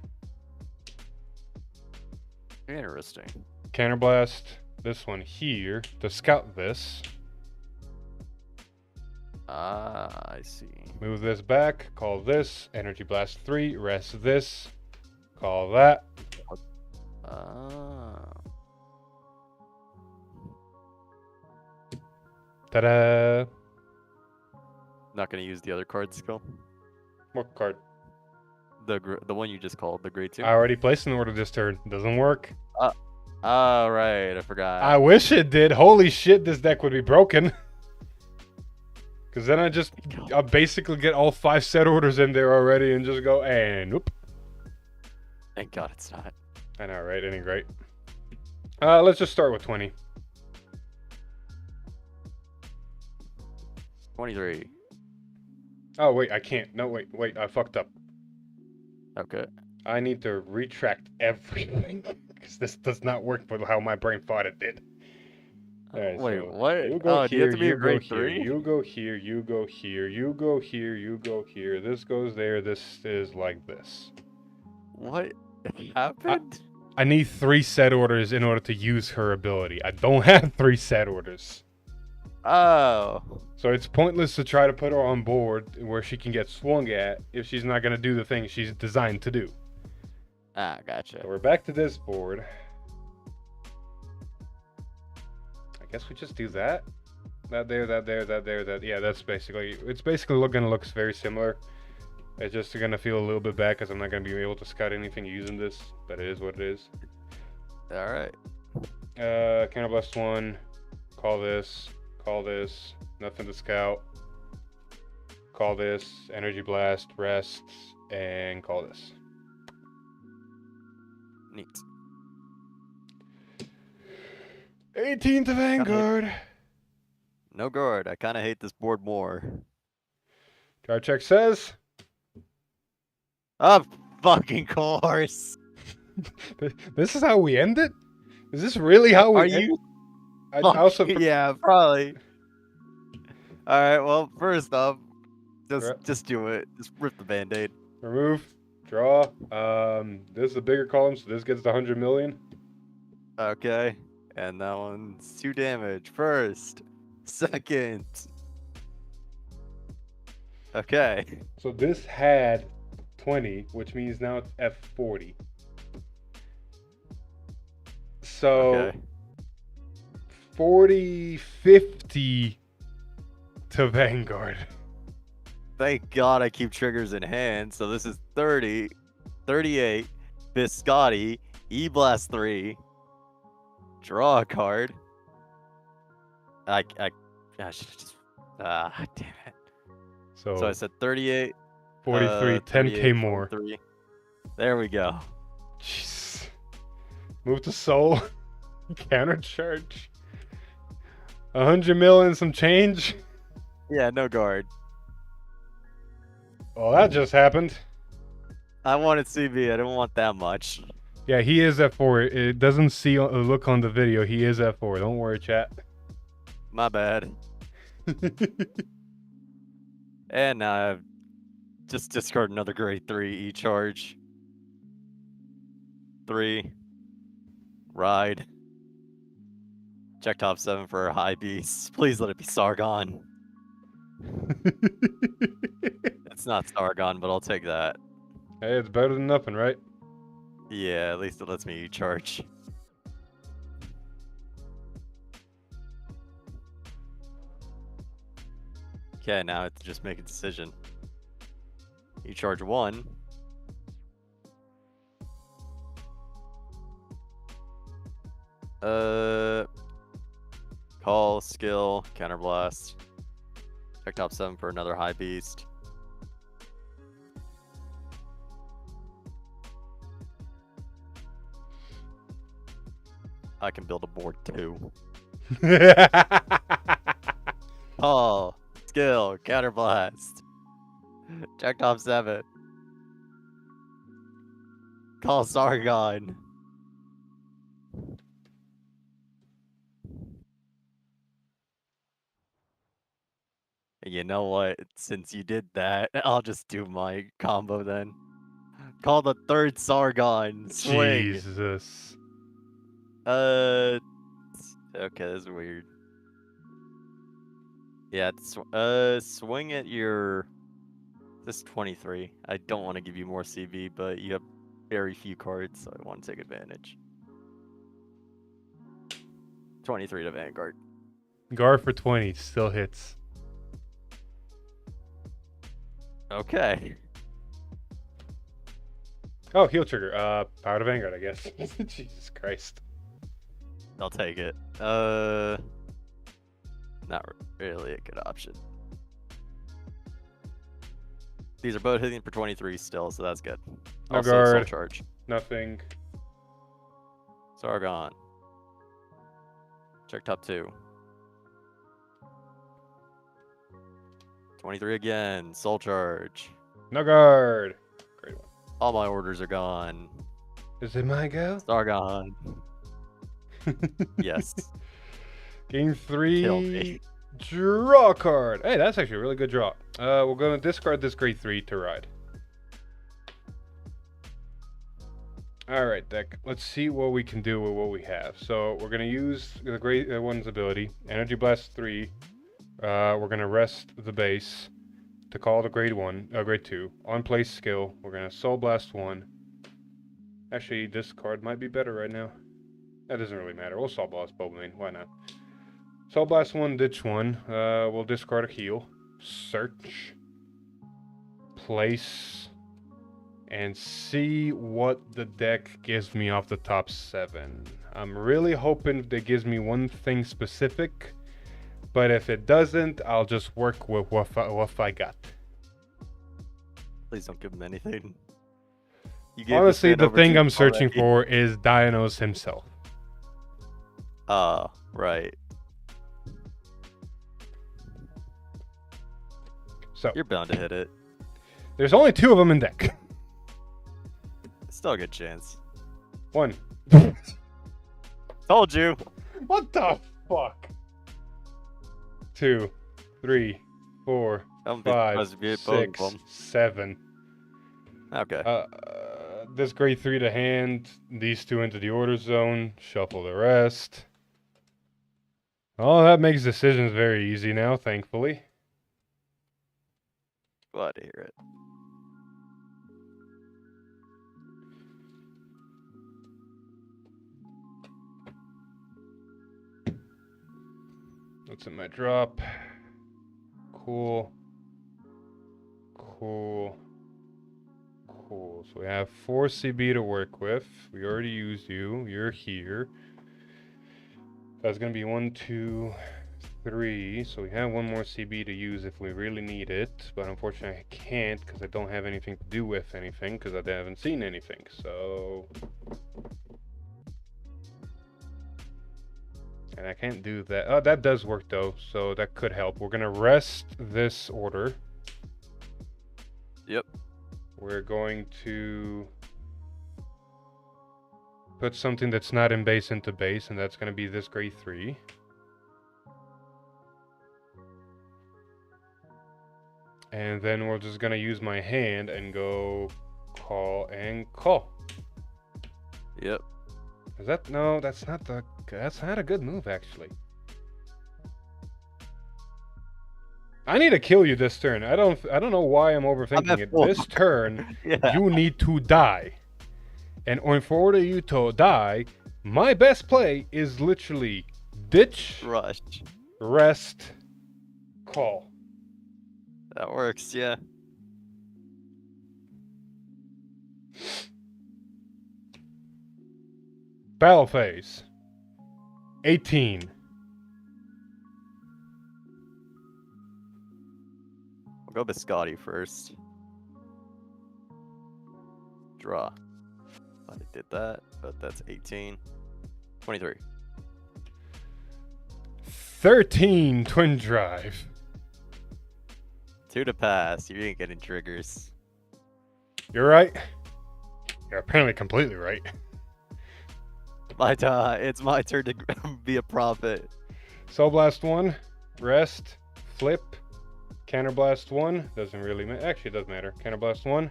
Interesting. Counterblast. This one here to scout this. Ah, I see. Move this back. Call this. Energy Blast 3. Rest this. Call that. Ah. Ta-da! Not gonna use the other card skill. What card? The one you just called, the grade 2. I already placed an order this turn. Doesn't work. Oh, right. I forgot. I wish it did. Holy shit, this deck would be broken. Because then I basically get all 5 set orders in there already and just go, and whoop. Thank God it's not. I know, right? It ain't great. Let's just start with 20. 23. Oh, wait, I can't. No, wait, I fucked up. Okay. I need to retract everything. Because this does not work with how my brain thought it did. Alright, Wait, so what? you go Do you have here, to be a you go grade here, 3? you go here, you go here, you go here, you go here. This goes there, this is like this. What happened? I need 3 set orders in order to use her ability. I don't have 3 set orders. Oh. So it's pointless to try to put her on board where she can get swung at if she's not going to do the thing she's designed to do. Ah, gotcha. So we're back to this board. I guess we just do that. That there, that there, that there, that. Yeah, that's basically... It's basically looks very similar. It's just going to feel a little bit bad because I'm not going to be able to scout anything using this. But it is what it is. Alright. Counterblast 1. Call this. Call this. Nothing to scout. Call this. Energy Blast. Rest. And call this. Neat. 18 to Vanguard. No guard. I kind of hate this board more. Card check says. Of fucking course. This is how we end it? Is this really how we Are end you? I also Yeah, probably. All right. Well, first off, just do it. Just rip the band-aid. remove, draw. This is a bigger column, so this gets the 100 million. Okay. And that one's 2 damage. First, second. Okay. So this had 20, which means now it's F40. So Okay. 40-50 to Vanguard. Thank God I keep triggers in hand. So this is 30, 38, Biscotti, E-Blast 3, draw a card, I should just. Damn it. So, So I said 38. 43, 10k more. 43. There we go. Jeez. Move to soul. Countercharge. 100 mil and some change. Yeah, no guard. Well, that just happened. I wanted CB. I didn't want that much. Yeah, he is at 4. It doesn't look on the video. He is at 4. Don't worry, chat. My bad. And now I've just discard another grade 3 E-charge. 3. Ride. Check top 7 for a high beast. Please let it be Sargon. It's not Sargon, but I'll take that. Hey, it's better than nothing, right? Yeah, at least it lets me E-charge. Okay, now I have to just make a decision. E-charge 1. Call, skill, counterblast. Check top 7 for another high beast. I can build a board too. Call, skill, counterblast. Check top 7. Call Sargon. You know what? Since you did that, I'll just do my combo then. Call the third Sargon. Swing. Jesus. Okay, this is weird. Yeah, swing at your. This is 23. I don't want to give you more CV, but you have very few cards, so I want to take advantage. 23 to Vanguard. Guard for 20 still hits. Okay. Oh, heal trigger. Power to Vanguard, I guess. Jesus Christ. I'll take it. Not really a good option. These are both hitting for 23 still, so that's good. No Also, guard. soul charge. Nothing. Sargon. Check top 2. 23 again. Soul charge. No guard. Great one. All my orders are gone. Is it my go? Sargon. Yes. Game Kill me. 3. Draw a card. Hey, that's actually a really good draw. We're going to discard this grade 3 to ride. Alright, deck. Let's see what we can do with what we have. So we're going to use the grade 1's ability. Energy Blast 3. We're going to rest the base to call the grade 2. On place skill. We're going to Soul Blast 1. Actually, this card might be better right now. That doesn't really matter. We'll Soul Blast Bobomane. Why not? Soul Blast 1, ditch 1. We'll discard a heal. Search. Place. And see what the deck gives me off the top 7. I'm really hoping that gives me one thing specific. But if it doesn't, I'll just work with what I got. Please don't give him anything. You gave Honestly, this man the thing over I'm to searching already. for is Dionysus himself. Right. So, You're bound to hit it. there's only 2 of them in deck. Still a good chance. 1. Told you. What the fuck? 2, 3, 4, Don't be 5, supposed to be at both 6, of them. 7. Okay. This grade 3 to hand. These 2 into the order zone. Shuffle the rest. Oh, that makes decisions very easy now, thankfully. Glad to hear it. What's in my drop? Cool. Cool. Cool. So we have 4 CB to work with. We already used you. You're here. That's going to be 1, 2, 3, so we have one more CB to use if we really need it, but unfortunately I can't because I don't have anything to do with anything because I haven't seen anything, so... And I can't do that. Oh, that does work though, so that could help. We're gonna rest this order. Yep. We're going to put something that's not in base into base, and that's gonna be this grade 3. And then we're just gonna use my hand and go call and call. Yep. Is that no? That's not a good move actually. I need to kill you this turn. I don't know why I'm overthinking it. This turn, Yeah. you need to die, and in order you to die, my best play is literally ditch, Rush. rest, call. That works, yeah. Battle phase. 18. I'll go Biscotti first. Draw. I did that, but that's 18. 23. 13 twin drive. 2 to pass. You ain't getting triggers. You're right. You're apparently completely right. It's my turn to be a prophet. Soul Blast 1, rest, flip, Counterblast 1, doesn't really matter. Actually, it does matter. Counterblast 1.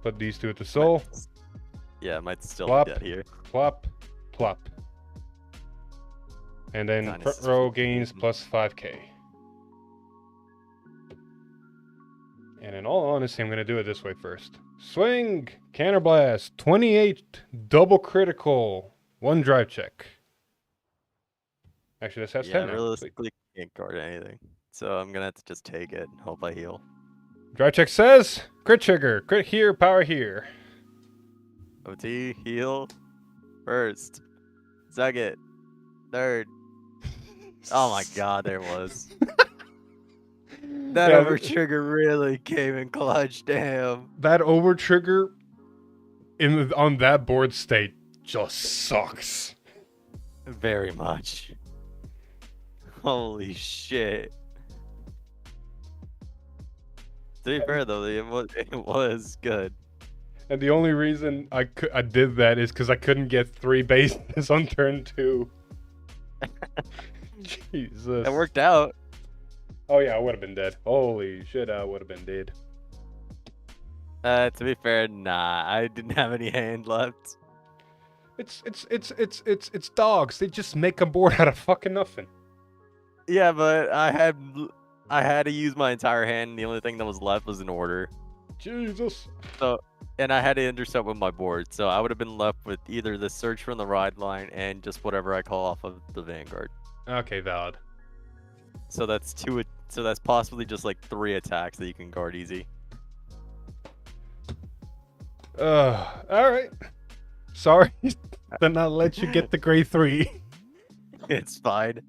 Put these two at the soul. Yeah, I might still Plop. be dead here. Plop, plop. And then Nice. front row gains plus 5k. And in all honesty, I'm going to do it this way first. Swing, Counterblast, 28, double critical, 1 drive check. Actually, this has Yeah, 10 now. realistically, can't guard anything. So I'm gonna have to just take it and hope I heal. Drive check says, crit trigger, crit here, power here. OT, heal. First. Second. Third. Oh my god, there was. That Yeah, over trigger really came in clutch, damn. That over trigger on that board state just sucks. Very much. Holy shit. To be fair though, it was good. And the only reason I did that is because I couldn't get 3 bases on turn 2. Jesus. It worked out. Oh yeah, I would have been dead. Holy shit, I would have been dead. To be fair, nah, I didn't have any hand left. It's dogs. They just make a board out of fucking nothing. Yeah, but I had to use my entire hand, and the only thing that was left was an order. Jesus. And I had to intercept with my board, so I would have been left with either the search from the ride line and just whatever I call off of the Vanguard. Okay, valid. So that's 2. So that's possibly just like 3 attacks that you can guard easy. Alright. Sorry to not let you get the grade 3. It's fine.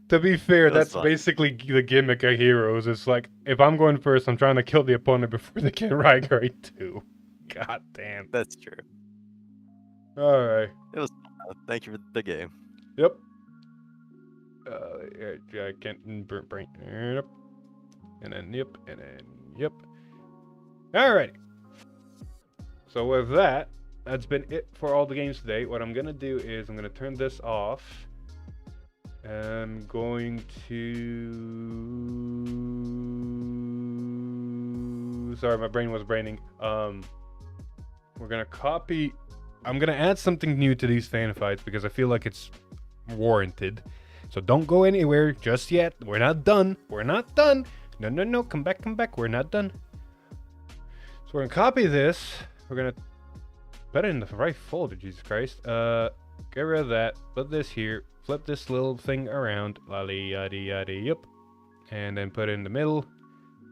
To be fair, That's that's fine. basically the gimmick of heroes. It's like, if I'm going first, I'm trying to kill the opponent before they can ride grade 2. God damn. That's true. Alright. It was. Thank you for the game. Yep. I can't bring. Yep. And then yep. And then yep. Alright. So with that, that's been it for all the games today. What I'm gonna do is I'm gonna turn this off. I'm going to. Sorry, my brain was braining. We're gonna copy. I'm gonna add something new to these fan fights because I feel like it's warranted. So don't go anywhere just yet. We're not done. We're not done. No. Come back. We're not done. So we're gonna copy this. We're gonna put it in the right folder. Jesus Christ. Get rid of that. Put this here. Flip this little thing around. Lolly yaddy yaddy. Yep. And then put it in the middle.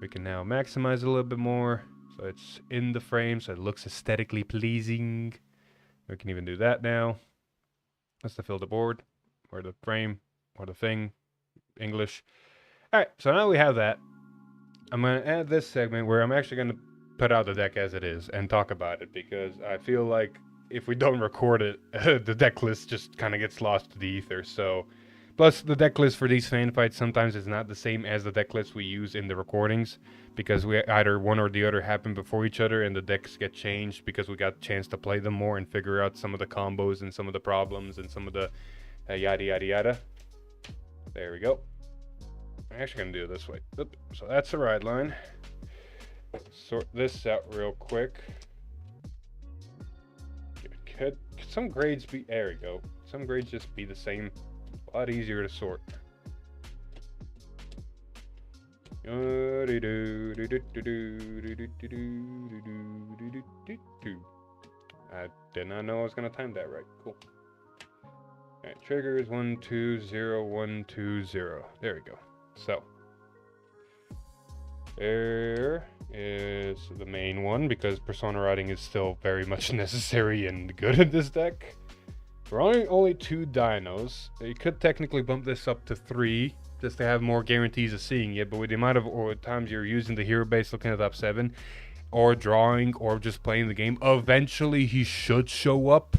We can now maximize it a little bit more. So it's in the frame, so it looks aesthetically pleasing. We can even do that now. That's to fill the board or the frame. or the thing, English. All right, so now we have that. I'm going to add this segment where I'm actually going to put out the deck as it is and talk about it, because I feel like if we don't record it, the deck list just kind of gets lost to the ether. So, plus the deck list for these fan fights sometimes is not the same as the deck list we use in the recordings, because we either one or the other happen before each other and the decks get changed because we got a chance to play them more and figure out some of the combos and some of the problems and some of the yada yada yada. There we go. I'm actually going to do it this way. Oop. So that's the ride line. Sort this out real quick. Could some grades be... There we go. Some grades just be the same. A lot easier to sort. I did not know I was going to time that right. Cool. Alright, triggers 1, 2, 0, 1, 2, 0. There we go. So, there is the main one, because persona riding is still very much necessary and good in this deck. We're only 2 dinos. You could technically bump this up to 3, just to have more guarantees of seeing it, but with the amount of times you're using the hero base looking at top 7, or drawing, or just playing the game, eventually he should show up.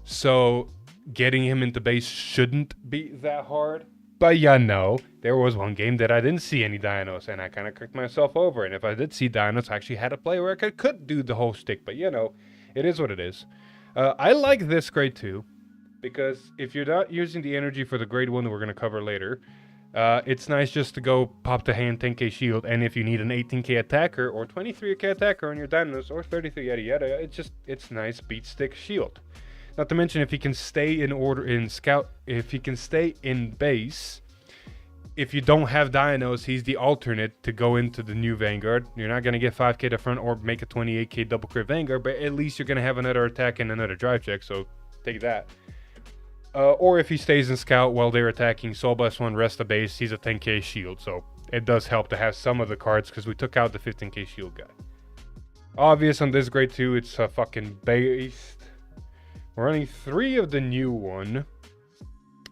So, getting him into base shouldn't be that hard. But you know, there was one game that I didn't see any dinos, and I kind of kicked myself over. And if I did see dinos, I actually had a play where I could do the whole stick. But you know, it is what it is. I like this grade 2, because if you're not using the energy for the grade 1 that we're going to cover later, it's nice just to go pop the hand 10k shield. And if you need an 18k attacker or 23k attacker on your dinos or 33 yada yada, it's nice beat stick shield. Not to mention, if he can stay in order in scout, if he can stay in base, if you don't have dinos, he's the alternate to go into the new Vanguard. You're not going to get 5k to front or make a 28k double crit Vanguard, but at least you're going to have another attack and another drive check, so take that. Or if he stays in scout while they're attacking, Soul Blast 1, rest the base, he's a 10k shield, so it does help to have some of the cards, because we took out the 15k shield guy. Obvious on this grade 2, it's a fucking based. We're running 3 of the new one.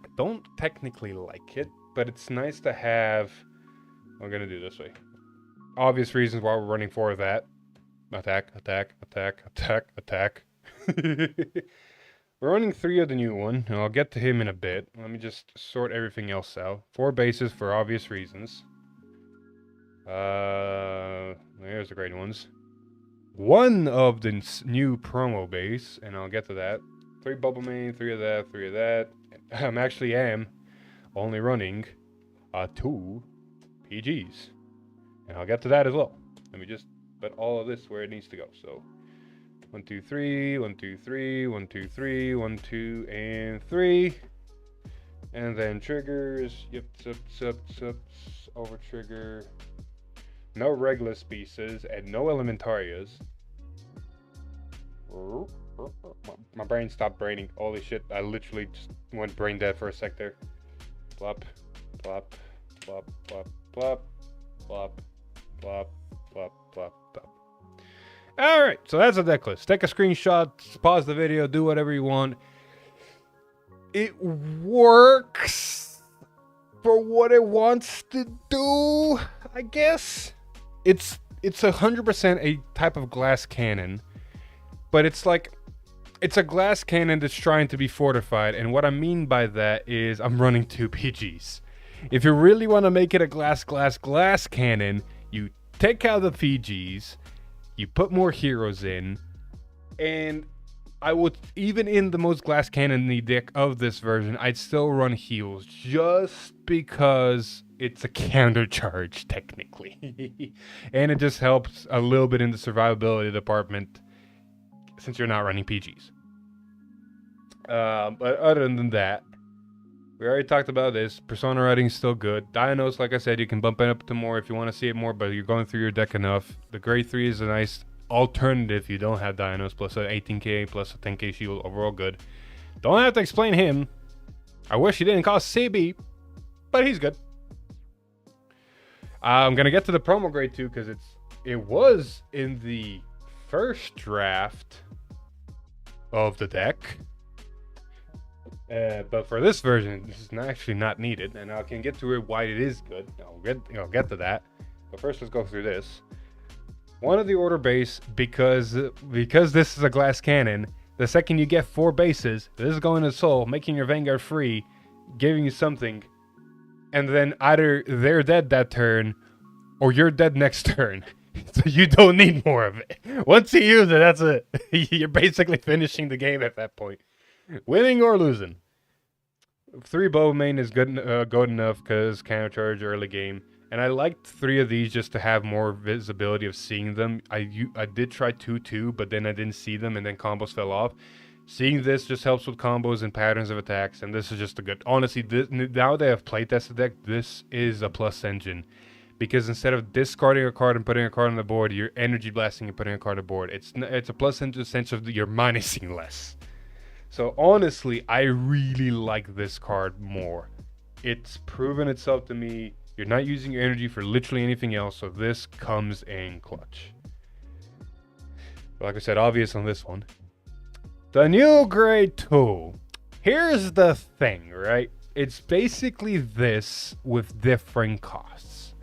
I don't technically like it, but it's nice to have. I'm gonna do this way. Obvious reasons why we're running 4 of that. Attack, attack, attack, attack, attack. We're running 3 of the new one, and I'll get to him in a bit. Let me just sort everything else out. 4 bases for obvious reasons. There's the great ones. 1 of the new promo base, and I'll get to that. 3 bubble main, 3 of that, 3 of that. I'm only running 2 PGs, and I'll get to that as well. Let me just put all of this where it needs to go. So 1, 2, 3, 1, 2, 3, 1, 2, 3, 1, 2, and 3, and then triggers. Yep, over trigger. No regular species and no elementarias. My brain stopped braining. Holy shit, I literally just went brain dead for a sec there. Plop, plop, plop, plop, plop, plop, plop, plop, plop, plop. Alright, so that's a deck list. Take a screenshot, pause the video, do whatever you want. It works for what it wants to do, I guess. It's 100% a type of glass cannon, but it's like, it's a glass cannon that's trying to be fortified, and what I mean by that is I'm running 2 PGs. If you really want to make it a glass cannon, you take out the PGs, you put more heroes in, and I would, even in the most glass cannon-y deck of this version, I'd still run heals, just because it's a counter charge, technically. And it just helps a little bit in the survivability department, since you're not running PGs. But other than that, we already talked about this. Persona writing is still good. Dinos, like I said, you can bump it up to more if you want to see it more, but you're going through your deck enough. The grade 3 is a nice alternative if you don't have dinos, plus a 18k, plus a 10k shield, overall good. Don't have to explain him. I wish he didn't cost CB, but he's good. I'm gonna get to the promo grade 2 because it was in the first draft of the deck. But for this version, this is actually not needed, and I can get to it why it is good. I'll get to that. But first, let's go through this. One of the order base, because this is a glass cannon, the second you get 4 bases, this is going to soul, making your Vanguard free, giving you something, and then either they're dead that turn, or you're dead next turn. So you don't need more of it. Once you use it, that's it. You're basically finishing the game at that point. Winning or losing. 3 bow main is good enough because counter charge early game. And I liked 3 of these just to have more visibility of seeing them. I did try 2 too, but then I didn't see them and then combos fell off. Seeing this just helps with combos and patterns of attacks, and this is just a good... Honestly, now they have playtested deck, this is a plus engine. Because instead of discarding a card and putting a card on the board, you're energy blasting and putting a card on the board. It's a plus engine in the sense of you're minusing less. So honestly, I really like this card more. It's proven itself to me. You're not using your energy for literally anything else, so this comes in clutch. Like I said, obvious on this one. The new grade 2. Here's the thing, right? It's basically this with different costs.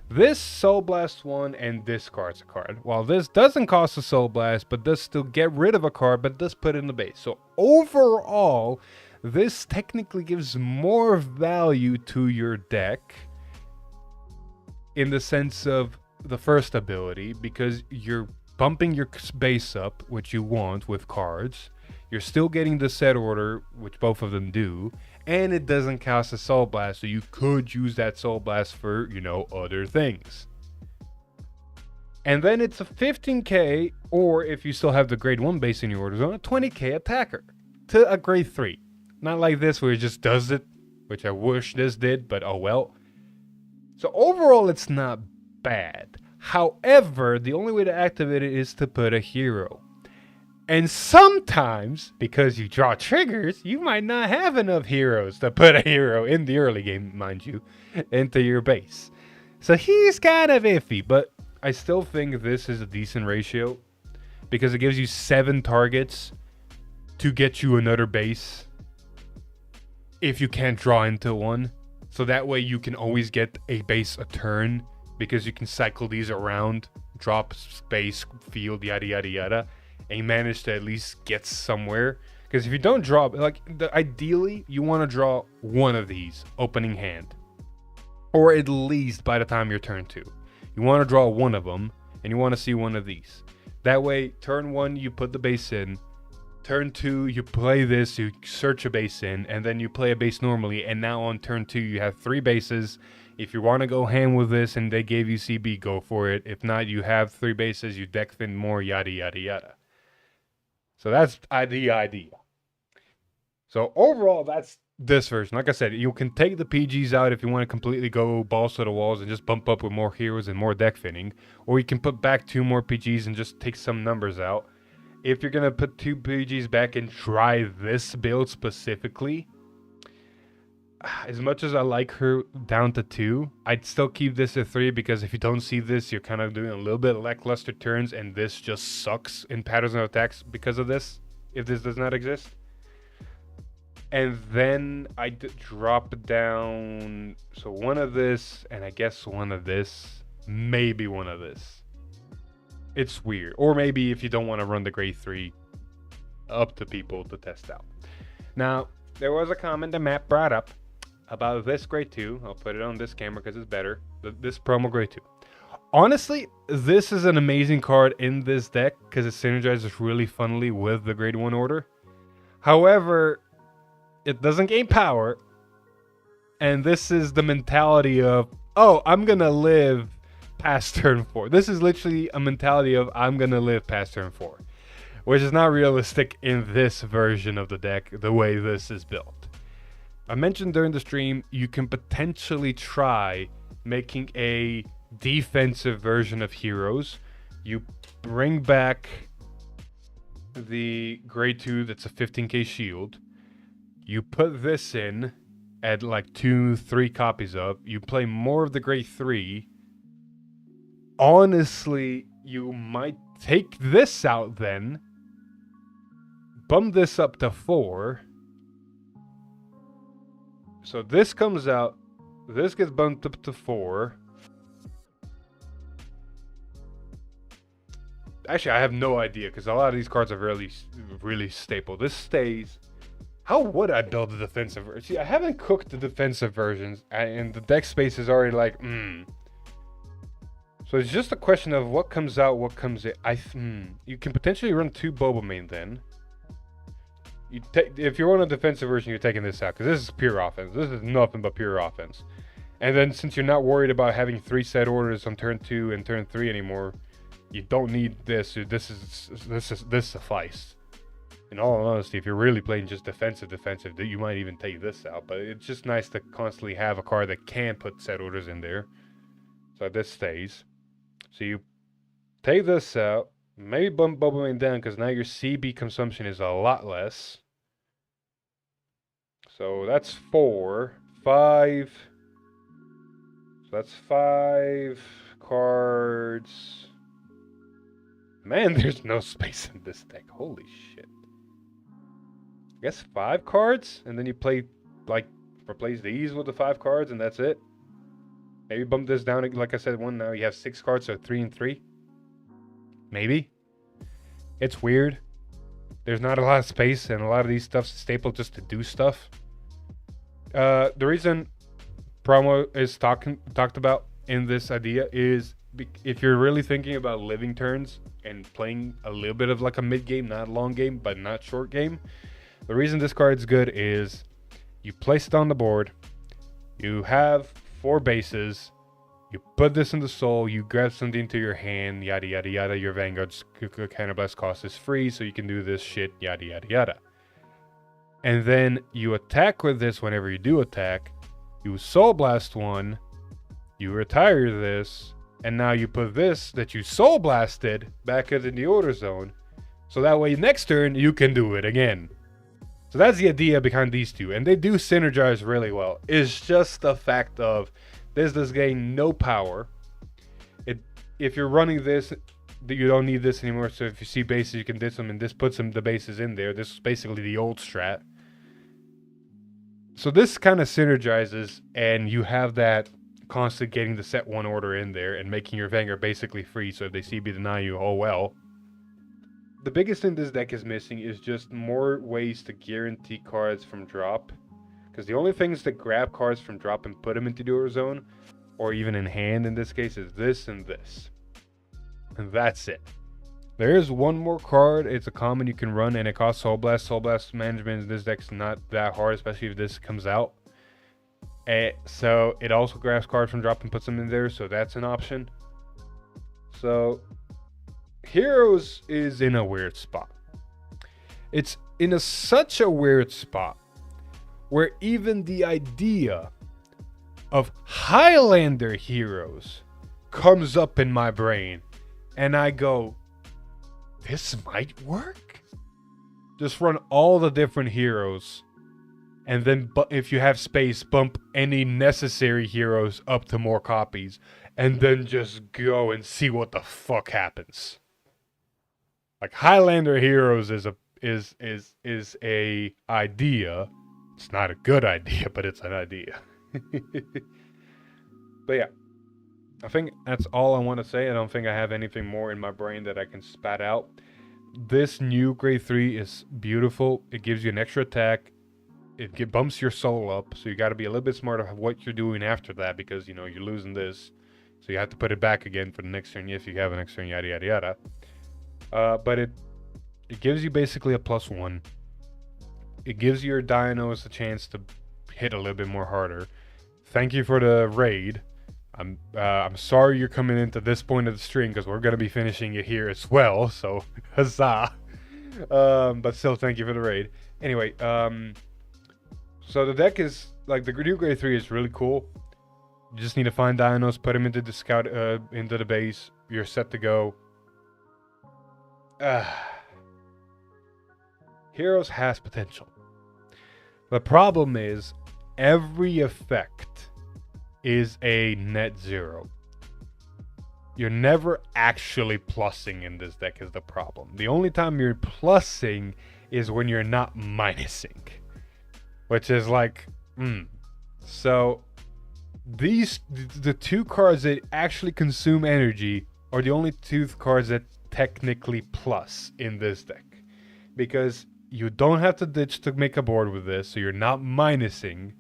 This Soul Blast one and discards a card. While this doesn't cost a Soul Blast, but does still get rid of a card, but does put it in the base. So overall, this technically gives more value to your deck in the sense of the first ability, because you're bumping your base up, which you want with cards. You're still getting the set order, which both of them do, and it doesn't cost a Soul Blast, so you could use that Soul Blast for, you know, other things. And then it's a 15k, or if you still have the grade 1 base in your order zone, a 20k attacker to a grade 3. Not like this where it just does it, which I wish this did, but oh well. So overall, it's not bad. However, the only way to activate it is to put a hero. And sometimes, because you draw triggers, you might not have enough heroes to put a hero in the early game, mind you, into your base. So he's kind of iffy, but I still think this is a decent ratio because it gives you 7 targets to get you another base if you can't draw into one. So that way you can always get a base a turn because you can cycle these around, drop space, field, yada, yada, yada, and you manage to at least get somewhere. Because if you don't draw, like, ideally, you want to draw one of these opening hand. Or at least by the time you're turn 2. You want to draw one of them, and you want to see one of these. That way, turn 1, you put the base in. Turn 2, you play this, you search a base in, and then you play a base normally, and now on turn 2, you have 3 bases. If you want to go ham with this and they gave you CB, go for it. If not, you have 3 bases, you deck fin more, yada, yada, yada. So that's the idea. So overall, that's this version. Like I said, you can take the PGs out if you want to completely go balls to the walls and just bump up with more heroes and more deck finning. Or you can put back 2 more PGs and just take some numbers out. If you're going to put 2 PGs back and try this build specifically, as much as I like her down to 2, I'd still keep this at 3 because if you don't see this, you're kind of doing a little bit lackluster turns, and this just sucks in patterns of attacks because of this, if this does not exist. And then I drop down, so one of this, and I guess one of this, maybe one of this. It's weird. Or maybe if you don't want to run the grade 3, up to people to test out. Now, there was a comment that Matt brought up about this grade 2. I'll put it on this camera because it's better. This promo grade 2. Honestly, this is an amazing card in this deck because it synergizes really funnily with the grade 1 order. However, it doesn't gain power. And this is the mentality of, oh, I'm going to live past turn 4. This is literally a mentality of, I'm going to live past turn 4. Which is not realistic in this version of the deck, the way this is built. I mentioned during the stream, you can potentially try making a defensive version of heroes. You bring back the grade 2 that's a 15k shield. You put this in at like 2-3 copies of. You play more of the grade 3. Honestly, you might take this out then. Bump this up to 4. So this comes out. This gets bumped up to 4. Actually, I have no idea because a lot of these cards are really staple. This stays. How would I build the defensive version? See, I haven't cooked the defensive versions, and the deck space is already like, So it's just a question of what comes out, what comes in. You can potentially run 2 Bobomane then. If you run a defensive version, you're taking this out because this is pure offense. This is nothing but pure offense. And then since you're not worried about having 3 set orders on turn 2 and turn 3 anymore, you don't need this. This suffice. In all honesty, if you're really playing just defensive, you might even take this out. But it's just nice to constantly have a card that can put set orders in there. So this stays. So you take this out. Maybe bump Bubblebane down because now your CB consumption is a lot less. So that's 4. 5. So that's 5 cards. Man, there's no space in this deck. Holy shit. I guess 5 cards, and then you play, like, replace these with the 5 cards, and that's it. Maybe bump this down, like I said, 1 now. You have 6 cards, so 3 and 3. Maybe. It's weird. There's not a lot of space, and a lot of these stuff's staple just to do stuff. The reason promo is talked about in this idea is if you're really thinking about living turns and playing a little bit of like a mid game, not long game, but not short game. The reason this card's good is you place it on the board, you have 4 bases, you put this in the soul, you grab something to your hand, yada yada yada, your Vanguard's counterblast cost is free, so you can do this shit, yada yada yada. And then you attack with this whenever you do attack, you Soul Blast 1, you retire this, and now you put this that you Soul Blasted back into the order zone, so that way next turn you can do it again. So that's the idea behind these two, and they do synergize really well. It's just the fact of this gain no power. If you're running this, you don't need this anymore. So if you see bases, you can ditch them, and this puts the bases in there. This is basically the old strat. So this kind of synergizes, and you have that constant getting the set 1 order in there and making your Vanguard basically free. So if they CB deny you, oh well. The biggest thing this deck is missing is just more ways to guarantee cards from drop. Because the only things that grab cards from drop and put them into the order zone, or even in hand in this case, is this and this. And that's it. There is one more card. It's a common you can run, and it costs Soul Blast. Soul Blast management in this deck's not that hard, especially if this comes out. So it also grabs cards from drop and puts them in there, so that's an option. So Heroes is in a weird spot. It's in such a weird spot where even the idea of Highlander Heroes comes up in my brain, and I go, this might work. Just run all the different heroes, and then if you have space, bump any necessary heroes up to more copies, and then just go and see what the fuck happens. Like, Highlander Heroes is a idea. It's not a good idea, but it's an idea. But yeah, I think that's all I want to say. I don't think I have anything more in my brain that I can spat out. This new grade 3 is beautiful. It gives you an extra attack. It bumps your soul up, so you got to be a little bit smart of what you're doing after that, because, you know, you're losing this. So you have to put it back again for the next turn if you have an next turn, yada yada yada. But it gives you basically a +1. It gives your dinos a chance to hit a little bit more harder. Thank you for the raid. I'm sorry you're coming into this point of the stream, because we're gonna be finishing it here as well. So huzzah! But still, thank you for the raid. Anyway, so the deck is like the new grade 3 is really cool. You just need to find dinos, put them into the scout, into the base. You're set to go. Heroes has potential. The problem is every effect is a net 0. You're never actually plussing in this deck is the problem. The only time you're plussing is when you're not minusing. Which is like, So the two cards that actually consume energy are the only two cards that technically plus in this deck, because you don't have to ditch to make a board with this, so you're not minusing.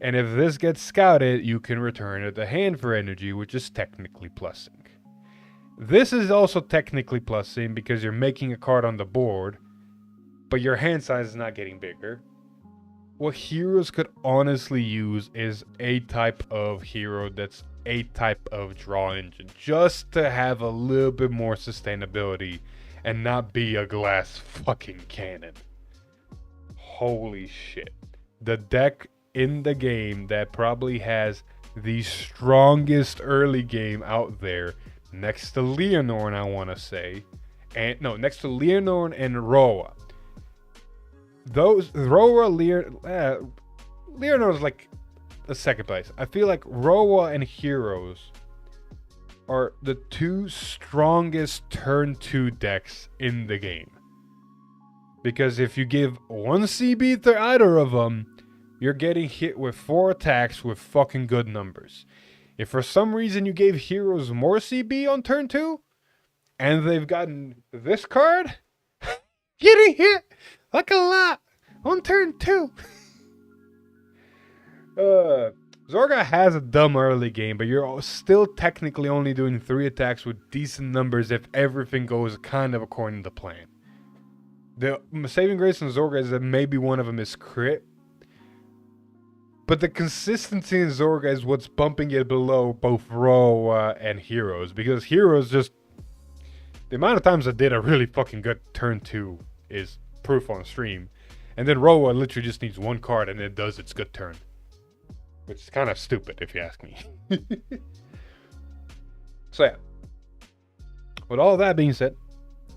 And if this gets scouted, you can return it to hand for energy, which is technically plussing. This is also technically plussing because you're making a card on the board, but your hand size is not getting bigger. What heroes could honestly use is a type of hero that's a type of draw engine, just to have a little bit more sustainability and not be a glass fucking cannon. Holy shit. The deck in the game that probably has the strongest early game out there, next to Leonor, I want to say, and no, next to Leonor and Roa. Those Roa, Leonor is like the second place. I feel like Roa and Heroes are the two strongest turn 2 decks in the game. Because if you give 1 CB to either of them, you're getting hit with 4 attacks with fucking good numbers. If for some reason you gave Heroes more CB on turn 2, and they've gotten this card, getting hit like a lot on turn 2. Zorga has a dumb early game, but you're still technically only doing 3 attacks with decent numbers if everything goes kind of according to plan. The saving grace in Zorga is that maybe one of them is crit, but the consistency in Zorga is what's bumping it below both Roa and Heroes, because Heroes just, the amount of times I did a really fucking good turn 2 is proof on stream, and then Roa literally just needs 1 card and it does its good turn. Which is kind of stupid, if you ask me. So yeah. With all that being said,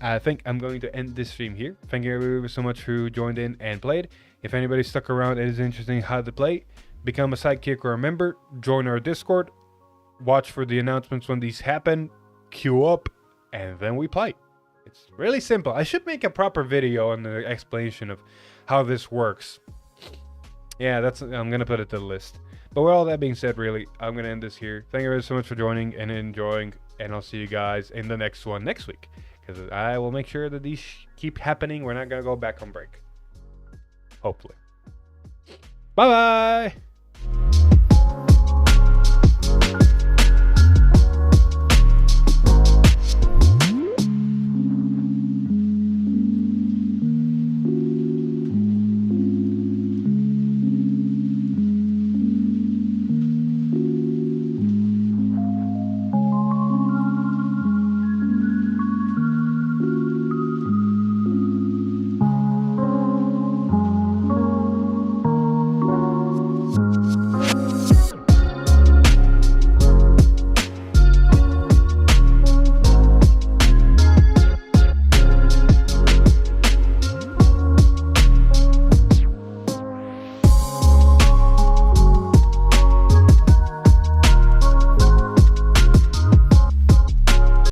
I think I'm going to end this stream here. Thank you everybody so much who joined in and played. If anybody stuck around and is interested in how to play, become a sidekick or a member, join our Discord, watch for the announcements when these happen, queue up, and then we play. It's really simple. I should make a proper video on the explanation of how this works. Yeah, I'm going to put it to the list. But with all that being said, really, I'm going to end this here. Thank you guys so much for joining and enjoying. And I'll see you guys in the next one next week. Because I will make sure that these keep happening. We're not going to go back on break. Hopefully. Bye-bye.